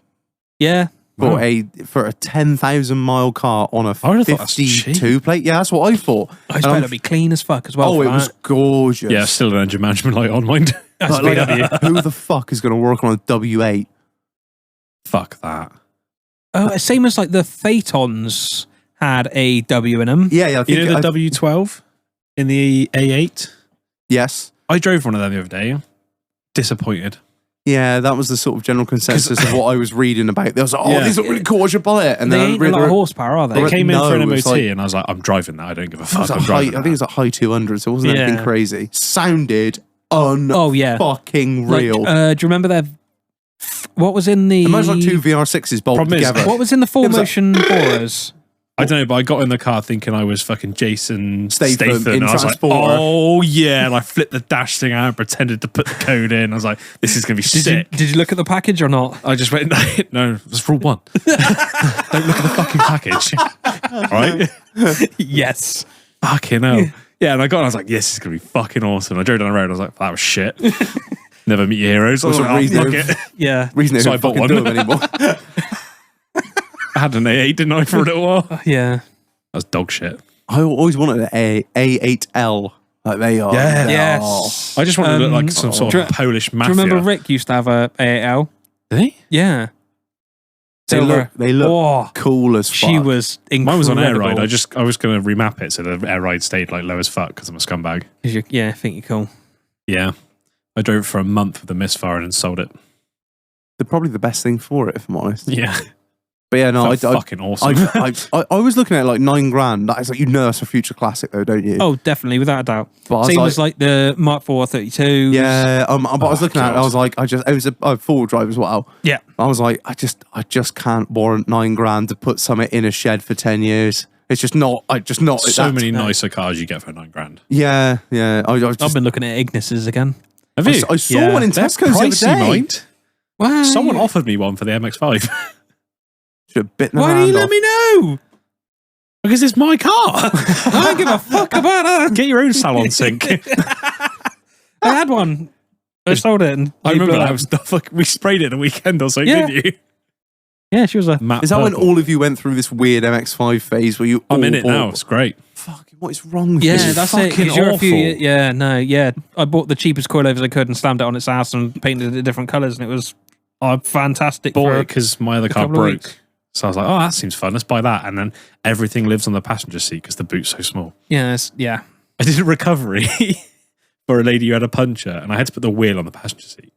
yeah. for a 10,000 mile car on a I would've thought that's 52 plate. Yeah, that's what I thought. I And expect I'm- it to be clean as fuck as well. Oh, for it was that. gorgeous. Yeah, still an engine management light on mine. That's Like, VW. who the fuck is going to work on a W8? Fuck that. Oh, same as like the Phaetons had a W in them. Yeah, I think You know the W12 in the A8? yes. I drove one of them the other day. Disappointed. Yeah, that was the sort of general consensus of what I was reading about. They was like, oh, Yeah. these are really cool. I should buy it. And They then ain't a lot of horsepower, are they? It came in no, for an it MOT was like- and I was like, I'm driving that. I don't give a it fuck. was a I'm high, driving I think it was a high 200, so it wasn't anything Yeah. crazy. Sounded Oh yeah. fucking Like, real. do you remember their? What was in the? Imagine like 2 VR6s bolted Problem is- together. What was in the full It was like- motion borers? I don't know, but I got in the car thinking I was fucking Jason Statham Statham. in And I was like, Transporter. oh yeah. And I flipped the dash thing out and pretended to put the code in. I was like, this is going to be sick. Did you look at the package or not? I just went, no, it was rule 1. Don't look at the fucking package. Right? Yes. Fucking hell. Yeah, and I got and I was like, yes, this is going to be fucking awesome. I drove down the road and I was like, that was shit. Never meet your heroes. I was What's like, the reason? fuck it. Yeah. Reason they So don't I bought fucking one. do them anymore. I had an A8, didn't I, for a little while? Yeah. That was dog shit. I always wanted an A8L. Like they are. Yeah. They Yes. are. I just wanted to look like some sort do of you- Polish Do mafia. you remember Rick used to have a AAL? Did he? Yeah. They look Oh, cool as fuck. she was incredible. Mine was on air ride. I was going to remap it so the air ride stayed like low as fuck because I'm a scumbag. Yeah, I think you're cool. Yeah. I drove for a month with a misfire and sold it. They're probably the best thing for it, if I'm honest. Yeah. But yeah, no, fucking awesome. I was looking at like $9,000. That is like, that's a future classic though, don't you? Oh, definitely, without a doubt. But Same as like the Mark IV 32. Yeah, but I was looking at it, I was like, it was a four-wheel drive as well. Yeah. I was like, I just can't warrant $9,000 to put something in a shed for 10 years. It's just not. So many nicer cars you get for $9,000. Yeah. I've been looking at Ignises again. Have you? I saw one in Tesco's the other day. Mate. Wow. Someone offered me one for the MX-5. Should have bitten Why the do you hand let off. me know? Because it's my car. I don't give a fuck about that. Get your own salon sink. I had one. I sold it. And I you remember blew that it. was like, we sprayed it a weekend or something, Yeah. didn't you? Yeah, she was a. Matte Is that when purple. all of you went through this weird MX-5 phase where you? I'm all in it now. bought- It's great. Fuck, what is wrong with Yeah, you? that's it. 'Cause fucking you're a few. awful. Yeah, no, yeah. I bought the cheapest coilovers I could and slammed it on its ass and painted it different colours, and it was fantastic. Bought for it because my other car couple of broke. weeks. So I was like, oh, that seems fun. Let's buy that. And then everything lives on the passenger seat because the boot's so small. yeah. I did a recovery for a lady who had a puncture, and I had to put the wheel on the passenger seat.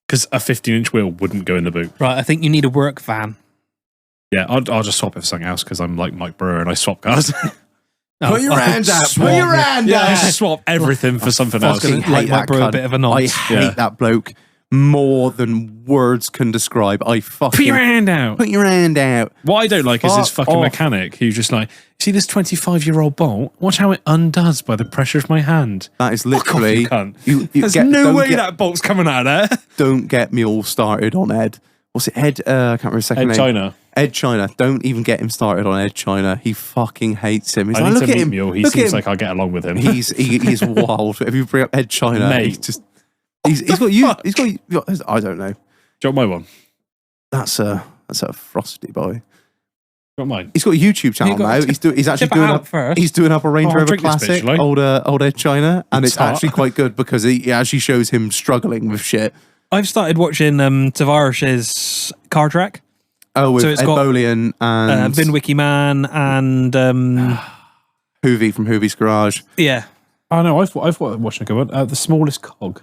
Because a 15-inch wheel wouldn't go in the boot. Right, I think you need a work van. Yeah, I'll just swap it for something else because I'm like Mike Brewer and I swap cars. Put your hands out. Put your hand Yeah, I out. just swap everything for something else. fucking Like hate my that bro, a cunt. bit of a I nonce. hate Yeah. that bloke more than words can describe. I fucking Put your hand out. Put your hand out. What I don't like is this Fuck fucking off. mechanic who's just like, see this 25-year-old bolt? Watch how it undoes by the pressure of my hand. That is Fuck off, literally. you cunt. You There's get- no don't way get- that bolt's coming out of there. Don't get me all started on Ed. What's it? Ed? I can't remember his second Ed name. China. Ed China. Don't even get him started on Ed China. He fucking hates him. He's I like, need look to at meet him. Mule. He Look at seems him. like I'll get along with him. He's wild. If you bring up Ed China, Mate. he's just. He's got you. He's got. I don't know. Do you want my one? That's a frosty boy. Do you want mine? He's got a YouTube channel You got- now. He's actually Tip it doing out up. first. He's doing up a Range I'll Rover drink this bitch, Classic, shall I? old Ed China, and it's Tart. actually quite good because he actually shows him struggling with shit. I've started watching Tavarish's car track. Oh, with So it's Ed got, Bolian and Vin Wiki Man and Hoovy from Hoovy's Garage. yeah. Oh, no, I've watched a good one. The Smallest Cog,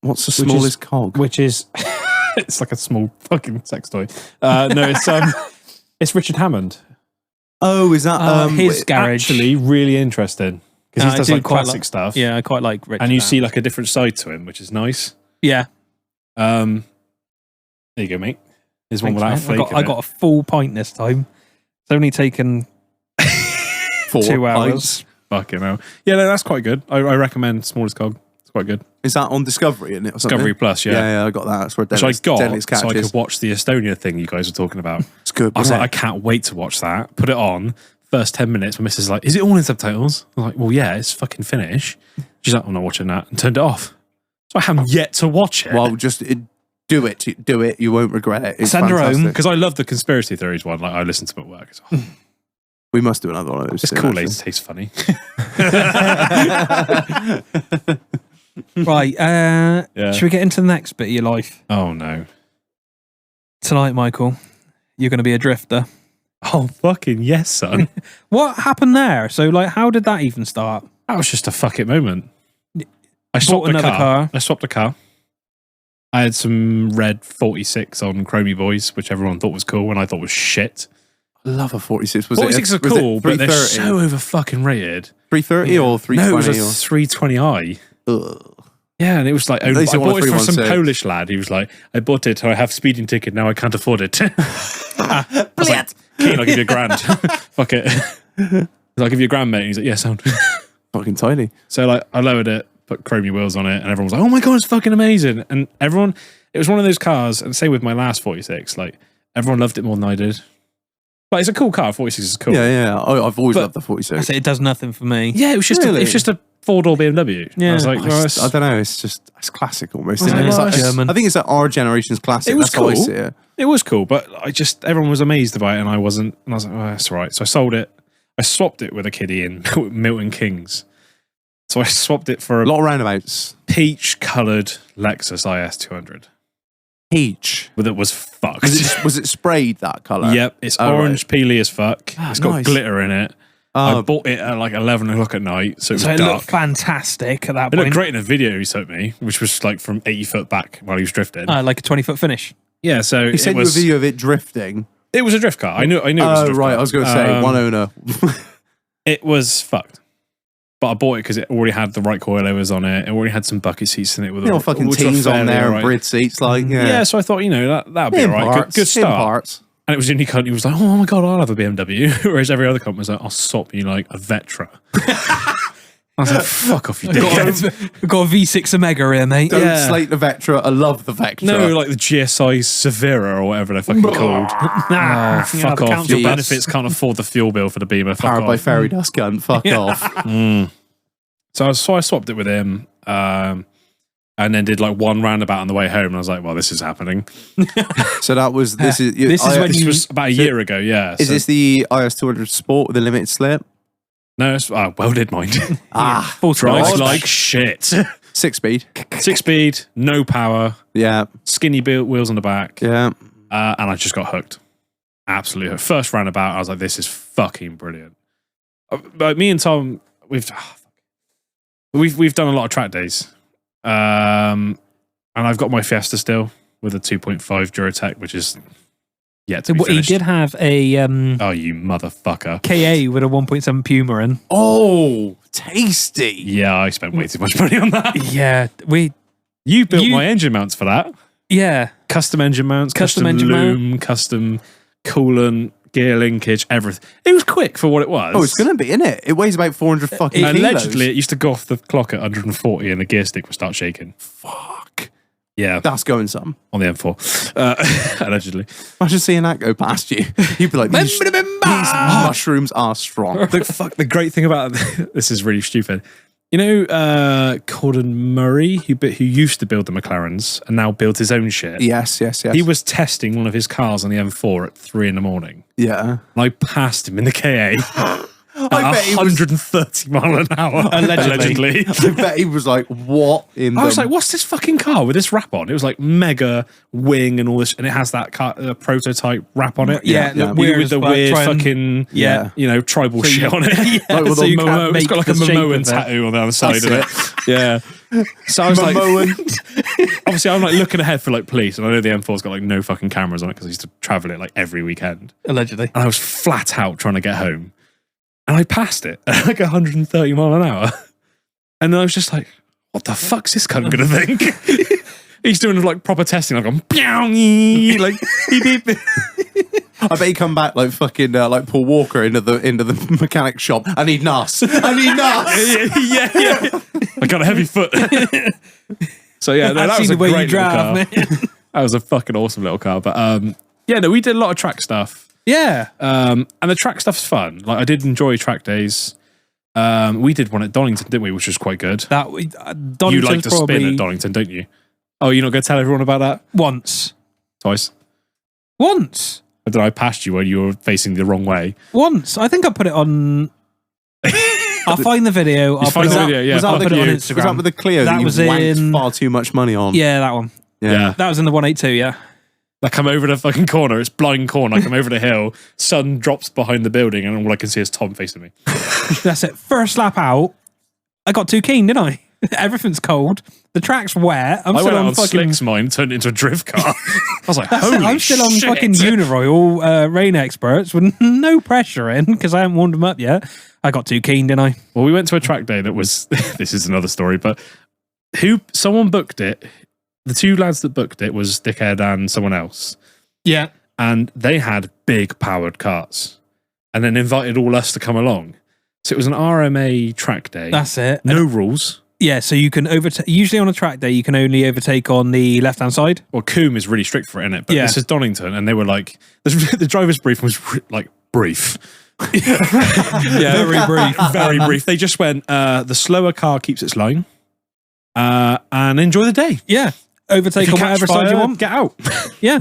What's the Which is- smallest cog? which is... it's like a small fucking sex toy. No, it's Richard Hammond. Oh, is that his garage. Actually, really interesting. Because I he does do like quite classic like- stuff. Yeah, I quite like Richard. And you Man. see like a different side to him, which is nice. Yeah. There you go, mate. There's one Thanks, without a mate. flake. I got a full pint this time. It's only taken 4 2 hours. pints? Fucking hell. Yeah, no, that's quite good. I recommend Smallest Cog. It's quite good. Is that on Discovery? Isn't it? Or something? Discovery Plus, yeah. Yeah, I got that. That's where Which I got Deadliest so I Catches. could watch the Estonia thing you guys were talking about. It's good. I was wasn't like, I it? can't wait to watch that. Put it on. First 10 minutes, my missus is like, is it all in subtitles? I'm like, well, yeah, it's fucking Finnish. She's like, I'm not watching that. And turned it off. So I haven't yet to watch it. Well, just do it. Do it. You won't regret it. It's Send her home, fantastic. Because I love the conspiracy theories one. Like, I listen to them at work. It's, We must do another one of those. it's soon, cool. actually. It tastes funny. Right. Yeah. Should we get into the next bit of your life? Oh, no. Tonight, Michael, you're going to be a drifter. Oh, fucking yes, son. What happened there? So, like, how did that even start? That was just a fuck it moment. I Bought swapped another a car. car. I swapped a car. I had some red 46 on Chromie Boys, which everyone thought was cool and I thought was shit. I love a 46. Was 46 it, are was it cool, but they're 330? so over fucking rated. 330 or No, 320? it was a 320i. Ugh. Yeah, and it was like, I least you want a bought it from some 316. Polish lad. He was like, I bought it, I have speeding ticket, now I can't afford it. I was like, Keen, I'll give you £1,000. Fuck it. I'll give you £1,000, mate. And he's like, yeah, sound. Fucking tiny. So like, I lowered it, put chromey wheels on it, and everyone was like, oh my God, it's fucking amazing. And everyone, it was one of those cars, and same with my last 46, like, everyone loved it more than I did. But it's a cool car, 46 is cool. Yeah. I've always But- loved the I 46. said it does nothing for me. Yeah, it was just Really? it's just a 4-door BMW. Yeah. I was like, I, well, just- I don't know. It's classic almost. Yeah, Isn't it? It's it's like, German. I think it's like our generation's classic. It was That's how I cool. see it. it was cool, but everyone was amazed about it, and I wasn't. And I was like, oh, that's all right. So I sold it. I swapped it with a kiddie in Milton Keynes. So I swapped it for A a lot of roundabouts. peach-coloured Lexus IS 200. Peach. but it was fucked. Was it sprayed that colour? Yep, it's orange peely as fuck. It's got nice. glitter in it. I bought it at like 11 o'clock at night, so it was So it dark. looked fantastic at that It looked point. great in a video he sent me, which was like from 80 foot back while he was drifting. Like a 20-foot finish. Yeah, so He sent you a video of it drifting. it was a drift car. I knew it was a drift right. car. I was going to say, one owner. It was fucked. But I bought it because it already had the right coilovers on it. It already had some bucket seats in it with Fucking which were teens on fairly there and alright. brid seats. Like, Yeah, so I thought, that'd be in alright. parts, Good in start. parts. And it was the only cunt who was like, oh my God, I'll have a BMW. Whereas every other cunt was like, I'll swap you like a Vetra. I was like, fuck off, you dickhead. We've got a V6 Omega here, mate. Don't Yeah. slate the Vectra. I love the Vectra. No, like the GSI Severa or whatever they're fucking called. Nah, Fuck the off. council Your benefits. benefits can't afford the fuel bill for the Beamer. Fuck Powered by off. fairy dust gun. Fuck off. So I swapped it with him. And then did like one roundabout on the way home. And I was like, well, this is happening. So that was This is when This you- was about a year ago, yeah. Is So- this the IS200 Sport with a limited slip? No, it's welded mind. Full Drives throttle. like shit. 6-speed. 6-speed, no power, Yeah. skinny wheels on the back. Yeah. And I just got hooked. Absolutely hooked. First roundabout, I was like, this is fucking brilliant. But me and Tom, we've done a lot of track days. And I've got my Fiesta still with a 2.5 Duratec, which is yet to be He finished. did have a Oh, you motherfucker. KA with a 1.7 Puma in. Oh, tasty. Yeah, I spent way too much money on that. Yeah, You built You- my engine mounts for that. yeah. Custom engine mounts, Custom custom engine loom, custom coolant, gear linkage, everything. It was quick for what it was. Oh, it's going to be, in it? It weighs about 400 fucking And kilos. allegedly, it used to go off the clock at 140 and the gear stick would start shaking. Fuck. Yeah, That's going some. on the M4. Allegedly. Imagine seeing that go past you. You'd be like, these mushrooms are strong. The great thing about this is really stupid. You know, Gordon Murray, who used to build the McLarens and now builds his own shit. Yes. He was testing one of his cars on the M4 at 3 a.m. Yeah. And I passed him in the KA. I bet he was 130 mile an hour. Allegedly. I bet he was like, what in I was the... like, what's this fucking car with this wrap on? It was like mega wing and all this, and it has that car, prototype wrap on it. Yeah, yeah. look weird with as the fuck, weird try and- fucking, Yeah. tribal So you- shit on it. Yeah, Like with so a you can't Momo, it's make got like a the shape Momoan of it. tattoo on the other side of That's it. Yeah. So I was like, Momoan. obviously I'm like looking ahead for like police, and I know the M4's got like no fucking cameras on it because I used to travel it like every weekend. Allegedly. And I was flat out trying to get home. And I passed it at like 130 mile an hour. And then I was just like, what the fuck's this cunt gonna think? He's doing like proper testing. I've gone, like, beep, beep. I bet he come back like fucking like Paul Walker into the mechanic shop. I need NAS. I need NAS. yeah. I got a heavy foot. So yeah, no, I've that seen was the a way you great little car. drive, man. That was a fucking awesome little car. But yeah, no, we did a lot of track stuff. Yeah. And the track stuff's fun. Like I did enjoy track days. We did one at Donington, didn't we? Which was quite good. That You Donington's like to probably spin at Donington, don't you? Oh, you're not going to tell everyone about that? once. Twice. Once. I don't know, I passed you when you were facing the wrong way. Once. I think I put it on. I'll find the video. I'll find put the it video, yeah, was that fuck the, put it on you. was Instagram. that with the Clio That that, was you wanked in- far too much money on? Yeah, that one. Yeah. That was in the 182, yeah. I come over the fucking corner, it's blind corner. I come over the hill, sun drops behind the building, and all I can see is Tom facing me. That's it. First lap out, I got too keen, didn't I? Everything's cold. The track's wet. I'm I still went out on on fucking. Slick's mine, turned it into a drift car. I was like, That's it, holy I'm still on shit. fucking Uniroyal rain experts with no pressure in because I haven't warmed them up yet. I got too keen, didn't I? Well, we went to a track day that was, this is another story, but someone booked it. The two lads that booked it was Dickhead and someone else. Yeah. And they had big powered carts and then invited all us to come along. So it was an RMA track day. That's it. No rules. Yeah, so you can overtake. Usually on a track day, you can only overtake on the left-hand side. Well, Coombe is really strict for it, innit? But Yeah. this is Donington, and they were like, the driver's brief was like brief. Yeah, very brief. Very brief. They just went, the slower car keeps its line, and enjoy the day. Yeah, overtake If on you whatever catch side you fire, want. get out. Yeah,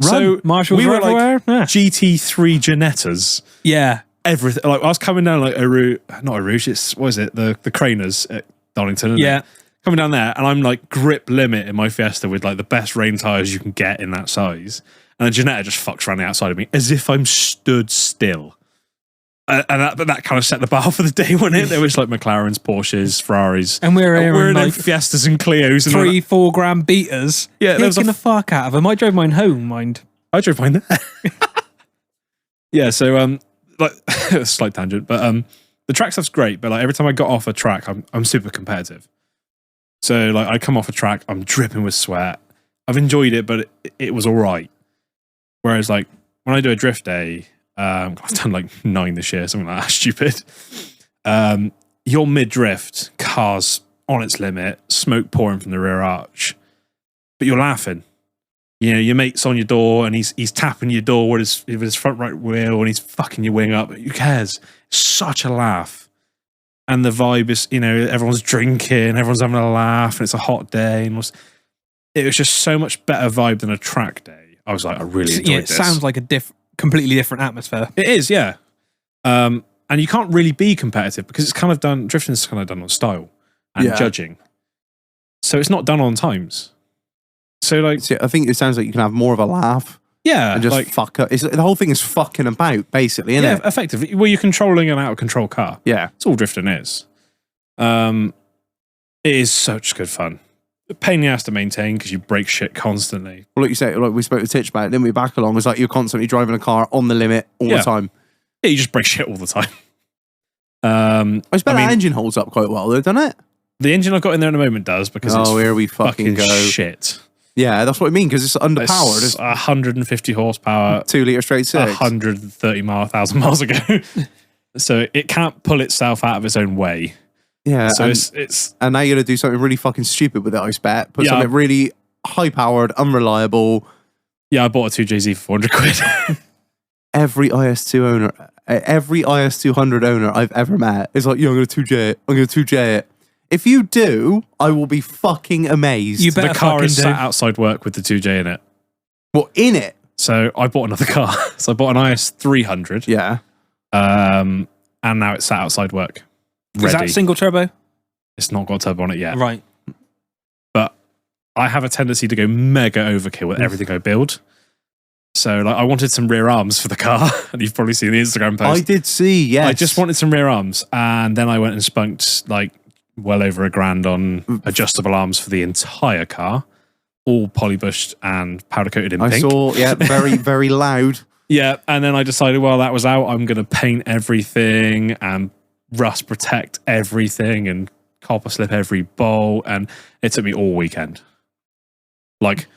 So marshals we are were like everywhere. Yeah. GT3 Janettas. Yeah, Everything. Like I was coming down like not a Rouge. It's what is it? The Craners at Donington. Isn't yeah. it? coming down there, and I'm like grip limit in my Fiesta with like the best rain tyres you can get in that size. And then Janetta just fucks around the outside of me as if I'm stood still. And that kind of set the bar for the day, wasn't it? There was like McLarens, Porsches, Ferraris. And we're in like like Fiestas and Clios. And 3-4 grand beaters. Yeah, there was kicking the fuck out of them. I drove mine home, mind. I drove mine there. Yeah, so like a slight tangent, but the track stuff's great, but like every time I got off a track, I'm super competitive. So like I come off a track, I'm dripping with sweat. I've enjoyed it, but it was all right. Whereas like when I do a drift day, I've done like 9 this year, something like that, stupid. You're mid-drift, car's on its limit, smoke pouring from the rear arch, but you're laughing. You know, your mate's on your door and he's tapping your door with his front right wheel and he's fucking your wing up. Who cares? Such a laugh. And the vibe is, you know, everyone's drinking, everyone's having a laugh, and it's a hot day. And it was just so much better vibe than a track day. I was like, I really enjoyed this. It sounds like a completely different atmosphere. It is, yeah. And you can't really be competitive because it's kind of done, drifting's kind of done on style and judging. So it's not done on times. So like, I think it sounds like you can have more of a laugh. Yeah. And just like, fuck up. The whole thing is fucking about, basically, isn't it? Effectively. Well, you're controlling an out of control car. Yeah. It's all drifting is. It is such good fun. A pain in the ass to maintain because you break shit constantly. Well, like you say, like we spoke to Titch about it, didn't we, back along? It's like you're constantly driving a car on the limit all the time. Yeah, you just break shit all the time. I bet that engine holds up quite well, though, doesn't it? The engine I've got in there at the moment does because it's here we fucking go. Shit. Yeah, that's what I mean, because it's underpowered. It's 150 horsepower. 2 litre straight 6. 1,000 miles ago. So it can't pull itself out of its own way. Yeah. So it's and now you're going to do something really fucking stupid with it, I bet. Put something really high-powered, unreliable. Yeah, I bought a 2JZ for 400 quid. Every IS2 owner, every IS200 owner I've ever met is like, yeah, I'm going to 2J it. I'm going to 2J it. If you do, I will be fucking amazed. You better the car is do. sat outside work with the 2J in it. What, in it? So I bought another car. So I bought an IS300. Yeah. And now it's sat outside work. Ready. Is that single turbo? It's not got a turbo on it yet. Right. But I have a tendency to go mega overkill with everything I build. So like I wanted some rear arms for the car. And you've probably seen the Instagram post. I did see, yes. I just wanted some rear arms. And then I went and spunked like well over $1,000 on adjustable arms for the entire car, all polybushed and powder coated in pink. I saw, very, very loud. Yeah, and then I decided, well, that was out. I'm going to paint everything and rust protect everything and copper slip every bolt. And it took me all weekend. Like,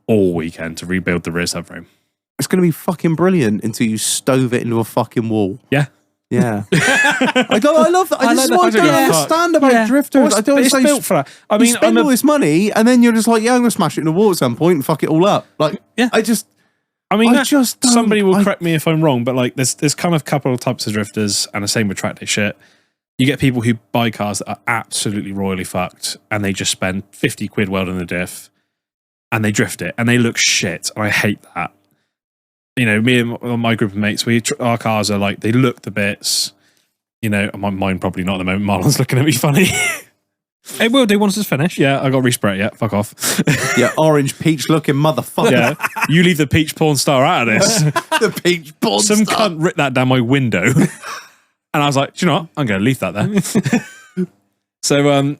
all weekend to rebuild the rear subframe. It's going to be fucking brilliant until you stove it into a fucking wall. Yeah. Yeah. I love that. This is what I don't understand about drifters. Well, I don't it's understand. built for that. I mean, you spend all this money and then you're just like, yeah, I'm going to smash it in the wall at some point and fuck it all up. Like, yeah. I mean, somebody will correct me if I'm wrong, but like there's kind of a couple of types of drifters, and the same with track day shit. You get people who buy cars that are absolutely royally fucked, and they just spend 50 quid welding the diff, and they drift it, and they look shit, and I hate that. You know, me and my group of mates, our cars are like, they look the bits. You know, mine probably not at the moment. Marlon's looking at me funny. It will do once it's finished. Yeah, I got respray it yet. Fuck off. Yeah, orange peach looking motherfucker. Yeah, you leave the peach porn star out of this. The peach porn Some star. cunt ripped that down my window. And I was like, do you know what? I'm going to leave that there. So,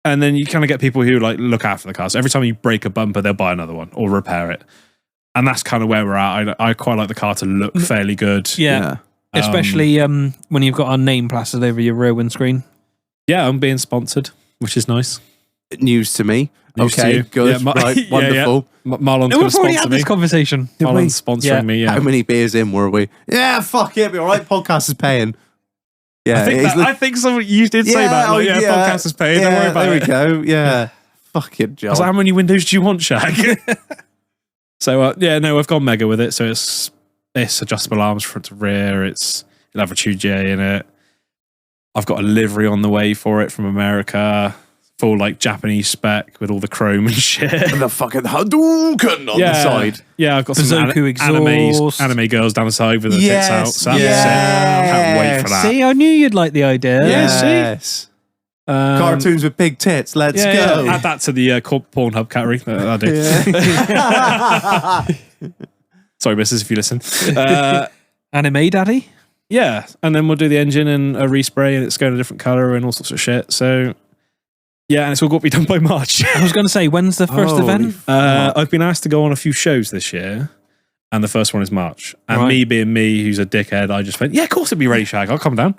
and then you kind of get people who like look after the car. So every time you break a bumper, they'll buy another one or repair it. And that's kind of where we're at. I quite like the car to look fairly good. Yeah. Especially when you've got our name plastered over your rear windscreen. Yeah, I'm being sponsored, which is nice. News to me. News to okay, you. good. Yeah, right, wonderful. Marlon's No, going to we've already sponsor had me. this conversation. Marlon's sponsoring me, yeah. How many beers in were we? Yeah, fuck it, be all right. Podcast is paying. Yeah, I think someone you did say that. Like, podcast is paying. Don't worry about it. There we go. Yeah. Fucking job. I was like, how many windows do you want, Shag? So, yeah, no, I've gone mega with it. So it's adjustable arms front to rear. It'll have a 2J in it. I've got a livery on the way for it from America. Full like Japanese spec with all the chrome and shit. And the fucking Hadouken on the side. Yeah, I've got some exhaust. anime girls down the side with their tits out. So yes. can't wait for that. See, I knew you'd like the idea. Yeah, Yes. Cartoons with big tits. Let's go. Yeah. Add that to the Pornhub category. I do. Sorry, missus, if you listen. Anime daddy? Yeah, and then we'll do the engine and a respray, and it's going a different color and all sorts of shit. So, yeah, and it's all got to be done by March. I was going to say, when's the first Holy event? I've been asked to go on a few shows this year, and the first one is March. And Right. me being me, who's a dickhead, I just went, yeah, of course it'd be ready, Shag. I'll come down.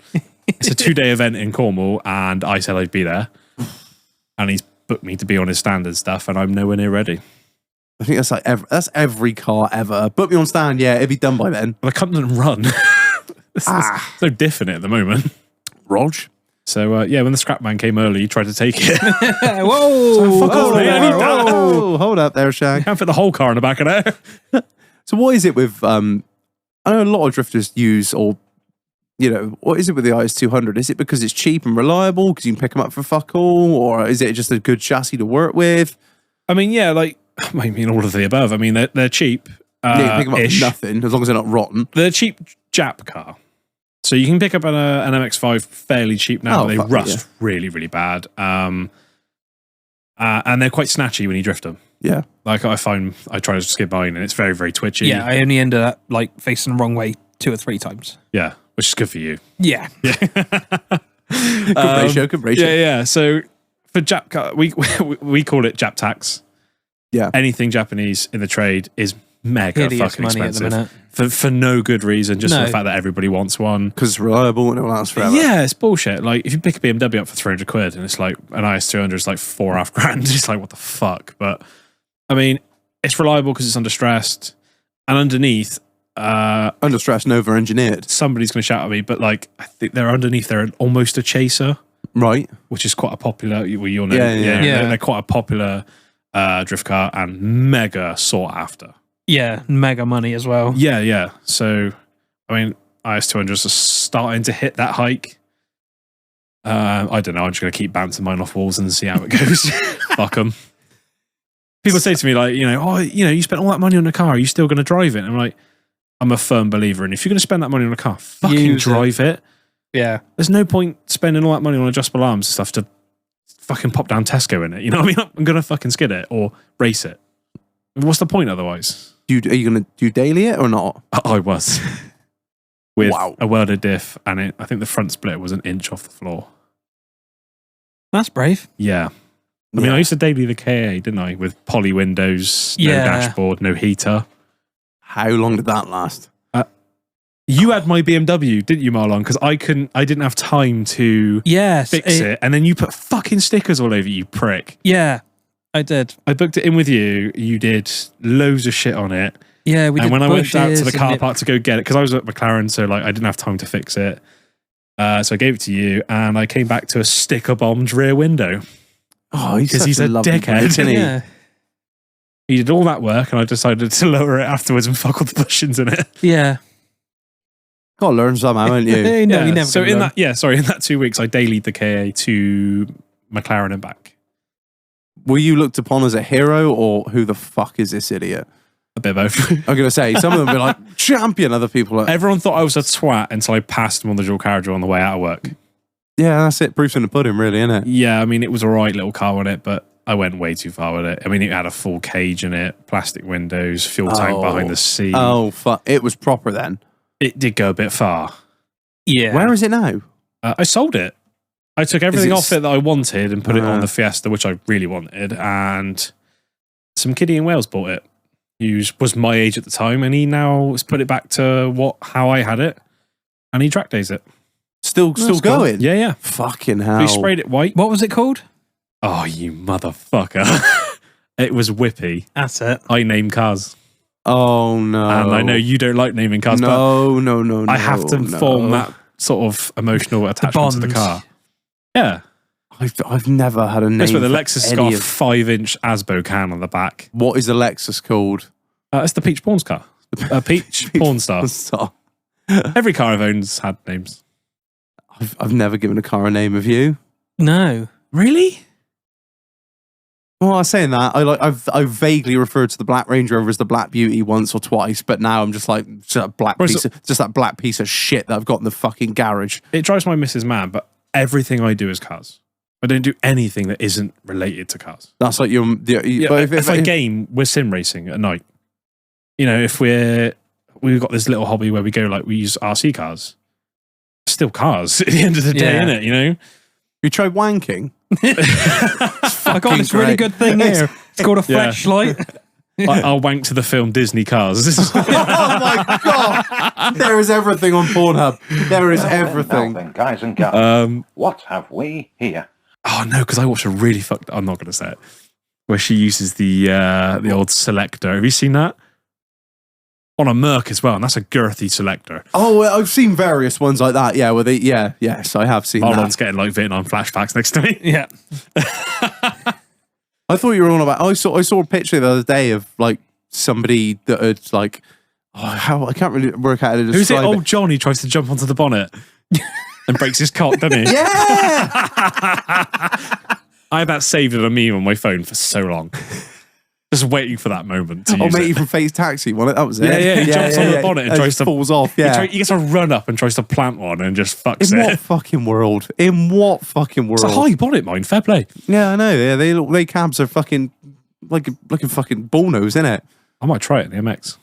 It's a 2-day event in Cornwall, and I said I'd be there. And he's booked me to be on his standard stuff, and I'm nowhere near ready. I think that's like every car ever. Put me on stand, yeah, it'd be done by then. But I come and run. It's so different at the moment. Rog. So, yeah, when the scrap man came early, he tried to take it. Whoa! Fuck off, mate, I need that. Oh, hold up there, Shag. Can't fit the whole car in the back of there. So what is it with, I know a lot of drifters use, or, you know, what is it with the IS200? Is it because it's cheap and reliable, because you can pick them up for fuck all, or is it just a good chassis to work with? I mean, yeah, like, I mean, all of the above. I mean, they're cheap. Yeah, you can pick them up ish. for nothing, as long as they're not rotten. They're a cheap Jap car. So you can pick up an MX-5 fairly cheap now, but they fuck it, rust really, really bad. And they're quite snatchy when you drift them. Yeah. Like I find I try to skid mine and it's very, very twitchy. Yeah, I only ended up like facing the wrong way 2 or 3 times. Yeah, which is good for you. Yeah. Good ratio, good ratio. Yeah, yeah. So for Jap car, we call it Jap tax. Yeah. Anything Japanese in the trade is mega Hideous fucking money at the expensive. minute. For no good reason, just for No. the fact that everybody wants one. Because it's reliable and it lasts forever. Yeah, it's bullshit. Like, if you pick a BMW up for 300 quid and it's like an IS200 is like $4,500, it's like, what the fuck? But, I mean, it's reliable because it's under stressed. And underneath, Under stress and over-engineered. somebody's going to shout at me, but like, I think they're underneath, they're almost a chaser, Right. which is quite a popular, well, you'll know. Yeah. They're quite a popular drift car and mega sought after. Yeah, mega money as well. Yeah, yeah. So, I mean, IS200s are starting to hit that hike. I don't know. I'm just going to keep bouncing mine off walls and see how it goes. Fuck them. People say to me, like, you spent all that money on a car. Are you still going to drive it? And I'm like, I'm a firm believer in if you're going to spend that money on a car, fucking Use drive it. Yeah. There's no point spending all that money on adjustable arms and stuff to fucking pop down Tesco in it. You know what I mean? I'm going to fucking skid it or race it. What's the point otherwise? Are you going to do daily it or not? I was. With Wow. a welded diff, and I think the front split was an inch off the floor. That's brave. Yeah. I mean, I used to daily the KA, didn't I? With poly windows, no Yeah. dashboard, no heater. How long did that last? You had my BMW, didn't you, Marlon? Because I didn't have time to Yes. fix it. And then you put fucking stickers all over, you prick. Yeah, I did. I booked it in with you. You did loads of shit on it. Yeah, we did. And when I went out to bushes the and car it- park to go get it, because I was at McLaren, so like I didn't have time to fix it. So I gave it to you, and I came back to a sticker-bombed rear window. Oh, he's 'Cause such he's a a lovely dickhead, bloke, isn't he? Yeah. He did all that work, and I decided to lower it afterwards and fuck all the bushings in it. Yeah. Got to learn somehow, haven't you? No, we never So can in learn. that 2 weeks, I dailied the KA to McLaren and back. Were you looked upon as a hero or who the fuck is this idiot? A bit of both. I'm going to say, some of them were like, champion. Other people are, Everyone thought I was a twat until I passed him on the dual carriageway on the way out of work. yeah, that's it. Proof's in the pudding, really, isn't it? Yeah, I mean, it was a right little car on it, but I went way too far with it. I mean, it had a full cage in it, plastic windows, fuel tank Oh. behind the seat. Oh, fuck. It was proper then. It did go a bit far. Yeah. Where is it now? I sold it. I took everything it off it that I wanted and put it on Uh. the Fiesta, which I really wanted, and some kiddie in Wales bought it. He was my age at the time, and he now has put it back to how I had it, and he track days it. Still cool. going? Yeah, yeah. Fucking We hell. sprayed it white. What was it called? Oh, you motherfucker. It was Whippy. That's it. I name cars. Oh, no. And I know you don't like naming cars, but No. I have to form that sort of emotional attachment to the bond. car. Yeah. I've never had a name. That's where the for Lexus has any got a of- 5-inch Asbo can on the back. What is the Lexus called? It's the Peach Porns car. Peach Porn Star. So, Every car I've owned's had names. I've never given a car a name. Have you? No. Really? Well, I was saying that I vaguely referred to the Black Range Rover as the Black Beauty once or twice, but now I'm just like just that black piece of shit that I've got in the fucking garage. It drives my missus mad, but everything I do is cars. I don't do anything that isn't related to cars. That's like your. Yeah, but if I game, we're sim racing at night. You know, if we've got this little hobby where we go like we use RC cars. Still cars at the end of the day, innit? You know. You tried wanking. I got this really good thing here. It's called a flashlight. I'll wank to the film Disney Cars. Oh my god! There is everything on Pornhub. There is everything. Now then, guys and girls, what have we here? Oh no, because I watched a really fucked. I'm not going to say it. Where she uses the old selector. Have you seen that? On a Merc as well, and that's a girthy selector. Oh, I've seen various ones like that. Yeah, yes, I have seen Marlon's that. getting like Vietnam flashbacks next to me. Yeah. I thought you were on about. I saw a picture the other day of like somebody that had like. Oh, I can't really work out how to describe Who's it? it. Old John who tries to jump onto the bonnet and breaks his cock, doesn't he? Yeah. I had that saved in a meme on my phone for so long. Just waiting for that moment to Oh, use mate, it. you from Face Taxi, wasn't it? That was it. Yeah, he jumps on the bonnet and tries to falls off. Yeah. He gets a run up and tries to plant one and just fucks In it. what fucking world? In what fucking world? It's a high bonnet, mind. Fair play. Yeah, I know. Yeah, they cabs are fucking like fucking bullnose, isn't it? I might try it in the MX.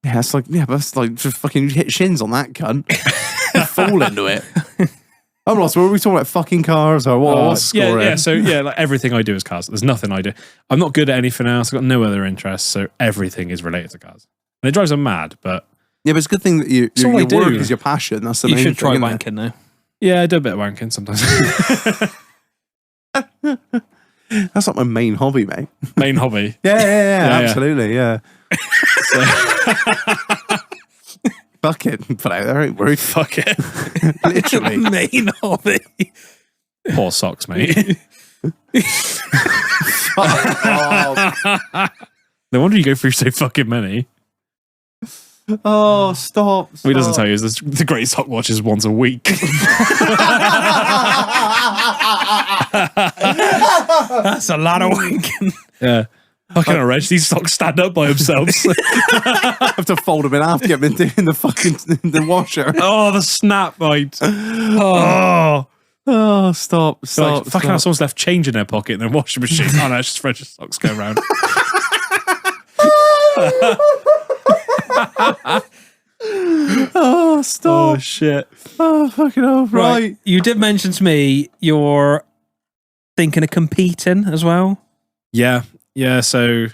Yeah, it's like but it's like just fucking hit shins on that cunt. Fall into it. I'm lost. What are we talking about? Fucking cars or what? What's the score? So like everything I do is cars. There's nothing I do. I'm not good at anything else. I've got no other interests, so everything is related to cars. And it drives them mad, but Yeah, but it's a good thing that your all I work do. is your passion. That's the You main should try thing, isn't it? wanking though. yeah, I do a bit of wanking sometimes. That's not my main hobby, mate. Main hobby. Yeah, Yeah. absolutely, yeah. Fuck it, put out there, ain't worried. Fuck it. Literally. Main hobby. Poor socks, mate. No wonder you go through so fucking many. Oh, stop. What he doesn't tell you is the great sock watch is once a week. That's a lot of wanking. Yeah. Fucking reg, these socks stand up by themselves. I have to fold them in half to get them in the fucking in the washer. Oh, the snap, mate. Oh. Oh, stop. Like, fucking hell, someone's left change in their pocket in their washing machine. Oh no, it's just Fred's socks go around. Oh, stop. Oh shit. Oh, fucking hell. Right. You did mention to me you're thinking of competing as well. Yeah. So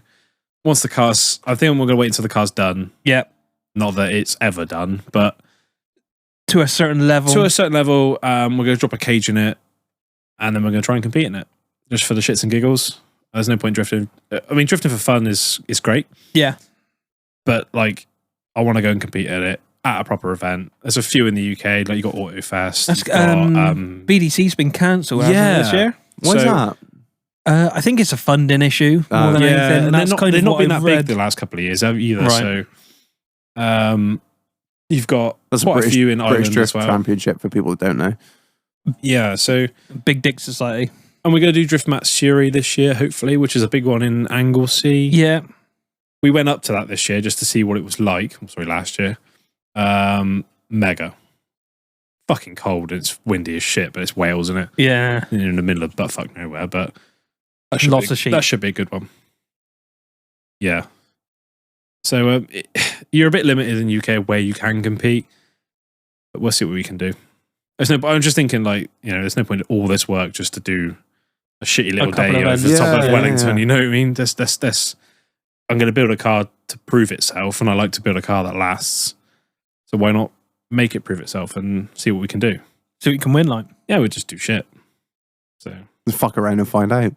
once the car's, I think we're going to wait until the car's done. Yep. Not that it's ever done, but To a certain level. to a certain level, we're going to drop a cage in it, and then we're going to try and compete in it, just for the shits and giggles. There's no point drifting. I mean, drifting for fun is great, Yeah. but like, I want to go and compete at it at a proper event. There's a few in the UK, like you got Autofest. That's, you've got, BDC's been cancelled this year. Why's that? I think it's a funding issue more than anything. and That's kind they've of not what been I've that big read. the last couple of years either. Right. So, you've got That's quite a few in British Ireland Drift as well. Championship for people that don't know. Yeah. So, Big Dick Society. and we're going to do Drift Matsuri this year, hopefully, which is a big one in Anglesey. Yeah. We went up to that this year just to see what it was like. I'm sorry, last year. Mega. Fucking cold. It's windy as shit, but it's Wales, isn't it? Yeah. You're in the middle of buttfuck nowhere, but Lots of sheep. That should be a good one. Yeah. So you're a bit limited in UK where you can compete, but we'll see what we can do. I'm just thinking, like, there's no point in all this work just to do a shitty little couple day of over the events. top of Yeah, Wellington. yeah. You know what I mean? This. I'm going to build a car to prove itself, and I like to build a car that lasts. So why not make it prove itself and see what we can do? So you can win, like. Yeah, we just do shit. So Just fuck around and find out.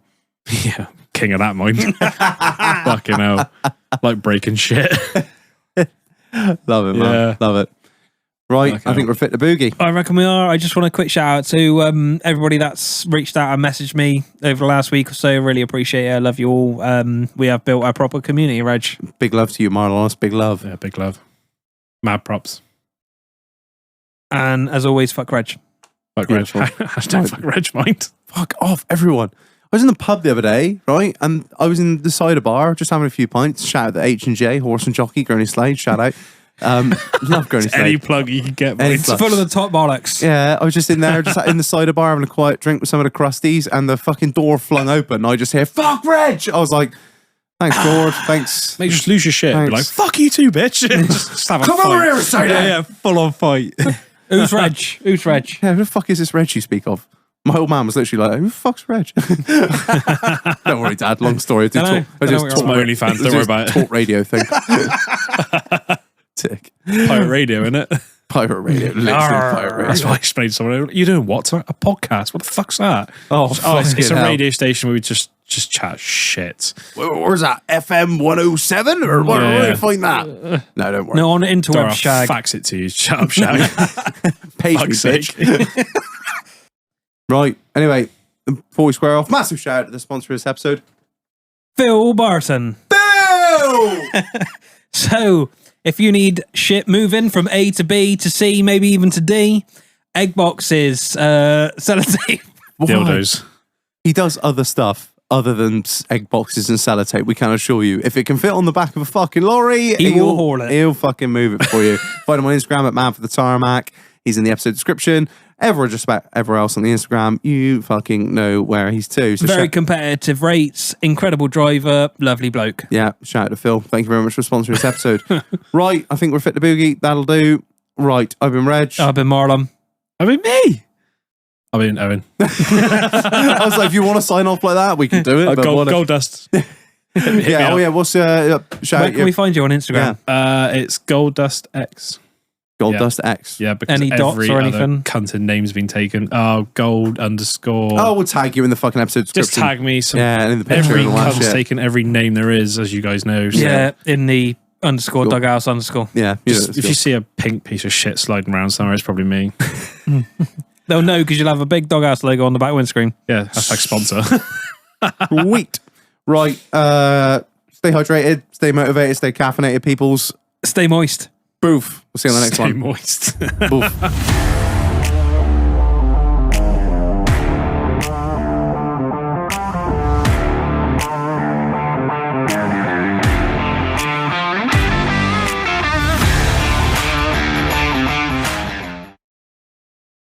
yeah, king of that mind. Fucking hell, like breaking shit. Love it, man. Yeah. Love it. Right, Okay. I think we're fit to boogie. I reckon we are. I just want a quick shout out to everybody that's reached out and messaged me over the last week or so. Really appreciate it. I love you all. We have built a proper community, Reg. Big love to you, Marlon. Big love. Yeah, big love. Mad props. And as always, fuck Reg. Fuck Reg. Beautiful. Hashtag fuck Reg mind. Fuck off, everyone. I was in the pub the other day, right? And I was in the cider bar, just having a few pints. Shout out to H&J, Horse and Jockey, Gurney Slade, shout out. Love Granny Any Steak. plug you can get. Any boys. plug. Full of the top bollocks. Yeah, I was just in there, just in the cider bar having a quiet drink with some of the crusties, and the fucking door flung open. I just hear, "Fuck Reg!" I was like, "Thanks, George. Thanks." Mate, just lose your shit. Be like, Thanks. fuck you too, bitch. just have a Come fight. over here and say that. Yeah, full on fight. Who's Reg? Who's Reg? Yeah, who the fuck is this Reg you speak of? My old man was literally like, "Who the fuck's Reg?" Don't worry, Dad. Long story. I Dunno just what you're It's my OnlyFans. Don't worry about it. Talk radio thing. Tick. Pirate radio, innit? Pirate radio. Literally pirate radio. That's why I explained to someone. You're doing what? A podcast? What the fuck's that? Oh, it's fucking a hell. radio station where we just chat shit. Where's that? FM 107? Or where do Yeah. you find that? No, don't worry. No, on the Don't interweb I'll shag. fax it to you. Shut up, Shag. Page me, Fuck's sake. bitch. Right. Anyway, before we square off, massive shout out to the sponsor of this episode. Phil Barton. Bill! So, if you need shit moving from A to B to C, maybe even to D, egg boxes, sellotape. Dildos. He does other stuff other than egg boxes and sellotape, we can assure you. If it can fit on the back of a fucking lorry, He will haul it. He'll fucking move it for you. Find him on Instagram at Man for the Tarmac. He's in the episode description. Everywhere, just about everywhere else on the Instagram, you fucking know where he's to. So Very competitive rates, incredible driver, lovely bloke. yeah, shout out to Phil. Thank you very much for sponsoring this episode. Right, I think we're fit to boogie. That'll do. Right, I've been Reg. I've been Marlon. I mean, me. I mean, Owen. I was like, if you want to sign off like that, we can do it. but Gold, what- gold dust. yeah, oh yeah, what's shout Where out can we find you on Instagram? It's Gold Dust X. Gold yeah. Dust X. Yeah, because Any dots every or other anything? cunted name's been taken. Oh, gold underscore. Oh, we'll tag you in the fucking episode description. just tag me. Some, Yeah, and in the picture every and all that cunt's shit. taken every name there is, as you guys know. So Yeah, in the underscore Cool. dughouse underscore. Yeah, if you see a pink piece of shit sliding around somewhere, it's probably me. They'll know because you'll have a big doghouse logo on the back windscreen. Yeah, hashtag sponsor. sweet. Right, stay hydrated, stay motivated, stay caffeinated, peoples. Stay moist. Boof. We'll see you on the next Stay one. moist. Boof.